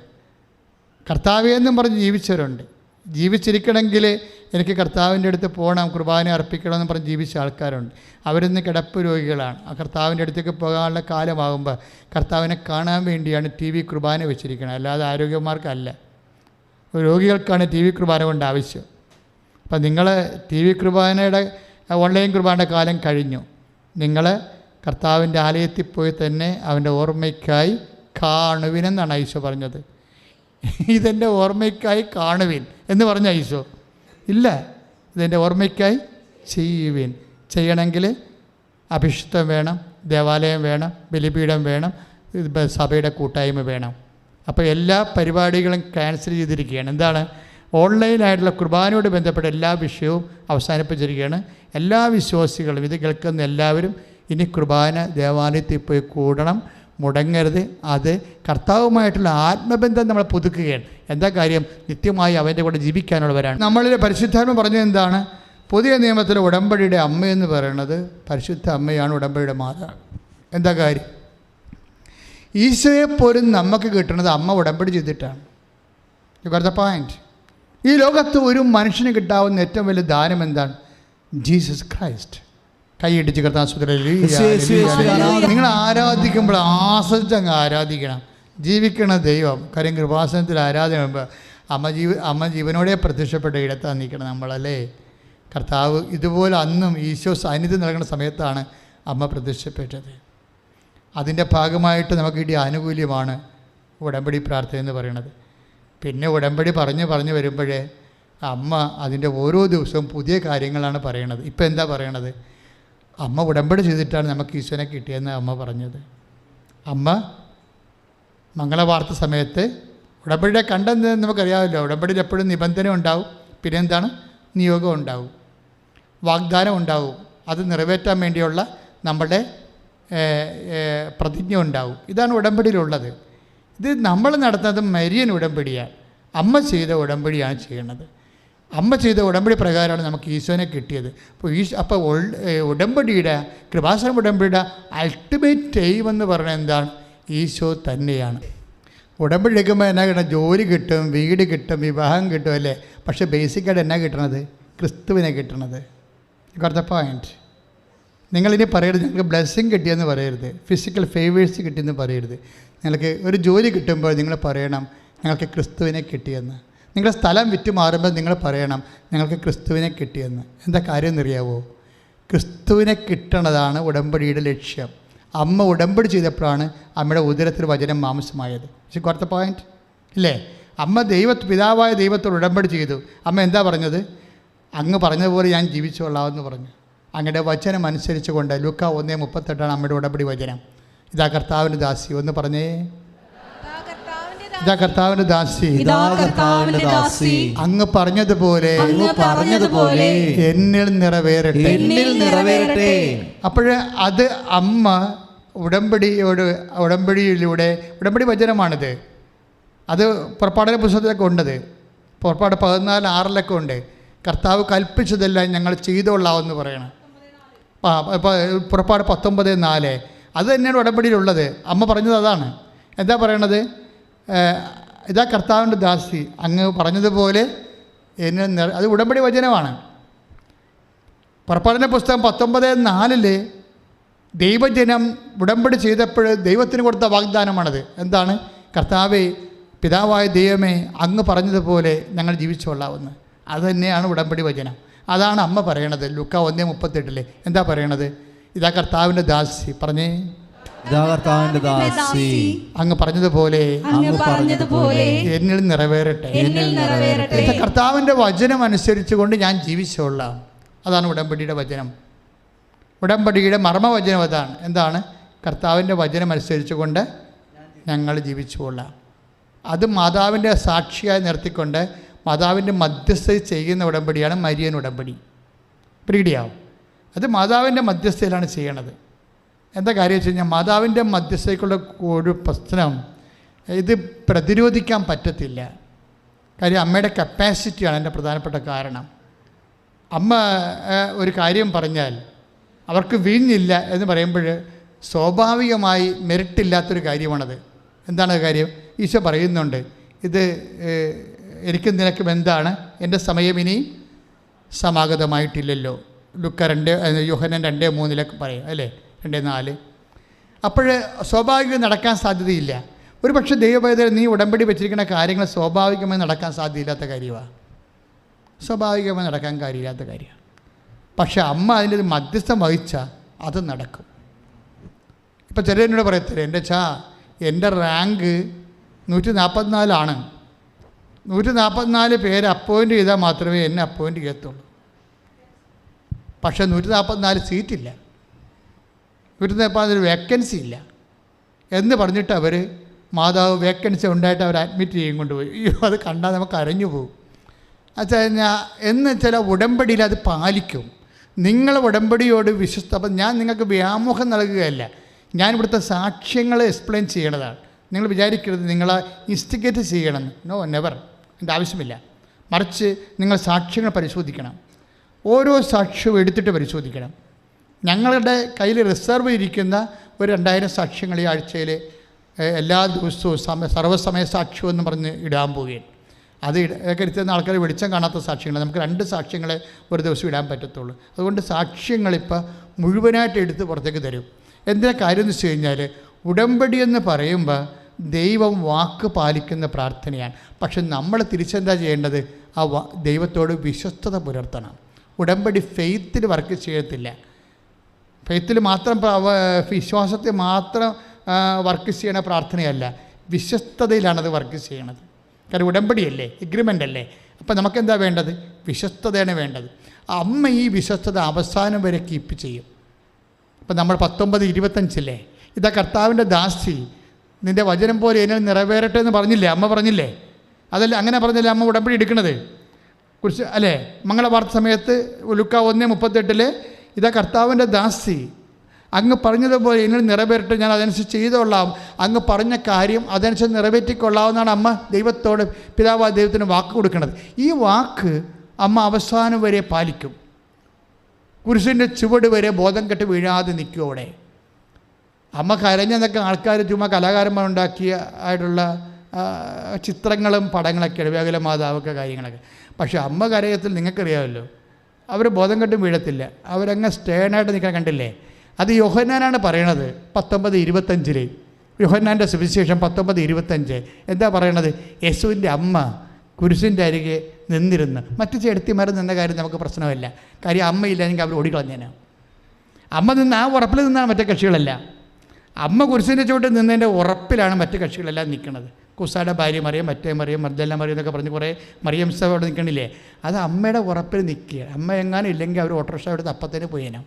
D: കർത്താവേ എന്നും പറഞ്ഞ് ജീവിച്ചവരുണ്ട്. ജീവിച്ചിരിക്കണമെങ്കിൽ എനിക്ക് കർത്താവിൻ്റെ അടുത്ത് പോകണം, കുർബാന അർപ്പിക്കണമെന്ന് പറഞ്ഞ് ജീവിച്ച ആൾക്കാരുണ്ട്. അവരിന്ന് കിടപ്പ് രോഗികളാണ്. ആ കർത്താവിൻ്റെ അടുത്തേക്ക് പോകാനുള്ള കാലമാകുമ്പോൾ കർത്താവിനെ കാണാൻ വേണ്ടിയാണ് TV കുർബാന വെച്ചിരിക്കുന്നത്, അല്ലാതെ ആരോഗ്യന്മാർക്കല്ല. രോഗികൾക്കാണ് TV കുർബാന കൊണ്ട് ആവശ്യം. അപ്പം നിങ്ങൾ TV കുർബാനയുടെ ഓൺലൈൻ കുർബാനയുടെ കാലം കഴിഞ്ഞു. നിങ്ങൾ കർത്താവിൻ്റെ ആലയത്തിൽ പോയി തന്നെ അവൻ്റെ ഓർമ്മയ്ക്കായി കാണുവിനെന്നാണ് ഈശോ പറഞ്ഞത്. ഇതെൻ്റെ ഓർമ്മയ്ക്കായി കാണുവിൻ എന്ന് പറഞ്ഞ ഈശോ ഇല്ല, ഇതെൻ്റെ ഓർമ്മയ്ക്കായി ചെയ്യുവിൻ. ചെയ്യണമെങ്കിൽ അഭിഷിക്തം വേണം, ദേവാലയം വേണം, ബലിപീഠം വേണം, സഭയുടെ കൂട്ടായ്മ വേണം. അപ്പോൾ എല്ലാ പരിപാടികളും ക്യാൻസൽ ചെയ്തിരിക്കുകയാണ്. എന്താണ്? ഓൺലൈനായിട്ടുള്ള കുർബാനയോട് ബന്ധപ്പെട്ട എല്ലാ വിഷയവും അവസാനിപ്പിച്ചിരിക്കുകയാണ്. എല്ലാ വിശ്വാസികളും, ഇത് കേൾക്കുന്ന എല്ലാവരും ഇനി കുർബാന ദേവാലയത്തിൽ പോയി കൂടണം, മുടങ്ങരുത്. അത് കർത്താവുമായിട്ടുള്ള ആത്മബന്ധം നമ്മൾ പുതുക്കുകയാണ്. എന്താ കാര്യം? നിത്യമായി അവൻ്റെ കൂടെ ജീവിക്കാനുള്ളവരാണ്. നമ്മളിലെ പരിശുദ്ധാത്മ പറഞ്ഞത് എന്താണ്? പുതിയ നിയമത്തിലെ ഉടമ്പടിയുടെ അമ്മയെന്ന് പറയുന്നത് പരിശുദ്ധ അമ്മയാണ്, ഉടമ്പടിയുടെ മാതാവ്. എന്താ കാര്യം? ഈശോയെപ്പോലും നമുക്ക് കിട്ടുന്നത് അമ്മ ഉടമ്പടി ചെയ്തിട്ടാണ്. You got the point. ഈ ലോകത്ത് ഒരു മനുഷ്യന് കിട്ടാവുന്ന ഏറ്റവും വലിയ ദാനം എന്താണ്? Jesus Christ. കൈയിടിച്ച് കർത്താൻ നിങ്ങൾ ആരാധിക്കുമ്പോൾ ആസ്വദിച്ചങ്ങ് ആരാധിക്കണം. ജീവിക്കണ ദൈവം. കാര്യം കൃപാസനത്തിൽ ആരാധന അമ്മ ജീവനോടെ പ്രത്യക്ഷപ്പെട്ട ഇടത്താണ് നിൽക്കണം നമ്മളല്ലേ. കർത്താവ് ഇതുപോലെ അന്നും ഈശോ സാന്നിധ്യം നൽകുന്ന സമയത്താണ് അമ്മ പ്രത്യക്ഷപ്പെട്ടത്. അതിൻ്റെ ഭാഗമായിട്ട് നമുക്ക് കിട്ടിയ ആനുകൂല്യമാണ് ഉടമ്പടി പ്രാർത്ഥന എന്ന് പറയുന്നത്. പിന്നെ ഉടമ്പടി പറഞ്ഞു വരുമ്പോഴേ അമ്മ അതിൻ്റെ ഓരോ ദിവസവും പുതിയ കാര്യങ്ങളാണ് പറയണത്. ഇപ്പം എന്താ പറയണത്? അമ്മ ഉടമ്പടി ചെയ്തിട്ടാണ് നമുക്ക് ഈശോനെ കിട്ടിയെന്ന് അമ്മ പറഞ്ഞത്. അമ്മ മംഗളവാർത്ത സമയത്ത് ഉടമ്പടിയുടെ കണ്ടെന്ന് നമുക്കറിയാമല്ലോ. ഉടമ്പടിയിൽ എപ്പോഴും നിബന്ധന ഉണ്ടാവും, പിന്നെ എന്താണ്? നിയോഗം ഉണ്ടാവും, വാഗ്ദാനം ഉണ്ടാവും. അത് നിറവേറ്റാൻ വേണ്ടിയുള്ള നമ്മുടെ പ്രതിജ്ഞ ഉണ്ടാവും. ഇതാണ് ഉടമ്പടിയിലുള്ളത്. ഇത് നമ്മൾ നടത്തുന്നത് മരിയൻ ഉടമ്പടിയാണ്. അമ്മ ചെയ്ത ഉടമ്പടിയാണ് ചെയ്യണത്. അമ്മ ചെയ്ത ഉടമ്പടി പ്രകാരമാണ് നമുക്ക് ഈശോനെ കിട്ടിയത്. അപ്പോൾ ഉടമ്പടിയുടെ കൃപാസനം ഉടമ്പടിയുടെ അൾട്ടിമേറ്റ് എയിം എന്ന് പറയുന്നത് എന്താണ്? ഈശോ തന്നെയാണ്. ഉടമ്പടി എടുക്കുമ്പോൾ എന്നാ കിട്ടണം? ജോലി കിട്ടും, വീട് കിട്ടും, വിവാഹം കിട്ടും അല്ലേ. പക്ഷേ ബേസിക്കായിട്ട് എന്നാ കിട്ടണത്? ക്രിസ്തുവിനെ കിട്ടണത്. കുറച്ച പോയിൻറ്റ്. നിങ്ങളിനി പറയരുത് ഞങ്ങൾക്ക് ബ്ലെസ്സിങ് കിട്ടിയെന്ന് പറയരുത്, ഫിസിക്കൽ ഫേവേഴ്സ് കിട്ടിയെന്ന് പറയരുത്. നിങ്ങൾക്ക് ഒരു ജോലി കിട്ടുമ്പോൾ നിങ്ങൾ പറയണം ഞങ്ങൾക്ക് ക്രിസ്തുവിനെ കിട്ടിയെന്ന്. നിങ്ങളുടെ സ്ഥലം വിറ്റ് മാറുമ്പോൾ നിങ്ങൾ പറയണം ഞങ്ങൾക്ക് ക്രിസ്തുവിനെ കിട്ടിയെന്ന്. എന്താ കാര്യം എന്നറിയാവോ? ക്രിസ്തുവിനെ കിട്ടണതാണ് ഉടമ്പടിയുടെ ലക്ഷ്യം. അമ്മ ഉടമ്പടി ചെയ്തപ്പോഴാണ് അമ്മയുടെ ഉദരത്തിൽ വചനം മാംസമായത്. പക്ഷേ കുറച്ച പോയിൻറ്റ് ഇല്ലേ? അമ്മ പിതാവായ ദൈവത്തോട് ഉടമ്പടി ചെയ്തു. അമ്മ എന്താ പറഞ്ഞത്? അങ്ങ് പറഞ്ഞതുപോലെ ഞാൻ ജീവിച്ചോളാമെന്ന് പറഞ്ഞു. അങ്ങയുടെ വചനം അനുസരിച്ച് കൊണ്ട് ലൂക്ക 1:38 അമ്മയുടെ ഉടമ്പടി വചനം. ഇതാ കർത്താവിൻ്റെ ദാസി. ഒന്ന് പറഞ്ഞേ. ഇതാ കർത്താവിൻ്റെ ദാസി,
E: ഇതാ കർത്താവിന്റെ ദാസി,
D: അങ്ങ് പറഞ്ഞതുപോലെ
E: അങ്ങ് പറഞ്ഞതുപോലെ
D: എന്നിൽ നിറവേറട്ടെ.
B: എന്നിൽ നിറവേറട്ടെ.
D: അപ്പോൾ അത് അമ്മ ഉടമ്പടിയിലൂടെ, ഉടമ്പടി വചനമാണിത്. അത് പുറപ്പാടിൻ്റെ പുസ്തകത്തിലൊക്കെ ഉണ്ടത്. പുറപ്പാട് 14:6 ഉണ്ട്. കർത്താവ് കൽപ്പിച്ചതെല്ലാം ഞങ്ങൾ ചെയ്തോളാമെന്ന് പറയണം. പുറപ്പാട് 19:4 അത് തന്നെയാണ് ഉടമ്പടിയിലുള്ളത്. അമ്മ പറഞ്ഞത് അതാണ്. എന്താ പറയണത്? ഇതാ കർത്താവിൻ്റെ ദാസി, അങ്ങ് പറഞ്ഞതുപോലെ എന്നെ അത് ഉടമ്പടി വചനമാണ്. പുറപ്പാടിൻ്റെ പുസ്തകം 19:4 ദൈവജനം ഉടമ്പടി ചെയ്തപ്പോൾ ദൈവത്തിന് കൊടുത്ത വാഗ്ദാനമാണത്. എന്താണ്? കർത്താവേ, പിതാവായ ദൈവമേ, അങ്ങ് പറഞ്ഞതുപോലെ ഞങ്ങൾ ജീവിച്ചുകൊള്ളാവുന്നത്. അത് തന്നെയാണ് ഉടമ്പടി വചനം. അതാണ് അമ്മ പറയണത്. ലൂക്കാ 1:38 എന്താ പറയണത്? ഇതാ കർത്താവിൻ്റെ ദാസി, പറഞ്ഞേ,
B: ഇതാ കർത്താവിന്റെ ദാസി,
D: അങ്ങ് പറഞ്ഞതുപോലെ എന്നിൽ നിറവേറട്ടെ. ഇത് കർത്താവിൻ്റെ വചനം അനുസരിച്ചുകൊണ്ട് ഞാൻ ജീവിച്ചുകൊള്ളാം. അതാണ് ഉടമ്പടിയുടെ വചനം. ഉടമ്പടിയുടെ മർമ്മവചനം അതാണ്. എന്താണ്? കർത്താവിൻ്റെ വചനം അനുസരിച്ചുകൊണ്ട് ഞങ്ങൾ ജീവിച്ചുകൊള്ളാം. അത് മാതാവിൻ്റെ സാക്ഷിയായി നിർത്തിക്കൊണ്ട് മാതാവിൻ്റെ മധ്യസ്ഥ ചെയ്യുന്ന ഉടമ്പടിയാണ് മരിയൻ ഉടമ്പടി. പ്രീഡിയാവും. അത് മാതാവിൻ്റെ മധ്യസ്ഥയിലാണ് ചെയ്യണത്. എന്താ കാര്യം വെച്ച് കഴിഞ്ഞാൽ, മാതാവിൻ്റെ മധ്യസ്ഥയ്ക്കുള്ള ഒരു പ്രശ്നം ഇത് പ്രതിരോധിക്കാൻ പറ്റത്തില്ല. കാര്യം അമ്മയുടെ കപ്പാസിറ്റിയാണ് എൻ്റെ പ്രധാനപ്പെട്ട കാരണം. അമ്മ ഒരു കാര്യം പറഞ്ഞാൽ അവർക്ക് വീഞ്ഞില്ല എന്ന് പറയുമ്പോൾ സ്വാഭാവികമായി മെറിറ്റില്ലാത്തൊരു കാര്യമാണത്. എന്താണ് കാര്യം? ഈശോ പറയുന്നുണ്ട്, ഇത് എനിക്കും നിനക്കും എന്താണ്, എൻ്റെ സമയം ഇനി സമാഗതമായിട്ടില്ലല്ലോ. യോഹന്നാൻ 2:3 പറയും അല്ലേ, 2:4. അപ്പോൾ സ്വാഭാവികം നടക്കാൻ സാധ്യതയില്ല. ഒരു പക്ഷേ ദൈവപൈതൽ നീ ഉടമ്പടി വെച്ചിരിക്കുന്ന കാര്യങ്ങൾ സ്വാഭാവികമായി നടക്കാൻ സാധ്യതയില്ലാത്ത കാര്യമാണ്. സ്വാഭാവികമായി നടക്കാൻ കാര്യമില്ലാത്ത കാര്യമാണ്. പക്ഷെ അമ്മ അതിൻ്റെ മധ്യസ്ഥം വഹിച്ചാൽ അത് നടക്കും. ഇപ്പം ചിലരോട് പറയത്തില്ല, എൻ്റെ റാങ്ക് 144 144 പേര് അപ്പോയിൻ്റ് ചെയ്താൽ മാത്രമേ എന്നെ അപ്പോയിൻ്റ് ചെയ്യത്തുള്ളൂ. പക്ഷേ 144 സീറ്റില്ല, 144 വേക്കൻസി ഇല്ല എന്ന് പറഞ്ഞിട്ട് അവർ മാതാവ് വേക്കൻസി ഉണ്ടായിട്ട് അവർ അഡ്മിറ്റ് ചെയ്യും കൊണ്ടുപോയി. അയ്യോ, അത് കണ്ടാൽ നമുക്ക് അരഞ്ഞു പോകും. എന്ന് ചില ഉടമ്പടിയിൽ അത് പാലിക്കും. നിങ്ങൾ ഉടമ്പടിയോട് അപ്പം ഞാൻ നിങ്ങൾക്ക് വ്യാമോഹം നൽകുകയല്ല, ഞാൻ ഇവിടുത്തെ സാക്ഷ്യങ്ങൾ എക്സ്പ്ലെയിൻ ചെയ്യണതാണ്. നിങ്ങൾ വിചാരിക്കരുത് നിങ്ങളെ ഇൻസ്റ്റിഗേറ്റ് ചെയ്യണമെന്ന്. No, never. എൻ്റെ ആവശ്യമില്ല. മറിച്ച് നിങ്ങൾ സാക്ഷ്യങ്ങൾ പരിശോധിക്കണം. ഓരോ സാക്ഷ്യവും എടുത്തിട്ട് പരിശോധിക്കണം. ഞങ്ങളുടെ കയ്യിൽ റിസർവ് ഇരിക്കുന്ന ഒരു 2000 സാക്ഷ്യങ്ങൾ ഈ ആഴ്ചയിൽ എല്ലാ ദിവസവും സർവ്വസമയ സാക്ഷ്യം എന്ന് പറഞ്ഞ് ഇടാൻ പോവുകയാണ്. അത് ഇതൊക്കെ എടുത്തുന്ന ആൾക്കാർ വെളിച്ചം കാണാത്ത സാക്ഷ്യങ്ങൾ. നമുക്ക് 2 സാക്ഷ്യങ്ങളെ ഒരു ദിവസം ഇടാൻ പറ്റത്തുള്ളൂ. അതുകൊണ്ട് സാക്ഷ്യങ്ങളിപ്പോൾ മുഴുവനായിട്ട് എടുത്ത് പുറത്തേക്ക് തരും. എന്തിനാ കാര്യം എന്ന് വെച്ച് കഴിഞ്ഞാൽ, ഉടമ്പടി എന്ന് പറയുമ്പോൾ ദൈവം വാക്ക് പാലിക്കുന്ന പ്രാർത്ഥനയാണ്. പക്ഷെ നമ്മൾ തിരിച്ചെന്താ ചെയ്യേണ്ടത്? ആ ദൈവത്തോട് വിശ്വസ്തത പുലർത്തണം. ഉടമ്പടി ഫെയ്ത്തിൽ വർക്ക് ചെയ്യത്തില്ല. ഫെയ്ത്തിൽ മാത്രം വിശ്വാസത്തിൽ മാത്രം വർക്ക് ചെയ്യണ പ്രാർത്ഥനയല്ല, വിശ്വസ്തതയിലാണത് വർക്ക് ചെയ്യണത്. കാരണം ഉടമ്പടിയല്ലേ, എഗ്രിമെൻ്റ് അല്ലേ. അപ്പം നമുക്കെന്താ വേണ്ടത്? വിശ്വസ്തതയാണ് വേണ്ടത്. അമ്മ ഈ വിശ്വസ്തത അവസാനം വരെ കീപ്പ് ചെയ്യും. ഇപ്പം നമ്മൾ 19:25 ഇതാ കർത്താവിൻ്റെ ദാസി, നിൻ്റെ വചനം പോലെ എന്നിൽ നിറവേറട്ടെ എന്ന് പറഞ്ഞില്ലേ, അമ്മ പറഞ്ഞില്ലേ? അതല്ല, അങ്ങനെ പറഞ്ഞില്ലേ അമ്മ ഉടമ്പടി എടുക്കണത് കുറിച്ച് അല്ലേ? മംഗളവാർത്ത സമയത്ത് ലൂക്കാ 1:38 ഇതാ കർത്താവിൻ്റെ ദാസി, അങ്ങ് പറഞ്ഞതുപോലെ എന്നിൽ നിറവേറട്ടെ, ഞാൻ അതനുസരിച്ച് ചെയ്തോളാം. അങ്ങ് പറഞ്ഞ കാര്യം അതനുസരിച്ച് നിറവേറ്റിക്കൊള്ളാവുന്നതാണ് അമ്മ ദൈവത്തോട്, പിതാവായ ദൈവത്തിന് വാക്ക് കൊടുക്കുന്നത്. ഈ വാക്ക് അമ്മ അവസാനം വരെ പാലിക്കും. കുരിശിൻ്റെ ചുവട് വരെ ബോധം കെട്ട് വീഴാതെ നിൽക്കും അവിടെ. അമ്മ കരഞ്ഞെന്നൊക്കെ ആൾക്കാർ ചുമ്മാ കലാകാരന്മാരുണ്ടാക്കിയ ആയിട്ടുള്ള ചിത്രങ്ങളും പടങ്ങളൊക്കെയാണ്, വ്യാകുല മാതാവൊക്കെ കാര്യങ്ങളൊക്കെ. പക്ഷേ അമ്മ കരയത്തിൽ നിങ്ങൾക്കറിയാമല്ലോ, അവർ ബോധം കെട്ടും വീഴത്തില്ല, അവരങ്ങ് സ്റ്റേണായിട്ട് നിൽക്കാൻ കണ്ടില്ലേ? അത് യോഹന്നാനാണ് പറയണത് 19:25 യോഹന്നാൻ്റെ സുവിശേഷം 19:25 എന്താ പറയണത്? യേശുവിൻ്റെ അമ്മ കുരിശിൻ്റെ അരികെ നിന്നിരുന്ന്. മറ്റു ചേട്ടത്തിമാർ നിന്ന കാര്യം നമുക്ക് പ്രശ്നമല്ല. കാര്യം അമ്മയില്ലെങ്കിൽ അവർ ഓടിക്കളഞ്ഞേനാണ്. അമ്മ നിന്ന് ആ ഉറപ്പിൽ നിന്നാണ് മറ്റേ കക്ഷികളല്ല. അമ്മ കുരിശിൻ്റെ ചുവട്ടിൽ നിന്നതിൻ്റെ ഉറപ്പിലാണ് മറ്റു കക്ഷികളെല്ലാം നിൽക്കുന്നത്. കുസായുടെ ഭാര്യ മറിയം, മറ്റേ മറിയം, മർദ്ദല മറിയം എന്നൊക്കെ പറഞ്ഞ് കുറേ മറിയംസ അവിടെ നിൽക്കണില്ലേ? അത് അമ്മയുടെ ഉറപ്പിൽ നിൽക്കുക. അമ്മ എങ്ങാനും ഇല്ലെങ്കിൽ അവർ ഓട്ടോറിക്ഷ എടുത്ത് അപ്പത്തേന് പോയേനാം.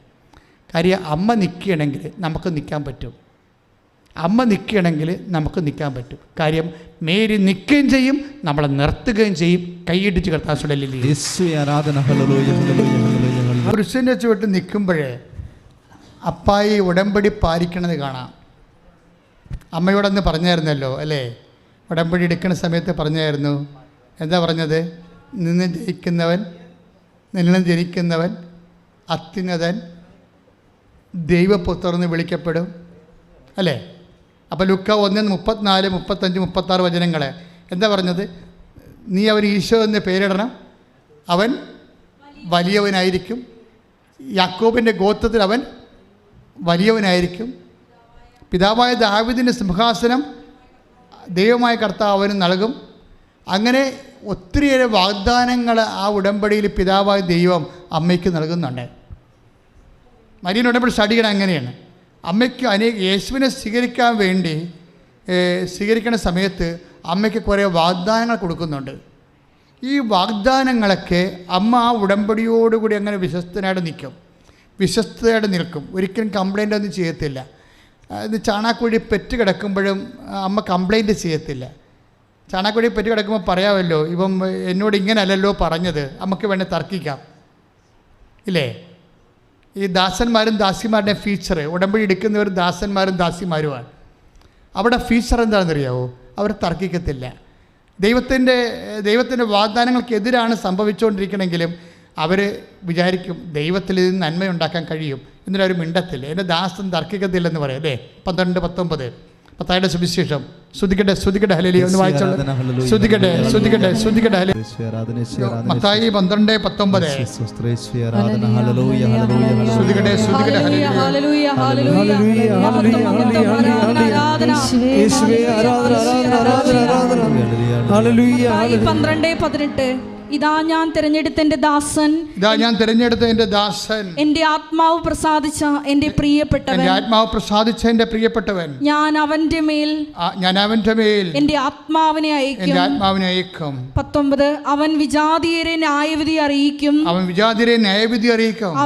D: കാര്യം അമ്മ നിൽക്കുകയാണെങ്കിൽ നമുക്ക് നിൽക്കാൻ പറ്റും.
C: അമ്മ നിൽക്കുകയാണെങ്കിൽ നമുക്ക് നിൽക്കാൻ പറ്റും. കാര്യം മേരി നിൽക്കുകയും ചെയ്യും, നമ്മളെ നിർത്തുകയും ചെയ്യും. കൈയിടിച്ച് കർത്താസുടലിൽ
B: യേശുവേ ആരാധന. Hallelujah hallelujah hallelujah.
C: പുരുഷൻ്റെ ചുവട്ട് നിൽക്കുമ്പോഴേ അപ്പായി ഉടമ്പടി പാലിക്കണത് കാണാം. അമ്മയോടൊന്ന് പറഞ്ഞായിരുന്നല്ലോ അല്ലേ, ഉടമ്പടി എടുക്കുന്ന സമയത്ത് പറഞ്ഞായിരുന്നു. എന്താ പറഞ്ഞത്? നിന്ന് ജനിക്കുന്നവൻ അത്യുന്നതൻ ദൈവപുത്രൻ വിളിക്കപ്പെടും അല്ലേ. അപ്പോൾ ലുക്ക 1:34, 35, 36 വചനങ്ങളെ എന്താ പറഞ്ഞത്? നീ അവൻ ഈശോ എന്ന് പേരിടണം, അവൻ വലിയവനായിരിക്കും, യാക്കോബിൻ്റെ ഗോത്രത്തിൽ അവൻ വലിയവനായിരിക്കും, പിതാവായ ദാവീദിൻ്റെ സിംഹാസനം ദൈവമായ കർത്താവ് അവന് നൽകും. അങ്ങനെ ഒത്തിരിയേറെ വാഗ്ദാനങ്ങൾ ആ ഉടമ്പടിയിൽ പിതാവായ ദൈവം അമ്മയ്ക്ക് നൽകുന്നുണ്ട്. മരിയൻ ഉടമ്പടി സ്റ്റഡിക്കണം അങ്ങനെയാണ്. അമ്മയ്ക്ക് യേശുവിനെ സ്വീകരിക്കുന്ന സമയത്ത് അമ്മയ്ക്ക് കുറേ വാഗ്ദാനങ്ങൾ കൊടുക്കുന്നുണ്ട്. ഈ വാഗ്ദാനങ്ങളൊക്കെ അമ്മ ആ ഉടമ്പടിയോടുകൂടി അങ്ങനെ വിശ്വസ്തയായിട്ട് നിൽക്കും. ഒരിക്കലും കംപ്ലൈൻ്റ് ഒന്നും ചെയ്യത്തില്ല. ഇത് ചാണാക്കുഴി പെറ്റ് കിടക്കുമ്പോഴും അമ്മ കംപ്ലൈൻറ്റ് ചെയ്യത്തില്ല. ചാണാക്കുഴി പെറ്റ് കിടക്കുമ്പോൾ പറയാമല്ലോ, ഇവൻ എന്നോട് ഇങ്ങനെയല്ലല്ലോ പറഞ്ഞത്, നമുക്ക് വേണേൽ തർക്കിക്കാം ഇല്ലേ. ഈ ദാസന്മാരും ദാസിമാരുടെ ഫീച്ചർ, ഉടമ്പടി എടുക്കുന്നവർ ദാസന്മാരും ദാസിമാരുമാണ്. അവിടെ ഫീച്ചർ എന്താണെന്നറിയാവോ? അവർ തർക്കിക്കത്തില്ല. ദൈവത്തിൻ്റെ വാഗ്ദാനങ്ങൾക്കെതിരാണ് സംഭവിച്ചുകൊണ്ടിരിക്കണമെങ്കിലും അവർ വിചാരിക്കും ദൈവത്തിൽ ഇത് നന്മയുണ്ടാക്കാൻ കഴിയും, എന്നിട്ട് അവർ മിണ്ടത്തില്ല. എൻ്റെ ദാസൻ തർക്കിക്കത്തില്ലെന്ന് പറയാം അല്ലേ. 12-19 മത്തായിയുടെ സുവിശേഷം. ശ്രുതിക്കട്ടെ ഹല്ലേലൂയ ഒന്ന് വായിച്ചോളൂ. ശ്രുതിക്കട്ടെ മത്തായി 12:19. ശ്രുതിക്കട്ടെ
E: ഹല്ലേലൂയ ഹല്ലേലൂയ
A: യേശുവേ ആരാധന ആരാധന ആരാധന ആരാധന. ഹല്ലേലൂയ
E: 12:18. ഇതാ ഞാൻ തിരഞ്ഞെടുത്ത എൻ്റെ ദാസൻ, എൻ്റെ ആത്മാവ് പ്രസാദിച്ച എൻ്റെ പ്രിയപ്പെട്ടവൻ, ഞാൻ അവന്റെ മേൽ എൻ്റെ ആത്മാവിനെ അയക്കും. 19. അവൻ വിജാതിയരെ ന്യായവിധി അറിയിക്കും.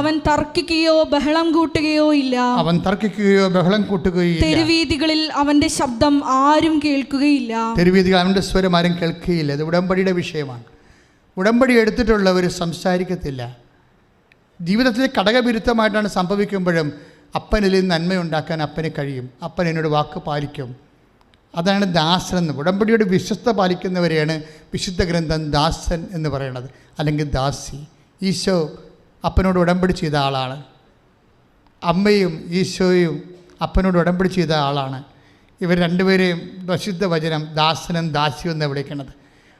E: അവൻ തർക്കിക്കുകയോ ബഹളം കൂട്ടുകയോ ഇല്ല. തെരുവീതികളിൽ അവന്റെ ശബ്ദം ആരും കേൾക്കുകയില്ല.
C: അവന്റെ സ്വരം ആരും കേൾക്കുകയില്ല. ഇത് ഉടമ്പടിയുടെ വിഷയമാണ്. ഉടമ്പടി എടുത്തിട്ടുള്ളവർ സംസാരിക്കത്തില്ല. ജീവിതത്തിൽ ഘടകവിരുദ്ധമായിട്ടാണ് സംഭവിക്കുമ്പോഴും അപ്പനിൽ നന്മയുണ്ടാക്കാൻ അപ്പന് കഴിയും. അപ്പൻ എന്നോട് വാക്ക് പാലിക്കും. അതാണ് ദാസൻ എന്ന്. ഉടമ്പടിയോട് വിശ്വസ്ത പാലിക്കുന്നവരെയാണ് വിശുദ്ധ ഗ്രന്ഥം ദാസൻ എന്ന് പറയുന്നത്, അല്ലെങ്കിൽ ദാസി. ഈശോ അപ്പനോട് ഉടമ്പടി ചെയ്ത ആളാണ്. അമ്മയും ഈശോയും അപ്പനോട് ഉടമ്പടി ചെയ്ത ആളാണ്. ഇവർ രണ്ടുപേരെയും വിശുദ്ധ വചനം ദാസനും ദാസിയും എന്ന് വിളിക്കുന്നത്.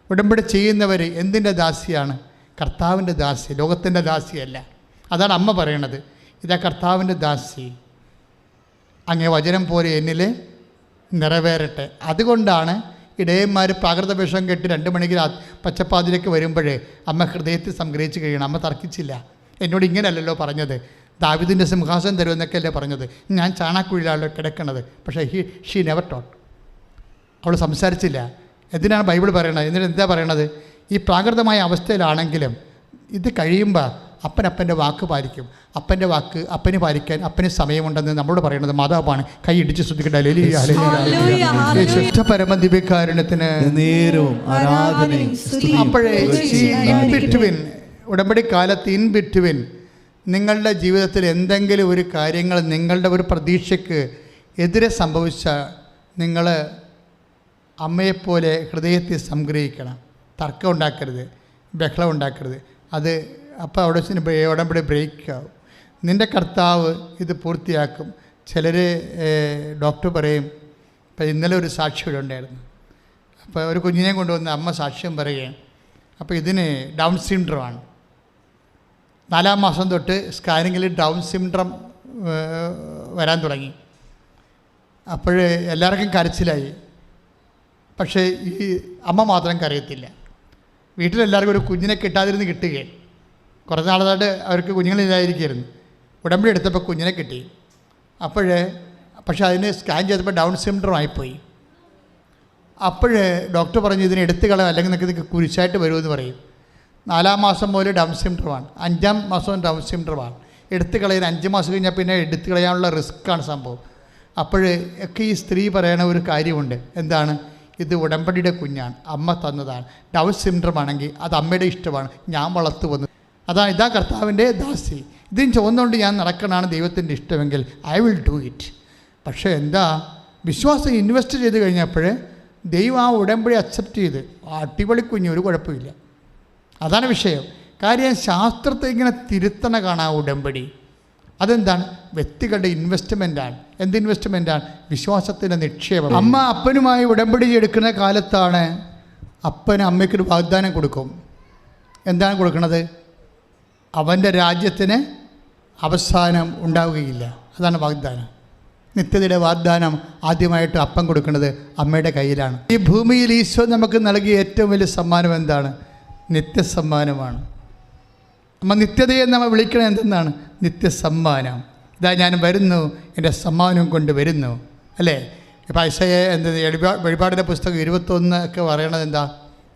C: ഉടമ്പടി ചെയ്യുന്നവർ എന്തിൻ്റെ ദാസിയാണ്? കർത്താവിൻ്റെ ദാസി, ലോകത്തിൻ്റെ ദാസിയല്ല. അതാണ് അമ്മ പറയണത്. ഇതാ കർത്താവിൻ്റെ ദാസി, അങ്ങേ വചനം പോലെ എന്നിൽ നിറവേറട്ടെ. അതുകൊണ്ടാണ് ഇടയന്മാർ പ്രാകൃത വേഷം കെട്ടി 2 മണിക്ക് പച്ചപ്പാതിലേക്ക് വരുമ്പോഴേ അമ്മ ഹൃദയത്തിൽ സംഗ്രഹിച്ച് കഴിയണം. അമ്മ തർക്കിച്ചില്ല. എന്നോട് ഇങ്ങനെയല്ലല്ലോ പറഞ്ഞത്, ദാവീദിൻ്റെ സിംഹാസനം തരുമെന്നൊക്കെയല്ലേ പറഞ്ഞത്, ഞാൻ ചാണാക്കുഴിയിലാണല്ലോ കിടക്കണത്. പക്ഷേ ഷീ നെവർ ടോട്ട്. അവൾ സംസാരിച്ചില്ല. എന്തിനാണ് ബൈബിൾ പറയണത്? എന്നിട്ട് എന്താ പറയണത്? ഈ പ്രാകൃതമായ അവസ്ഥയിലാണെങ്കിലും ഇത് കഴിയുമ്പോൾ അപ്പൻ്റെ വാക്ക് പാലിക്കും. അപ്പൻ്റെ വാക്ക് അപ്പന് പാലിക്കാൻ അപ്പന് സമയമുണ്ടെന്ന് നമ്മളോട് പറയുന്നത് മാതാവാണ്. കൈ ഇടിച്ച് ശ്രദ്ധിക്കട്ടെ. പരമദിവ്യകാരുണ്യത്തിന് അപ്പോഴേ ഇൻ ബിറ്റ്വീൻ, ഉടമ്പടി കാലത്ത് ഇൻ ബിറ്റ്വീൻ നിങ്ങളുടെ ജീവിതത്തിൽ എന്തെങ്കിലും ഒരു കാര്യങ്ങൾ നിങ്ങളുടെ ഒരു പ്രതീക്ഷയ്ക്ക് എതിരെ സംഭവിച്ച നിങ്ങൾ അമ്മയെപ്പോലെ ഹൃദയത്തിൽ സംഗ്രഹിക്കണം. തർക്കം ഉണ്ടാക്കരുത്, ബഹളം ഉണ്ടാക്കരുത്. അത് അപ്പോൾ അവിടെ ഉടമ്പടി ബ്രേക്ക് ആവും. നിൻ്റെ കർത്താവ് ഇത് പൂർത്തിയാക്കും. ചിലർ ഡോക്ടർ പറയും. ഇപ്പം ഇന്നലെ ഒരു സാക്ഷി ഇവിടെ ഉണ്ടായിരുന്നു. അപ്പോൾ ഒരു കുഞ്ഞിനെ കൊണ്ടുവന്ന് അമ്മ സാക്ഷ്യം പറയുകയാണ്. അപ്പോൾ ഇതിന് ഡൗൺ സിൻഡ്രോമാണ്. 4-ാം മാസം തൊട്ട് സ്കാനിങ്ങിൽ ഡൗൺ സിൻഡ്രം വരാൻ തുടങ്ങി. അപ്പോൾ എല്ലാവർക്കും കരച്ചിലായി. പക്ഷേ ഈ അമ്മ മാത്രം കരയത്തില്ല. വീട്ടിലെല്ലാവർക്കും ഒരു കുഞ്ഞിനെ കിട്ടാതിരുന്ന് കിട്ടുകയാണ്. കുറച്ച് നാളായിട്ട് അവർക്ക് കുഞ്ഞുങ്ങളില്ലായിരിക്കുമായിരുന്നു. ഉടമ്പടി എടുത്തപ്പോൾ കുഞ്ഞിനെ കിട്ടി. പക്ഷേ അതിന് സ്കാൻ ചെയ്തപ്പോൾ ഡൗൺ സിൻഡ്രോം ആയിപ്പോയി. ഡോക്ടർ പറഞ്ഞു ഇതിനെ എടുത്ത് കളയാം, അല്ലെങ്കിൽ നിങ്ങൾക്ക് കുരിശായിട്ട് വരുമെന്ന് പറയും. 4-ാം മാസം മുതൽ ഡൗൺ സിൻഡ്രോമാണ്, 5-ാം മാസവും ഡൗൺ സിൻഡ്രോമാണ്. എടുത്ത് കളയാൻ 5 മാസം കഴിഞ്ഞാൽ പിന്നെ എടുത്ത് കളയാനുള്ള റിസ്ക്കാണ് സംഭവം. ഒക്കെ ഈ സ്ത്രീ പറയണ ഒരു കാര്യമുണ്ട്. എന്താണ്? ഇത് ഉടമ്പടിയുടെ കുഞ്ഞാണ്, അമ്മ തന്നതാണ്. ഡൗൺ സിൻഡ്രോം ആണെങ്കിൽ അത് അമ്മയുടെ ഇഷ്ടമാണ്, ഞാൻ വളർത്തു വന്നു. ഇതാ കർത്താവിൻ്റെ ദാസി. ഇതിന് ചുവന്നുകൊണ്ട് ഞാൻ നടക്കണതാണ് ദൈവത്തിൻ്റെ ഇഷ്ടമെങ്കിൽ ഐ വിൽ ഡു ഇറ്റ്. പക്ഷേ എന്താ, വിശ്വാസം ഇൻവെസ്റ്റ് ചെയ്ത് കഴിഞ്ഞപ്പോൾ ദൈവം ആ ഉടമ്പടി അക്സെപ്റ്റ് ചെയ്ത് അടിപൊളി കുഞ്ഞ്, ഒരു കുഴപ്പമില്ല. അതാണ് വിഷയം. കാര്യം ശാസ്ത്രത്തെ ഇങ്ങനെ തിരുത്തണ കാണാൻ ഉടമ്പടി. അതെന്താണ്? വ്യക്തികളുടെ ഇൻവെസ്റ്റ്മെൻറ്റാണ്. എന്ത് ഇൻവെസ്റ്റ്മെൻറ്റാണ്? വിശ്വാസത്തിൻ്റെ നിക്ഷേപം. അമ്മ അപ്പനുമായി ഉടമ്പടി എടുക്കുന്ന കാലത്താണ് അപ്പന് അമ്മയ്ക്കൊരു വാഗ്ദാനം കൊടുക്കും. എന്താണ് കൊടുക്കുന്നത്? അവൻ്റെ രാജ്യത്തിന് അവസാനം ഉണ്ടാവുകയില്ല. അതാണ് വാഗ്ദാനം. നിത്യതയുടെ വാഗ്ദാനം ആദ്യമായിട്ട് അപ്പം കൊടുക്കുന്നത് അമ്മയുടെ കയ്യിലാണ്. ഈ ഭൂമിയിൽ ഈശോ നമുക്ക് നൽകിയ ഏറ്റവും വലിയ സമ്മാനം എന്താണ്? നിത്യസമ്മാനമാണ്. അമ്മ നിത്യതയെ നമ്മൾ വിളിക്കണത് എന്തെന്നാണ്? നിത്യസമ്മാനം. ഇതാ ഞാൻ വരുന്നു, എൻ്റെ സമ്മാനം കൊണ്ട് വരുന്നു, അല്ലേ? ഇപ്പം വെളിപാടിൻ്റെ പുസ്തകം 21 ഒക്കെ പറയണത് എന്താ?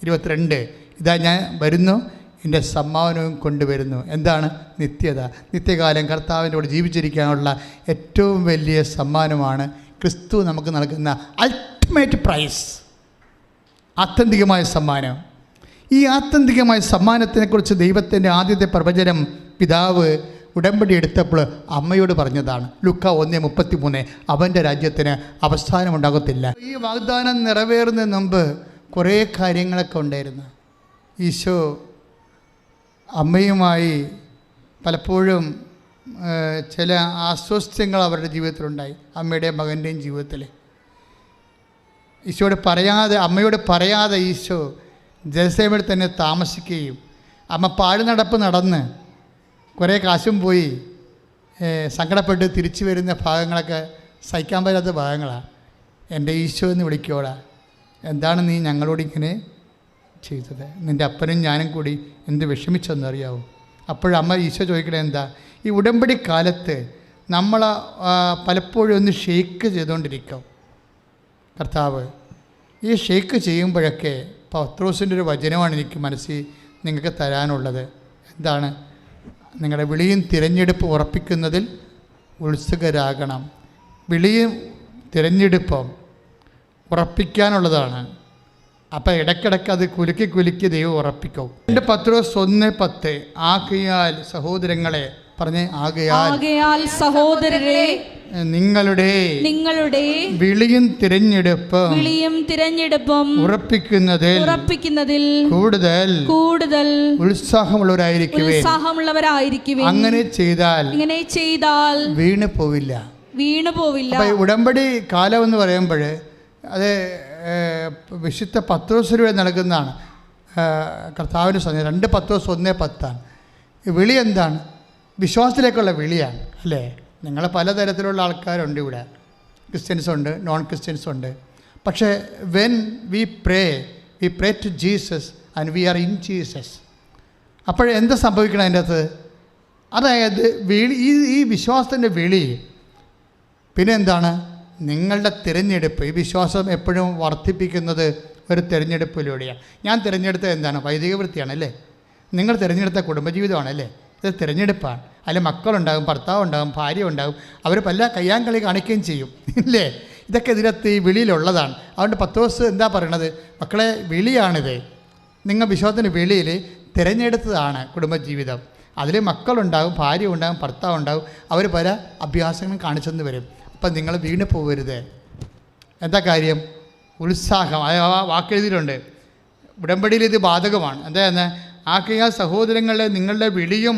C: 22 ഇതാ ഞാൻ വരുന്നു, എൻ്റെ സമ്മാനവും കൊണ്ടുവരുന്നു. എന്താണ്? നിത്യത. നിത്യകാലം കർത്താവിൻ്റെ കൂടെ ജീവിച്ചിരിക്കാനുള്ള ഏറ്റവും വലിയ സമ്മാനമാണ് ക്രിസ്തു നമുക്ക് നൽകുന്ന അൾട്ടിമേറ്റ് പ്രൈസ്, ആത്യന്തികമായ സമ്മാനം. ഈ ആത്യന്തികമായ സമ്മാനത്തിനെക്കുറിച്ച് ദൈവത്തിൻ്റെ ആദ്യത്തെ പ്രവചനം പിതാവ് ഉടമ്പടി എടുത്തപ്പോൾ അമ്മയോട് പറഞ്ഞതാണ്. ലൂക്ക 1:33 അവൻ്റെ രാജ്യത്തിന് അവസാനമുണ്ടാകത്തില്ല. ഈ വാഗ്ദാനം നിറവേറുന്നതിന് മുമ്പ് കുറേ കാര്യങ്ങളൊക്കെ ഉണ്ടായിരുന്നു. ഈശോ അമ്മയുമായി പലപ്പോഴും ചില അസ്വസ്ഥ്യങ്ങൾ അവരുടെ ജീവിതത്തിലുണ്ടായി. അമ്മയുടെയും മകൻ്റെയും ജീവിതത്തിൽ അമ്മയോട് പറയാതെ ഈശോ ജെറുസലേമിൽ തന്നെ താമസിക്കുകയും അമ്മ പാടുനടപ്പ് നടന്ന് കുറേ കാശും പോയി സങ്കടപ്പെട്ട് തിരിച്ചു വരുന്ന ഭാഗങ്ങളൊക്കെ സഹിക്കാൻ പറ്റാത്ത ഭാഗങ്ങളാണ്. എൻ്റെ ഈശോ എന്ന് വിളിക്കോടാ, എന്താണ് നീ ഞങ്ങളോട് ഇങ്ങനെ ചെയ്തത്? നിൻ്റെ അപ്പനും ഞാനും കൂടി എന്ത് വിഷമിച്ചെന്നറിയാവോ? അപ്പോഴമ്മ ഈശോ ചോദിക്കണേ എന്താ? ഈ ഉടമ്പടി കാലത്ത് നമ്മൾ പലപ്പോഴും ഒന്ന് ഷെയ്ക്ക് ചെയ്തുകൊണ്ടിരിക്കും. കർത്താവ് ഈ ഷെയ്ക്ക് ചെയ്യുമ്പോഴൊക്കെ പത്രോസിൻ്റെ ഒരു വചനമാണ് എനിക്ക് മനസ്സിൽ നിങ്ങൾക്ക് തരാനുള്ളത്. എന്താണ്? നിങ്ങളുടെ വിളിയും തിരഞ്ഞെടുപ്പ് ഉറപ്പിക്കുന്നതിൽ ഉത്സുകരാകണം. വിളിയും തിരഞ്ഞെടുപ്പും ഉറപ്പിക്കാനുള്ളതാണ്. അപ്പം ഇടയ്ക്കിടയ്ക്ക് അത് കുലുക്കി ദൈവം ഉറപ്പിക്കും. 2 പത്രോസ് 1:10 ആകയാൽ സഹോദരങ്ങളെ പറഞ്ഞേ, ആകയാൽ സഹോദരരെ നിങ്ങളുടെ വിളിയും തിരഞ്ഞെടുപ്പും ഉറപ്പിക്കുന്നതിൽ കൂടുതൽ ഉത്സാഹമുള്ളവരായിരിക്കുവേ. അങ്ങനെ ചെയ്താൽ വീണു പോവില്ല. ഉടമ്പടി കാലം എന്ന് പറയുമ്പോൾ അത് വിശുദ്ധ പത്രോസിലൂടെ നൽകുന്നതാണ് കർത്താവിൻ്റെ സന്ദേശം. 2 പത്രോസ് 1:10 വിളി എന്താണ്? വിശ്വാസത്തിലേക്കുള്ള വിളിയാണ്, അല്ലേ? നിങ്ങൾ പലതരത്തിലുള്ള ആൾക്കാരുണ്ട് ഇവിടെ. ക്രിസ്ത്യൻസ് ഉണ്ട്, നോൺ ക്രിസ്ത്യൻസ് ഉണ്ട്. പക്ഷേ when we pray to Jesus and we are in Jesus. അപ്പോഴെന്താ സംഭവിക്കണം അതിൻ്റെ അകത്ത്? അതായത് ഈ വിശ്വാസത്തിൻ്റെ വിളി, പിന്നെ എന്താണ്? നിങ്ങളുടെ തിരഞ്ഞെടുപ്പ്. ഈ വിശ്വാസം എപ്പോഴും വർദ്ധിപ്പിക്കുന്നത് ഒരു തിരഞ്ഞെടുപ്പിലൂടെയാണ്. ഞാൻ തിരഞ്ഞെടുത്തത് എന്താണ്? വൈദിക വൃത്തിയാണ്, അല്ലേ? നിങ്ങൾ തിരഞ്ഞെടുത്ത കുടുംബജീവിതമാണ്, അല്ലേ? ഇത് തിരഞ്ഞെടുപ്പാണ്. അതിൽ മക്കളുണ്ടാകും, ഭർത്താവ് ഉണ്ടാകും, ഭാര്യ ഉണ്ടാകും. അവർ പല കയ്യാങ്കളി കാണിക്കുകയും ചെയ്യും, ഇല്ലേ? ഇതൊക്കെ ഇതിനകത്ത് ഈ വിളിയിലുള്ളതാണ്. അതുകൊണ്ട് പത്രോസ് എന്താ പറയണത്? മക്കളെ, വിളിയാണിത്. നിങ്ങൾ വിശ്വാസത്തിൻ്റെ വിളിയിൽ തിരഞ്ഞെടുത്തതാണ് കുടുംബജീവിതം. അതിൽ മക്കളുണ്ടാകും, ഭാര്യ ഉണ്ടാകും, ഭർത്താവ് ഉണ്ടാകും. അവർ പല അഭ്യാസങ്ങളും കാണിച്ചെന്ന് വരും. അപ്പം നിങ്ങൾ വീണ് പോകരുത്. എന്താ കാര്യം? ഉത്സാഹം. ആ വാക്കെഴുതിയിട്ടുണ്ട്. ഉടമ്പടിയിൽ ഇത് ബാധകമാണ്. എന്താ? ആകയാൽ സഹോദരങ്ങളെ നിങ്ങളുടെ വിളിയും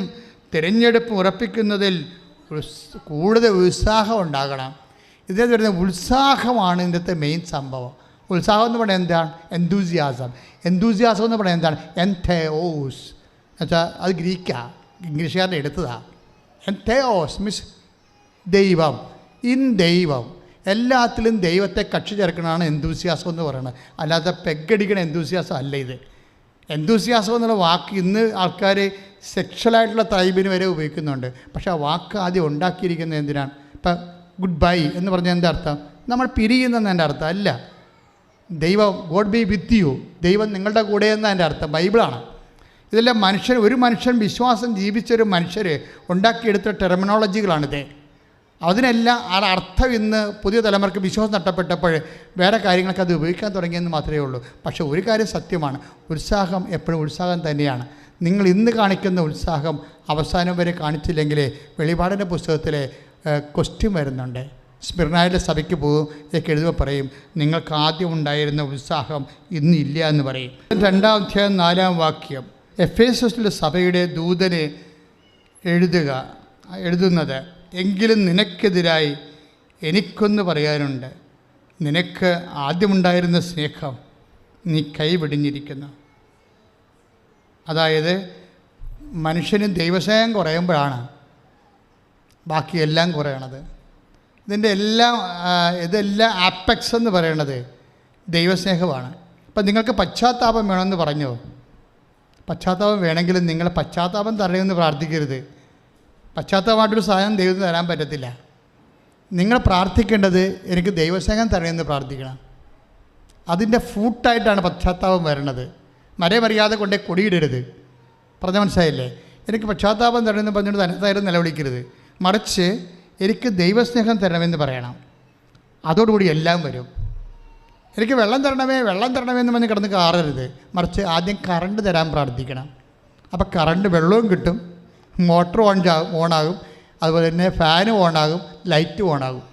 C: തിരഞ്ഞെടുപ്പും ഉറപ്പിക്കുന്നതിൽ കൂടുതൽ ഉത്സാഹം ഉണ്ടാകണം. ഇതിൽ വരുന്ന ഉത്സാഹമാണ് ഇതിൻ്റെ മെയിൻ സംഭവം. ഉത്സാഹം എന്ന് പറയുന്നത് എന്താണ്? എന്തൂസിയാസം എന്ന് പറയുന്നത് എന്താണ്? എൻതേയോസ് എന്നുവെച്ചാൽ അത് ഗ്രീക്കാണ്, ഇംഗ്ലീഷുകാരുടെ എടുത്തതാണ്. എൻതേയോസ് മീൻസ് ദൈവം. ദൈവം എല്ലാത്തിലും ദൈവത്തെ കക്ഷി ചേർക്കണതാണ് എന്തൂസിയാസം എന്ന് പറയുന്നത്. അല്ലാതെ പെഗടിക്കണ എന്തൂസിയാസം അല്ല ഇത്. എന്തൂസിയാസം എന്നുള്ള വാക്ക് ഇന്ന് ആൾക്കാർ സെക്ഷലായിട്ടുള്ള തൈബിന് വരെ ഉപയോഗിക്കുന്നുണ്ട്. പക്ഷേ ആ വാക്ക് ആദ്യം ഉണ്ടാക്കിയിരിക്കുന്നത് എന്തിനാണ്? ഇപ്പം ഗുഡ് ബൈ എന്ന് പറഞ്ഞാൽ എന്താ അർത്ഥം? നമ്മൾ പിരിയുന്നെന്ന് എൻ്റെ അർത്ഥം അല്ല. ദൈവം ഗോഡ് ബി വിത്ത് യു, ദൈവം നിങ്ങളുടെ കൂടെ എന്നാണ് എൻ്റെ അർത്ഥം. ബൈബിളാണ്. ഇതെല്ലാം ഒരു മനുഷ്യൻ വിശ്വാസം ജീവിച്ചൊരു മനുഷ്യർ ഉണ്ടാക്കിയെടുത്ത ടെർമിനോളജികളാണിത്. അതിനെല്ലാം ആ അർത്ഥം ഇന്ന് പുതിയ തലമുറയ്ക്ക് വിശ്വാസം നഷ്ടപ്പെട്ടപ്പോൾ വേറെ കാര്യങ്ങളൊക്കെ അത് ഉപയോഗിക്കാൻ തുടങ്ങിയെന്ന് മാത്രമേ ഉള്ളൂ. പക്ഷേ ഒരു കാര്യം സത്യമാണ്, ഉത്സാഹം എപ്പോഴും ഉത്സാഹം തന്നെയാണ്. നിങ്ങൾ ഇന്ന് കാണിക്കുന്ന ഉത്സാഹം അവസാനം വരെ കാണിച്ചില്ലെങ്കിൽ വെളിപാടിൻ്റെ പുസ്തകത്തിലെ ക്വസ്റ്റ്യൻ വരുന്നുണ്ട്. സ്മിർനായിലെ സഭയ്ക്ക് പോകും, ഇതൊക്കെ എഴുതുമ്പോൾ പറയും നിങ്ങൾക്ക് ആദ്യം ഉണ്ടായിരുന്ന ഉത്സാഹം ഇന്നില്ല എന്ന് പറയും. 2-ാം അധ്യായം 4-ാം വാക്യം, എഫേസസിലെ സഭയുടെ ദൂതനെ എഴുതുന്നത്, എങ്കിലും നിനക്കെതിരായി എനിക്കൊന്ന് പറയാനുണ്ട്, നിനക്ക് ആദ്യമുണ്ടായിരുന്ന സ്നേഹം നീ കൈവിടിഞ്ഞിരിക്കുന്നു. അതായത് മനുഷ്യന് ദൈവസ്നേഹം കുറയുമ്പോഴാണ് ബാക്കിയെല്ലാം കുറയണത്. ഇതെല്ലാം ആപ്പെക്സ് എന്ന് പറയണത് ദൈവസ്നേഹമാണ്. ഇപ്പം നിങ്ങൾക്ക് പശ്ചാത്താപം വേണമെന്ന് പറഞ്ഞോ, പശ്ചാത്താപം വേണമെങ്കിലും നിങ്ങൾ പശ്ചാത്താപം തരണമെന്ന് പ്രാർത്ഥിക്കരുത്. പശ്ചാത്താപമായിട്ടൊരു സാധനം ദൈവത്തിന് തരാൻ പറ്റത്തില്ല. നിങ്ങൾ പ്രാർത്ഥിക്കേണ്ടത് എനിക്ക് ദൈവസ്നേഹം തരണമെന്ന് പ്രാർത്ഥിക്കണം. അതിൻ്റെ ഫ്രൂട്ടായിട്ടാണ് പശ്ചാത്താപം വരണത്. മരമറിയാതെ കൊണ്ടേ കൊടിയിടരുത്. പറഞ്ഞ മനസ്സിലായില്ലേ? എനിക്ക് പശ്ചാത്താപം തരണമെന്ന് പറഞ്ഞുകൊണ്ട് തനത്തായാലും നിലവിളിക്കരുത്. മറിച്ച് എനിക്ക് ദൈവസ്നേഹം തരണമെന്ന് പറയണം. അതോടുകൂടി എല്ലാം വരും. എനിക്ക് വെള്ളം തരണമേ എന്ന് പറഞ്ഞ് കിടന്ന് കാറരുത്. മറിച്ച് ആദ്യം കറണ്ട് തരാൻ പ്രാർത്ഥിക്കണം. അപ്പോൾ കറണ്ട് വെള്ളവും കിട്ടും, മോട്ടർ ഓണാകും, അതുപോലെ തന്നെ ഫാനും ഓണാകും, ലൈറ്റും ഓണാകും.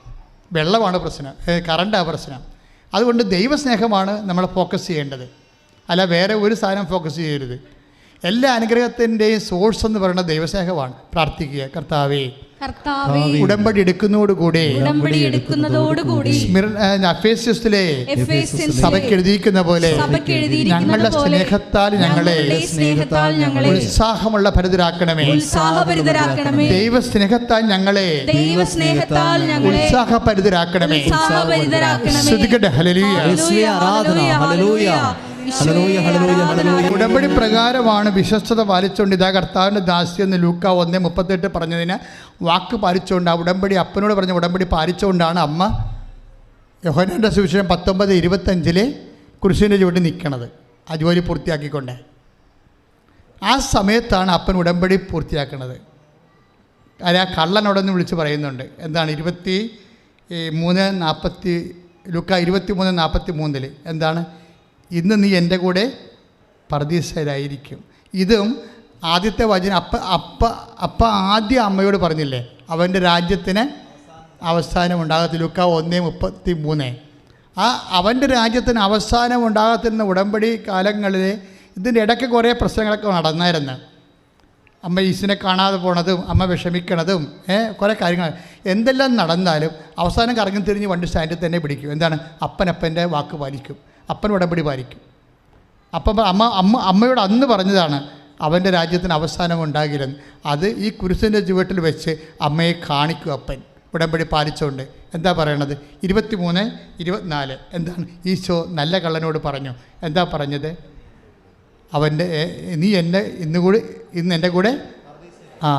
C: വെള്ളമാണ് പ്രശ്നം, കറണ്ടാണ് പ്രശ്നം. അതുകൊണ്ട് ദൈവസ്നേഹമാണ് നമ്മൾ ഫോക്കസ് ചെയ്യേണ്ടത്, അല്ല വേറെ ഒരു സാധനം ഫോക്കസ് ചെയ്യരുത്. എല്ലാ അനുഗ്രഹത്തിൻ്റെയും സോഴ്സ് എന്ന് പറയുന്നത് ദൈവസ്നേഹമാണ്. പ്രാർത്ഥിക്കുക, കർത്താവേ ഉടമ്പടി എടുക്കുന്നതോടുകൂടി എഫേസ്യസിലെ സഭയ്ക്ക് എഴുതിയിരിക്കുന്ന പോലെ ഞങ്ങളുടെ സ്നേഹത്താൽ ഞങ്ങളെ ഉത്സാഹമുള്ള ഭരിതരാക്കണമേ. ദൈവസ്നേഹത്താൽ ഞങ്ങളെ ഉത്സാഹഭരിതരാക്കണമേ. ശ്രദ്ധിക്കട്ടെ. ഹല്ലേലൂയ. ഉടമ്പടി പ്രകാരമാണ് വിശ്വസ്തത പാലിച്ചുകൊണ്ട് ഇതാ കർത്താവിൻ്റെ ദാസി എന്ന് ലൂക്ക 1:38 പറഞ്ഞതിന് വാക്ക് പാലിച്ചുകൊണ്ട്, ആ ഉടമ്പടി അപ്പനോട് പറഞ്ഞ ഉടമ്പടി പാലിച്ചുകൊണ്ടാണ് അമ്മ യോഹന്നാന്റെ സുവിശേഷം 19:25 കുരിശിൻ്റെ ചുവട്ടിൽ നിൽക്കണത്, ആ ജോലി പൂർത്തിയാക്കിക്കൊണ്ട്. ആ സമയത്താണ് അപ്പൻ ഉടമ്പടി പൂർത്തിയാക്കുന്നത്. ആ കള്ളനോടൊന്ന് വിളിച്ച് പറയുന്നുണ്ട്. എന്താണ്? 23:40 ലൂക്ക 23:43 എന്താണ്? ഇന്ന് നീ എൻ്റെ കൂടെ പർദീസയിലായിരിക്കും. ഇതും ആദ്യത്തെ വചനം അപ്പ ആദ്യം അമ്മയോട് പറഞ്ഞില്ലേ, അവൻ്റെ രാജ്യത്തിന് അവസാനം ഉണ്ടാകത്തില്ല. ലൂക്ക 1:33. ആ അവൻ്റെ രാജ്യത്തിന് അവസാനം ഉണ്ടാകത്തിരുന്ന ഉടമ്പടി കാലങ്ങളിൽ ഇതിൻ്റെ ഇടയ്ക്ക് കുറേ പ്രശ്നങ്ങളൊക്കെ നടന്നായിരുന്നു. അമ്മ ഈശോനെ കാണാതെ പോണതും അമ്മ വിഷമിക്കണതും കുറേ കാര്യങ്ങൾ എന്തെല്ലാം നടന്നാലും അവസാനം കറങ്ങി തിരിഞ്ഞ് വണ്ടി സ്റ്റാൻഡിൽ തന്നെ പിടിക്കും. എന്താണ്? അപ്പൻ്റെ വാക്ക് പാലിക്കും, അപ്പൻ ഉടമ്പടി പാലിക്കും. അപ്പം അമ്മയോട് അന്ന് പറഞ്ഞതാണ് അവൻ്റെ രാജ്യത്തിന് അവസാനം ഉണ്ടാകില്ലെന്ന്. അത് ഈ കുരിശിൻ്റെ ചുവട്ടിൽ വെച്ച് അമ്മയെ കാണിക്കും അപ്പൻ ഉടമ്പടി പാലിച്ചുകൊണ്ട്. എന്താ പറയണത്? 23:24 എന്താണ്? ഈശോ നല്ല കള്ളനോട് പറഞ്ഞു. എന്താ പറഞ്ഞത്? അവൻ്റെ നീ ഇന്ന് എൻ്റെ കൂടെ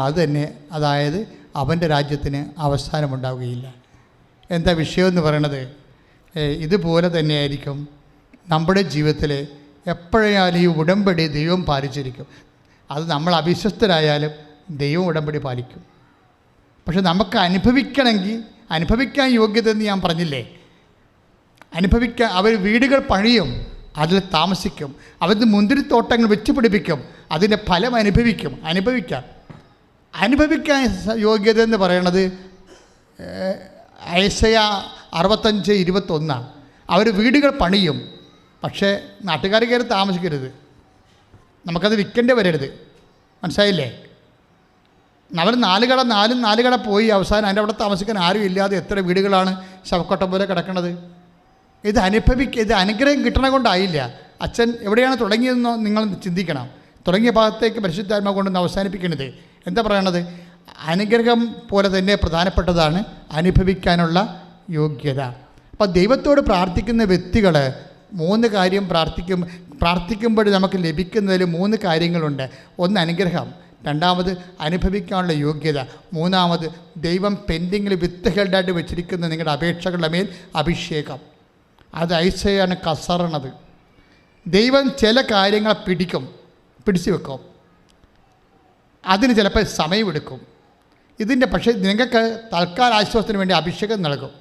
C: അത് തന്നെ. അതായത് അവൻ്റെ രാജ്യത്തിന് അവസാനമുണ്ടാവുകയില്ല. എന്താ വിഷയമെന്ന് പറയണത്? ഇതുപോലെ തന്നെയായിരിക്കും നമ്മുടെ ജീവിതത്തിൽ എപ്പോഴായാലും ഈ ഉടമ്പടി ദൈവം പാലിച്ചിരിക്കും. അത് നമ്മൾ അവിശ്വസ്തരായാലും ദൈവം ഉടമ്പടി പാലിക്കും. പക്ഷെ നമുക്ക് അനുഭവിക്കാൻ യോഗ്യത എന്ന് ഞാൻ പറഞ്ഞില്ലേ, അവർ വീടുകൾ പണിയും, അതിൽ താമസിക്കും, അവരുടെ മുന്തിരിത്തോട്ടങ്ങൾ വെച്ച് പിടിപ്പിക്കും, അതിൻ്റെ ഫലം അനുഭവിക്കാൻ യോഗ്യത എന്ന് പറയണത് ഐസയ 65:21. അവർ വീടുകൾ പണിയും, പക്ഷേ നാട്ടുകാർ കയറി താമസിക്കരുത്, നമുക്കത് വിൽക്കേണ്ടി വരരുത്. മനസ്സിലായില്ലേ? അവർ നാല് കട പോയി അവസാനം അതിൻ്റെ അവിടെ താമസിക്കാൻ ആരും ഇല്ലാതെ എത്ര വീടുകളാണ് ശവക്കൊട്ടം പോലെ കിടക്കുന്നത്. ഇത് അനുഗ്രഹം കിട്ടണ കൊണ്ടായില്ല. അച്ഛൻ എവിടെയാണ് തുടങ്ങിയതെന്നോ നിങ്ങൾ ചിന്തിക്കണം. തുടങ്ങിയ ഭാഗത്തേക്ക് പരിശുദ്ധാത്മാവ് കൊണ്ടൊന്ന് അവസാനിപ്പിക്കുന്നത്. എന്താ പറയണത്? അനുഗ്രഹം പോലെ തന്നെ പ്രധാനപ്പെട്ടതാണ് അനുഭവിക്കാനുള്ള യോഗ്യത. അപ്പോൾ ദൈവത്തോട് പ്രാർത്ഥിക്കുന്ന വ്യക്തികൾ 3 കാര്യം പ്രാർത്ഥിക്കുമ്പോൾ നമുക്ക് ലഭിക്കുന്നതിൽ 3 കാര്യങ്ങളുണ്ട്. ഒന്ന് അനുഗ്രഹം, രണ്ടാമത് അനുഭവിക്കാനുള്ള യോഗ്യത, മൂന്നാമത് ദൈവം പെൻഡിങ്ങിൽ വിത്ത് ഹെൽഡായിട്ട് വെച്ചിരിക്കുന്ന നിങ്ങളുടെ അപേക്ഷകളുടെ മേൽ അഭിഷേകം. അത് ഐസയാണ് കസറണത്. ദൈവം ചില കാര്യങ്ങൾ പിടിച്ചു വെക്കും, അതിന് ചിലപ്പോൾ സമയമെടുക്കും. പക്ഷേ നിങ്ങൾക്ക് തൽക്കാല ആശ്വാസത്തിന് വേണ്ടി അഭിഷേകം നൽകും,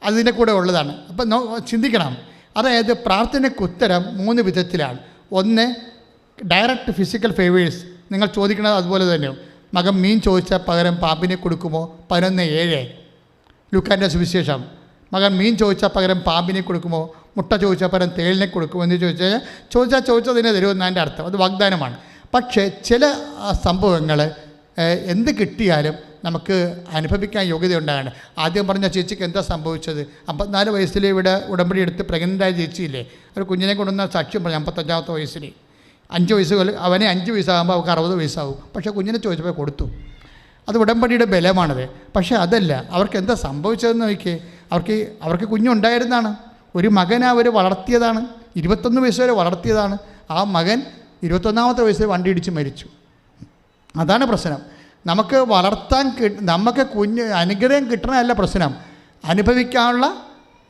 C: അതിൻ്റെ കൂടെ ഉള്ളതാണ്. അപ്പം ചിന്തിക്കണം. അതായത് പ്രാർത്ഥനയ്ക്ക് ഉത്തരം 3 വിധത്തിലാണ്. ഒന്ന്, ഡയറക്റ്റ് ഫിസിക്കൽ ഫേവേഴ്സ്. നിങ്ങൾ ചോദിക്കുന്നത് അതുപോലെ തന്നെ. മകൻ മീൻ ചോദിച്ചാൽ പകരം പാമ്പിനെ കൊടുക്കുമോ? 11:7 ലൂക്കാൻ്റെ സുവിശേഷം. മകൻ മീൻ ചോദിച്ചാൽ പകരം പാമ്പിനെ കൊടുക്കുമോ? മുട്ട ചോദിച്ചാൽ പകരം തേളിനെ കൊടുക്കുമോ എന്ന് ചോദിച്ചതിനെ തരുമെന്നതിൻ്റെ അർത്ഥം. അത് വാഗ്ദാനമാണ്. പക്ഷേ ചില സംഭവങ്ങൾ എന്ത് കിട്ടിയാലും നമുക്ക് അനുഭവിക്കാൻ യോഗ്യത ഉണ്ടാകണം. ആദ്യം പറഞ്ഞ ചേച്ചിക്ക് എന്താ സംഭവിച്ചത്? 54 വയസ്സിൽ ഇവിടെ ഉടമ്പടി എടുത്ത് പ്രഗ്നൻ്റായ ചേച്ചിയില്ലേ, ഒരു കുഞ്ഞിനെ കൊണ്ടുവന്ന സാക്ഷ്യം പറഞ്ഞു. 55-ാമത്തെ വയസ്സിൽ 5 വയസ്സ് അവനെ 5 വയസ്സാകുമ്പോൾ അവർക്ക് 60 വയസ്സാവും. പക്ഷേ കുഞ്ഞിനെ ചോദിച്ചപ്പോൾ കൊടുത്തു. അത് ഉടമ്പടിയുടെ ബലമാണത്. പക്ഷേ അതല്ല, അവർക്ക് എന്താ സംഭവിച്ചതെന്ന് നോക്കിയേ. അവർക്ക് കുഞ്ഞുണ്ടായിരുന്നതാണ്. ഒരു മകനെ അവർ വളർത്തിയതാണ്. 21 വയസ്സ് വരെ വളർത്തിയതാണ്. ആ മകൻ 21-ാമത്തെ വയസ്സിൽ വണ്ടി ഇടിച്ച് മരിച്ചു. അതാണ് പ്രശ്നം. നമുക്ക് നമുക്ക് അനുഗ്രഹം കിട്ടണമല്ല പ്രശ്നം, അനുഭവിക്കാനുള്ള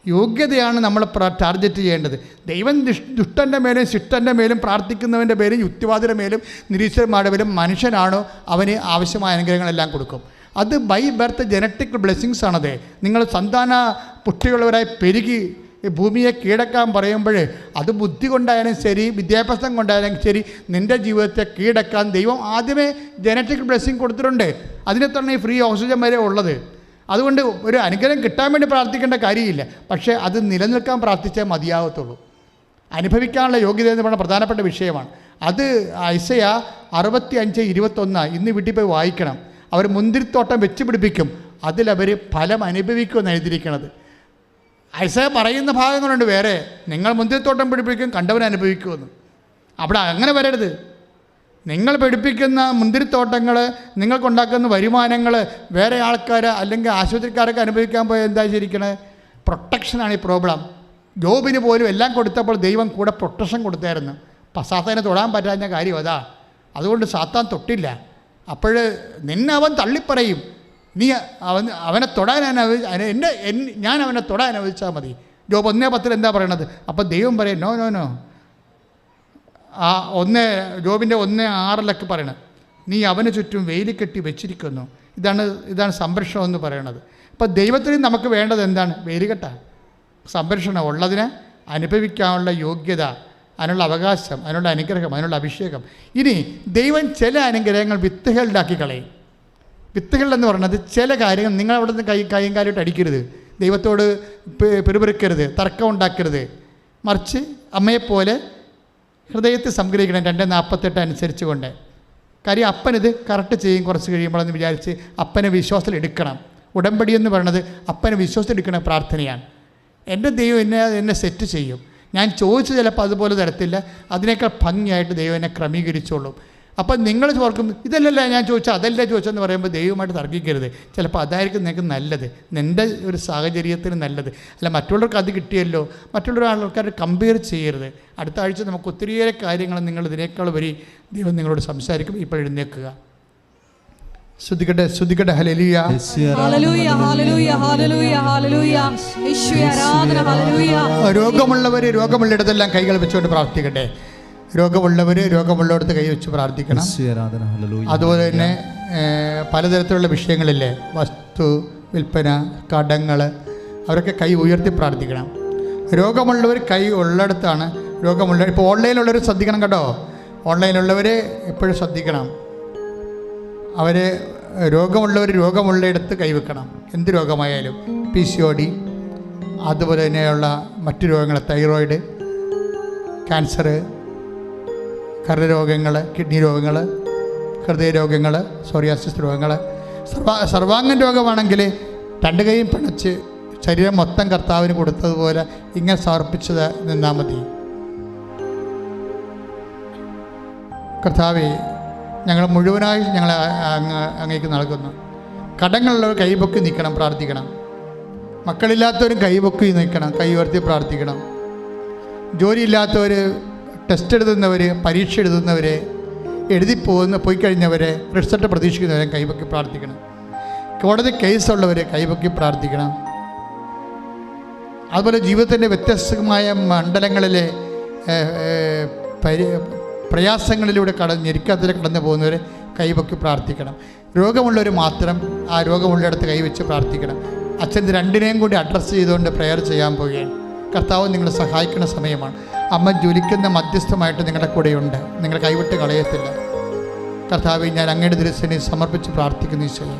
C: യോഗ്യതയാണ് നമ്മൾ ടാർഗറ്റ് ചെയ്യേണ്ടത്. ദൈവം ദുഷ്ടൻ്റെ മേലും ശിഷ്ടൻ്റെ മേലും പ്രാർത്ഥിക്കുന്നവൻ്റെ പേരും യുക്തിവാദിയുടെ മേലും നിരീശ്വരന്മാരുടെ മേലും മനുഷ്യനാണോ അവന് ആവശ്യമായ അനുഗ്രഹങ്ങളെല്ലാം കൊടുക്കും. അത് ബൈ ബർത്ത് ജനറ്റിക് ബ്ലെസ്സിങ്സ് ആണത്. നിങ്ങൾ സന്താന പുഷ്ടിയുള്ളവരായി പെരുകി ഭൂമിയെ കീഴടക്കാൻ പറയുമ്പോൾ അത് ബുദ്ധി കൊണ്ടായാലും ശരി, വിദ്യാഭ്യാസം കൊണ്ടായാലും ശരി, നിൻ്റെ ജീവിതത്തെ കീഴടക്കാൻ ദൈവം ആദ്യമേ ജനറ്റിക് ബ്ലെസ്സിങ് കൊടുത്തിട്ടുണ്ട്. അതിനെ തന്നെ ഈ ഫ്രീ ഓക്സിജൻ വരെ ഉള്ളത്. അതുകൊണ്ട് ഒരു അനുഗ്രഹം കിട്ടാൻ വേണ്ടി പ്രാർത്ഥിക്കേണ്ട കാര്യമില്ല. പക്ഷേ അത് നിലനിൽക്കാൻ പ്രാർത്ഥിച്ചാൽ മതിയാകത്തുള്ളൂ. അനുഭവിക്കാനുള്ള യോഗ്യത എന്ന് പറയുന്ന പ്രധാനപ്പെട്ട വിഷയമാണ്. അത് ഐസയ 65:21 ഇന്ന് വീട്ടിൽ പോയി വായിക്കണം. അവർ മുന്തിരിത്തോട്ടം വെച്ച് പിടിപ്പിക്കും, അതിലവർ ഫലം അനുഭവിക്കുമെന്ന് എഴുതിയിരിക്കുന്നത്. ഐസയ പറയുന്ന ഭാഗങ്ങളുണ്ട് വേറെ. നിങ്ങൾ മുന്തിരിത്തോട്ടം പിടിപ്പിക്കും, കണ്ടവൻ അനുഭവിക്കുമെന്ന്. അവിടെ അങ്ങനെ വരരുത്. നിങ്ങൾ പിടിപ്പിക്കുന്ന മുന്തിരിത്തോട്ടങ്ങൾ, നിങ്ങൾക്കുണ്ടാക്കുന്ന വരുമാനങ്ങൾ വേറെ ആൾക്കാർ അല്ലെങ്കിൽ ആശുപത്രിക്കാരൊക്കെ അനുഭവിക്കാൻ പോയാൽ എന്താ ശരിക്കണേ? പ്രൊട്ടക്ഷനാണ് ഈ പ്രോബ്ലം. ജോബിന് പോലും എല്ലാം കൊടുത്തപ്പോൾ ദൈവം കൂടെ പ്രൊട്ടക്ഷൻ കൊടുത്തായിരുന്നു. സാത്താനെ തൊടാൻ പറ്റാത്ത കാര്യം അതാ. അതുകൊണ്ട് സാത്താൻ തൊട്ടില്ല. അപ്പോൾ നിന്നെ അവൻ തള്ളിപ്പറയും. നീ അവനെ തൊടാൻ ഞാൻ അവനെ തൊടാൻ അനുവദിച്ചാൽ മതി. ജോബ് 1:10 എന്താ പറയണത്? അപ്പം ദൈവം പറയും നോ നോ നോ. ജോബിൻ്റെ 1:6 പറയണത്, നീ അവന് ചുറ്റും വേലി കെട്ടി വെച്ചിരിക്കുന്നു. ഇതാണ് സംരക്ഷണം എന്ന് പറയണത്. അപ്പം ദൈവത്തിന് നമുക്ക് വേണ്ടത് എന്താണ്? വേലികെട്ടാണ്. സംരക്ഷണം ഉള്ളതിനെ അനുഭവിക്കാനുള്ള യോഗ്യത, അതിനുള്ള അവകാശം, അതിനുള്ള അനുഗ്രഹം, അതിനുള്ള അഭിഷേകം. ഇനി ദൈവം ചില അനുഗ്രഹങ്ങൾ വിത്തുകളുണ്ടാക്കി കളയും. വിത്തുകൾ എന്ന് പറയുന്നത് ചില കാര്യങ്ങൾ നിങ്ങൾ അവിടെ നിന്ന് കൈയും കാലിട്ട് അടിക്കരുത്, ദൈവത്തോട് പെരുപെറുക്കരുത്, തർക്കം ഉണ്ടാക്കരുത്. മറിച്ച് അമ്മയെപ്പോലെ ഹൃദയത്തിൽ സംഗ്രഹിക്കണം. 2:48 അനുസരിച്ച് കൊണ്ട്. കാര്യം അപ്പനിത് കറക്റ്റ് ചെയ്യും കുറച്ച് കഴിയുമ്പോഴെന്ന് വിചാരിച്ച് അപ്പനെ വിശ്വാസത്തിൽ എടുക്കണം. ഉടമ്പടി എന്ന് പറയുന്നത് അപ്പനെ വിശ്വാസത്തിൽ എടുക്കുന്ന പ്രാർത്ഥനയാണ്. എൻ്റെ ദൈവം എന്നെ സെറ്റ് ചെയ്യും. ഞാൻ ചോദിച്ചു ചിലപ്പോൾ അതുപോലെ തരത്തില്ല, അതിനേക്കാൾ ഭംഗിയായിട്ട് ദൈവം എന്നെ ക്രമീകരിച്ചോളും. അപ്പം നിങ്ങൾ ഓർക്കും ഇതല്ലല്ല ഞാൻ ചോദിച്ചാൽ അതല്ല ചോദിച്ചെന്ന് പറയുമ്പോൾ ദൈവമായിട്ട് തർക്കിക്കരുത്. ചിലപ്പോൾ അതായിരിക്കും നിങ്ങൾക്ക് നല്ലത്, നിൻ്റെ ഒരു സാഹചര്യത്തിന് നല്ലത്. അല്ല മറ്റുള്ളവർക്ക് അത് കിട്ടിയല്ലോ, മറ്റുള്ള ആൾക്കാരെ കമ്പയർ ചെയ്യരുത്. അടുത്ത ആഴ്ച നമുക്ക് ഒത്തിരിയേറെ കാര്യങ്ങൾ നിങ്ങൾ ഇതിനേക്കാൾ വരി ദൈവം നിങ്ങളോട് സംസാരിക്കും. ഇപ്പോൾ എഴുന്നേൽക്കുക, ശ്രദ്ധിക്കട്ടെ. Hallelujah,
E: hallelujah, hallelujah, hallelujah, hallelujah. യേശുവേ ആരാധന, ഹല്ലേലൂയ.
C: രോഗമുള്ളിടത്തെല്ലാം കൈകൾ വെച്ചുകൊണ്ട് പ്രാർത്ഥിക്കട്ടെ. രോഗമുള്ളവർക്ക് കൈ വെച്ച് പ്രാർത്ഥിക്കണം. അതുപോലെ തന്നെ പലതരത്തിലുള്ള വിഷയങ്ങളില്ലേ, വസ്തു വിൽപ്പന, കടങ്ങൾ, അവരൊക്കെ കൈ ഉയർത്തി പ്രാർത്ഥിക്കണം. രോഗമുള്ളവർ കൈ ഉള്ളിടത്താണ് ഇപ്പോൾ ഓൺലൈനിലുള്ളവർ ശ്രദ്ധിക്കണം കേട്ടോ. ഓൺലൈനിലുള്ളവർ എപ്പോഴും ശ്രദ്ധിക്കണം. അവർ രോഗമുള്ളയിടത്ത് കൈവെക്കണം. എന്ത് രോഗമായാലും, PCOD, അതുപോലെ തന്നെയുള്ള മറ്റു രോഗങ്ങൾ, തൈറോയിഡ്, ക്യാൻസർ, കരരോഗങ്ങൾ, കിഡ്നി രോഗങ്ങൾ, ഹൃദയരോഗങ്ങൾ, സോറിയാസിസ് രോഗങ്ങൾ, സർവാംഗൻ രോഗമാണെങ്കിൽ 2 കൈയും പിണച്ച് ശരീരം മൊത്തം കർത്താവിന് കൊടുത്തതുപോലെ ഇങ്ങനെ സമർപ്പിച്ചത് നിന്നാൽ മതി. കർത്താവേ, ഞങ്ങൾ മുഴുവനായി അങ്ങേക്ക് നൽകുന്നു. കടങ്ങളുള്ളവർ കൈപൊക്കി നിൽക്കണം, പ്രാർത്ഥിക്കണം. മക്കളില്ലാത്തവരും കൈപൊക്കി നിൽക്കണം, കൈ ഉയർത്തി പ്രാർത്ഥിക്കണം. ജോലിയില്ലാത്തവർ, ടെസ്റ്റ് എഴുതുന്നവർ, പരീക്ഷ എഴുതുന്നവർ, പോയി കഴിഞ്ഞവർ, റിസൾട്ട് പ്രതീക്ഷിക്കുന്നവരെ കൈപൊക്കി പ്രാർത്ഥിക്കണം. കോടതി കേസുള്ളവർ കൈപൊക്കി പ്രാർത്ഥിക്കണം. അതുപോലെ ജീവിതത്തിൻ്റെ വ്യത്യസ്തമായ മണ്ഡലങ്ങളിലെ പ്രയാസങ്ങളിലൂടെ ഞെരുക്കത്തിൽ കടന്നു പോകുന്നവരെ കൈവക്കി പ്രാർത്ഥിക്കണം. രോഗമുള്ളവർ മാത്രം ആ രോഗമുള്ളിടത്ത് കൈവച്ച് പ്രാർത്ഥിക്കണം. അച്ഛൻ ഇത് രണ്ടിനെയും കൂടി അഡ്രസ്സ് ചെയ്തുകൊണ്ട് പ്രെയർ ചെയ്യാൻ പോവുകയാണ്. കർത്താവ് നിങ്ങളെ സഹായിക്കുന്ന സമയമാണ്. അമ്മ ജ്വലിക്കുന്ന മധ്യസ്ഥമായിട്ട് നിങ്ങളുടെ കൂടെയുണ്ട്. നിങ്ങൾ കൈവിട്ട് കളയത്തില്ല. കർത്താവെ, ഞാൻ അങ്ങയുടെ തിരുസന്നിധിയിൽ സമർപ്പിച്ച് പ്രാർത്ഥിക്കുന്നു ഈശോയെ.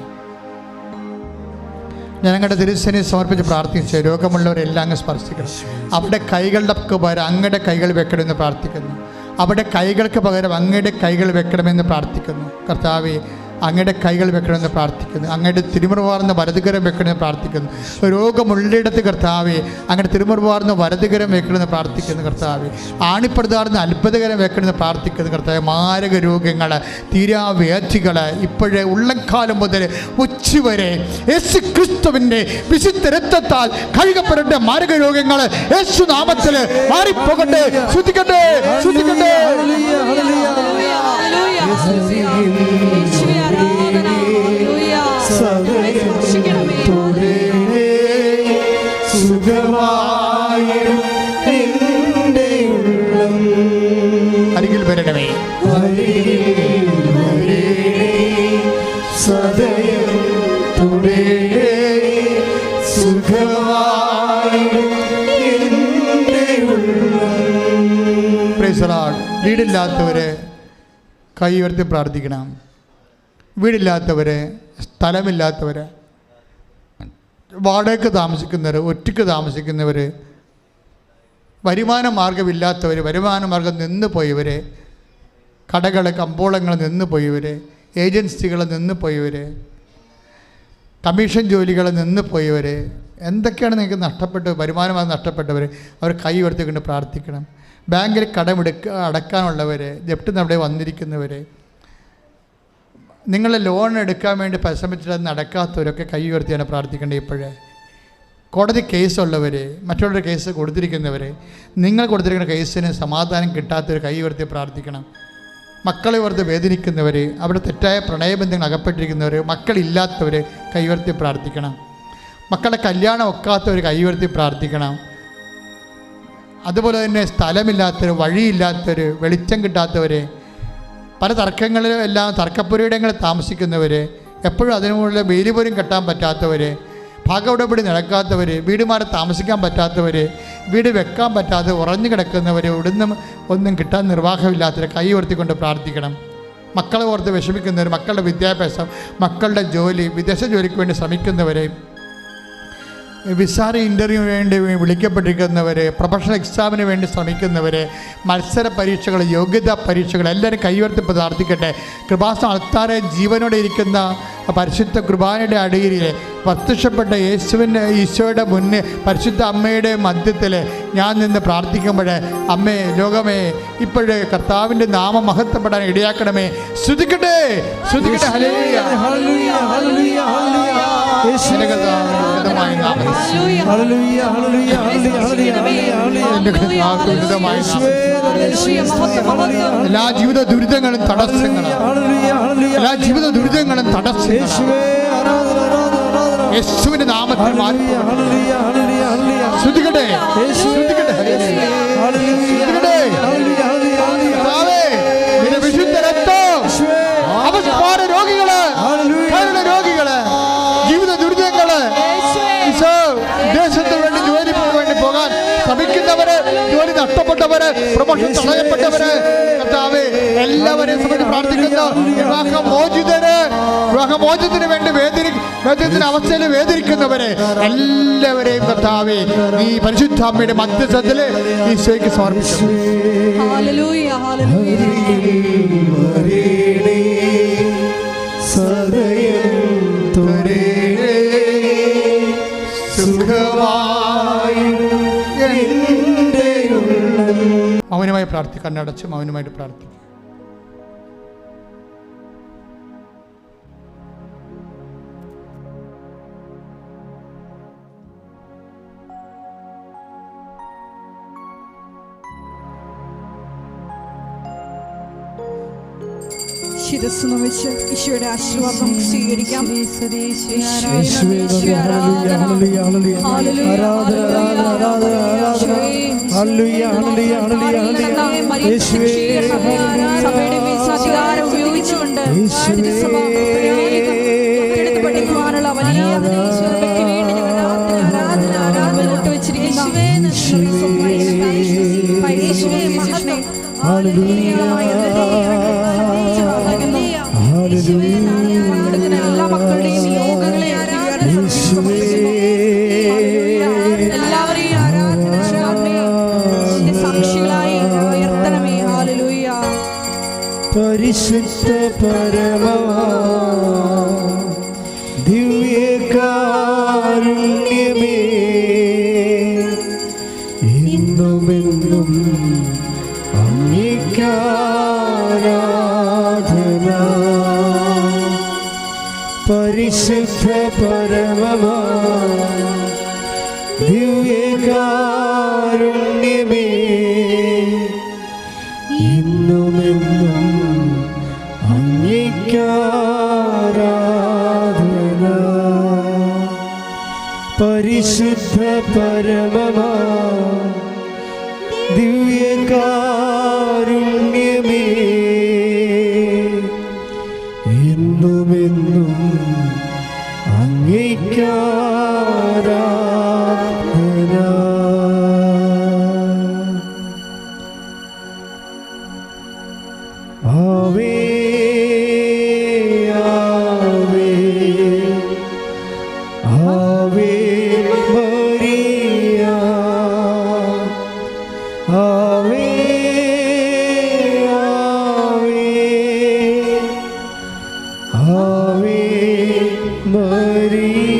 C: ഞാൻ അങ്ങയുടെ തിരുസന്നിധിയിൽ സമർപ്പിച്ച് പ്രാർത്ഥിച്ചു. രോഗമുള്ളവരെല്ലാം അങ്ങ് സ്പർശിക്കണം. അവിടെ കൈകളുടെ പകരം അങ്ങയുടെ കൈകൾ വെക്കണമെന്ന് പ്രാർത്ഥിക്കുന്നു. അവിടെ കൈകൾക്ക് പകരം അങ്ങയുടെ കൈകൾ വെക്കണമെന്ന് പ്രാർത്ഥിക്കുന്നു. കർത്താവെ, അങ്ങയുടെ കൈകൾ വെക്കണമെന്ന് പ്രാർത്ഥിക്കുന്നു. അങ്ങയുടെ തിരുമുറുവാർന്ന വലതുകരം വെക്കണമെന്ന് പ്രാർത്ഥിക്കുന്നു. രോഗമുള്ളിടത്ത് കർത്താവെ, അങ്ങയുടെ തിരുമുറുവാർന്ന വലതുകരം വെക്കണമെന്ന് പ്രാർത്ഥിക്കുന്നു. കർത്താവെ, ആണിപ്രതാർന്ന അത്ഭുതകരം വെക്കണമെന്ന് പ്രാർത്ഥിക്കുന്നു. കർത്താവെ, മാരക രോഗങ്ങൾ, തീരാവ്യാധികൾ ഇപ്പോഴേ ഉള്ളംകാലം മുതൽ ഉച്ചവരെ യേശു ക്രിസ്തുവിൻ്റെ വിശുദ്ധ രക്തത്താൽ കഴുകപ്പെടേണ്ട മാരക രോഗങ്ങൾ യേശു നാമത്തിൽ മാറിപ്പോകട്ടെ. ശ്രദ്ധിക്കട്ടെ, ശ്രദ്ധിക്കട്ടെ. അരികിൽ വരണമേ, വീടില്ലാത്തവര് കൈ ഉയർത്തി പ്രാർത്ഥിക്കണം. വീടില്ലാത്തവര്, സ്ഥലമില്ലാത്തവര്, വാടകയ്ക്ക് താമസിക്കുന്നവർ, ഒറ്റയ്ക്ക് താമസിക്കുന്നവർ, വരുമാന മാർഗമില്ലാത്തവർ, വരുമാന മാർഗം നിന്ന് പോയവർ, കടകൾ കമ്പോളങ്ങൾ നിന്ന് പോയവർ, ഏജൻസികൾ നിന്ന് പോയവർ, കമ്മീഷൻ ജോലികൾ നിന്ന് പോയവർ, എന്തൊക്കെയാണ് നിങ്ങൾക്ക് നഷ്ടപ്പെട്ടത്, വരുമാനമാർഗം നഷ്ടപ്പെട്ടവർ, അവർ കൈ ഉയർത്തിക്കൊണ്ട് പ്രാർത്ഥിക്കണം. ബാങ്കിൽ അടക്കാനുള്ളവർ, ജപ്തി അവിടെ വന്നിരിക്കുന്നവർ, നിങ്ങൾ ലോൺ എടുക്കാൻ വേണ്ടി പരിശ്രമിച്ചിട്ട് അത് നടക്കാത്തവരൊക്കെ കൈ ഉയർത്തിയാണ് പ്രാർത്ഥിക്കേണ്ടത്. ഇപ്പോഴേ കോടതി കേസുള്ളവർ, മറ്റുള്ളവരുടെ കേസ് കൊടുത്തിരിക്കുന്നവർ, നിങ്ങൾ കൊടുത്തിരിക്കുന്ന കേസിന് സമാധാനം കിട്ടാത്തവർ കൈ ഉയർത്തി പ്രാർത്ഥിക്കണം. മക്കളെ ഓർത്ത് വേദനിക്കുന്നവർ, അവിടെ തെറ്റായ പ്രണയബന്ധങ്ങൾ അകപ്പെട്ടിരിക്കുന്നവർ, മക്കളില്ലാത്തവർ കൈ ഉയർത്തി പ്രാർത്ഥിക്കണം. മക്കളുടെ കല്യാണം ഒക്കാത്തവർ കൈ ഉയർത്തി പ്രാർത്ഥിക്കണം. അതുപോലെ തന്നെ സ്ഥലമില്ലാത്തവർ, വഴിയില്ലാത്തവർ, വെളിച്ചം കിട്ടാത്തവർ, പല തർക്കങ്ങളിലും എല്ലാം തർക്കപ്പുരയിടങ്ങളിൽ താമസിക്കുന്നവർ, എപ്പോഴും അതിനുള്ള വേലി പോലും കെട്ടാൻ പറ്റാത്തവർ, ഭാഗവിടപടി നടക്കാത്തവർ, വീട് മാറി താമസിക്കാൻ പറ്റാത്തവർ, വീട് വെക്കാൻ പറ്റാതെ ഉറഞ്ഞു കിടക്കുന്നവർ, ഇവിടുന്ന് ഒന്നും കിട്ടാൻ നിർവാഹമില്ലാത്തവർ കൈ ഉയർത്തിക്കൊണ്ട് പ്രാർത്ഥിക്കണം. മക്കളെ ഓർത്ത് വിഷമിക്കുന്നവർ, മക്കളുടെ വിദ്യാഭ്യാസം, മക്കളുടെ ജോലി, വിദേശ ജോലിക്ക് വേണ്ടി ശ്രമിക്കുന്നവർ, വിസാര ഇൻ്റർവ്യൂവിന് വേണ്ടി വിളിക്കപ്പെട്ടിരിക്കുന്നവർ, പ്രൊഫഷണൽ എക്സാമിന് വേണ്ടി ശ്രമിക്കുന്നവർ, മത്സര പരീക്ഷകൾ, യോഗ്യതാ പരീക്ഷകൾ, എല്ലാവരും കൈയുയർത്തി പ്രാർത്ഥിക്കട്ടെ. കൃപാസന ആൾക്കാരെ ജീവനോടെ ഇരിക്കുന്ന പരിശുദ്ധ കുർബാനയുടെ അടിയിൽ പ്രത്യക്ഷപ്പെട്ട ഈശോയുടെ മുന്നിൽ പരിശുദ്ധ അമ്മയുടെ മധ്യത്തിൽ ഞാൻ നിന്ന് പ്രാർത്ഥിക്കുമ്പോൾ, അമ്മേ, ലോകമേ, ഇപ്പോഴേ കർത്താവിൻ്റെ നാമം മഹത്വപ്പെടാൻ ഇടയാക്കണമേ. ശ്രുതിക്കട്ടെ, ശ്രുതിക്കട്ടെ. Hallelujah, hallelujah, hallelujah, hallelujah. എല്ലാ ജീവിത ദുരിതങ്ങളും തടസ്സങ്ങളും, എല്ലാ ജീവിത ദുരിതങ്ങളും തടസ്സങ്ങളും യേശുവിന്റെ നാമത്തിൽ മാറ്റി. ശ്രുതിക്കട്ടെ, ശ്രുതിക്കട്ടെ, ശ്രുതിക്കട്ടെ. വിശുദ്ധ രക്തം അവസ്മാര രോഗികള്, രോഗികള്, ജീവിത ദുരിതങ്ങള്, ദേശത്തിന് വേണ്ടി ജോലിക്ക് വേണ്ടി പോകാൻ ശ്രമിക്കുന്നവര്, ജോലി നഷ്ടപ്പെട്ടവര്, പ്രൊമോഷൻ തടയപ്പെട്ടവര്, കർത്താവേ, എല്ലാവരെയും സംബന്ധിച്ച് പ്രാർത്ഥിക്കുന്നു. വിവാഹമോചനത്തിന് വേണ്ടി വേദനത്തിന് അവസ്ഥയിൽ വേദനിക്കുന്നവരെ എല്ലാവരെയും കർത്താവേ, ഈ പരിശുദ്ധാമ്മയുടെ മധ്യസ്ഥത്തില് ഈശോയ്ക്ക് സമർപ്പിച്ചു. മൗനമായി പ്രാർത്ഥിക്കാൻ, കണ്ണടച്ച് മൗനമായിട്ട് പ്രാർത്ഥിക്കും.
E: ശിരസ്സ് നമിച്ച് ഈശോയുടെ ആശീർവാദം സ്വീകരിക്കാം. സഭയുടെ മേലധികാരം ഉപയോഗിച്ചുകൊണ്ട് തിരുസഭ പ്രയാണികൾ ഏറ്റെടുത്ത് പഠിക്കുവാനുള്ള വലിയ കൃപയ്ക്ക് വേണ്ടി ഞങ്ങൾ ആരാധന വിട്ടുവച്ചിരിക്കുന്ന എല്ലാ മക്കളുടെയും യോഗങ്ങളെ എല്ലാവരെയും സാക്ഷികളായി ഉയർത്തണമേ. ഹല്ലേലൂയ.
A: പരിശുദ്ധ പരമാ ദിവ്യകാരുണ്യമേ, എന്നുമെന്നും അങ്ങേക്കാരാധന. പരിശുദ്ധ പരമാ ദിവ്യകാരുണ്യമേ, എന്നുമെന്നും അങ്ങേക്കാരാധന. പരിശുദ്ധ പരമാ ദിവ്യകാരുണ്യമേ, എന്നുമെന്നും അങ്ങേക്കാരാധന. ആവേ ആവേ ആവേ മരിയ, ആവേ ആവേ ആവേ മരിയ.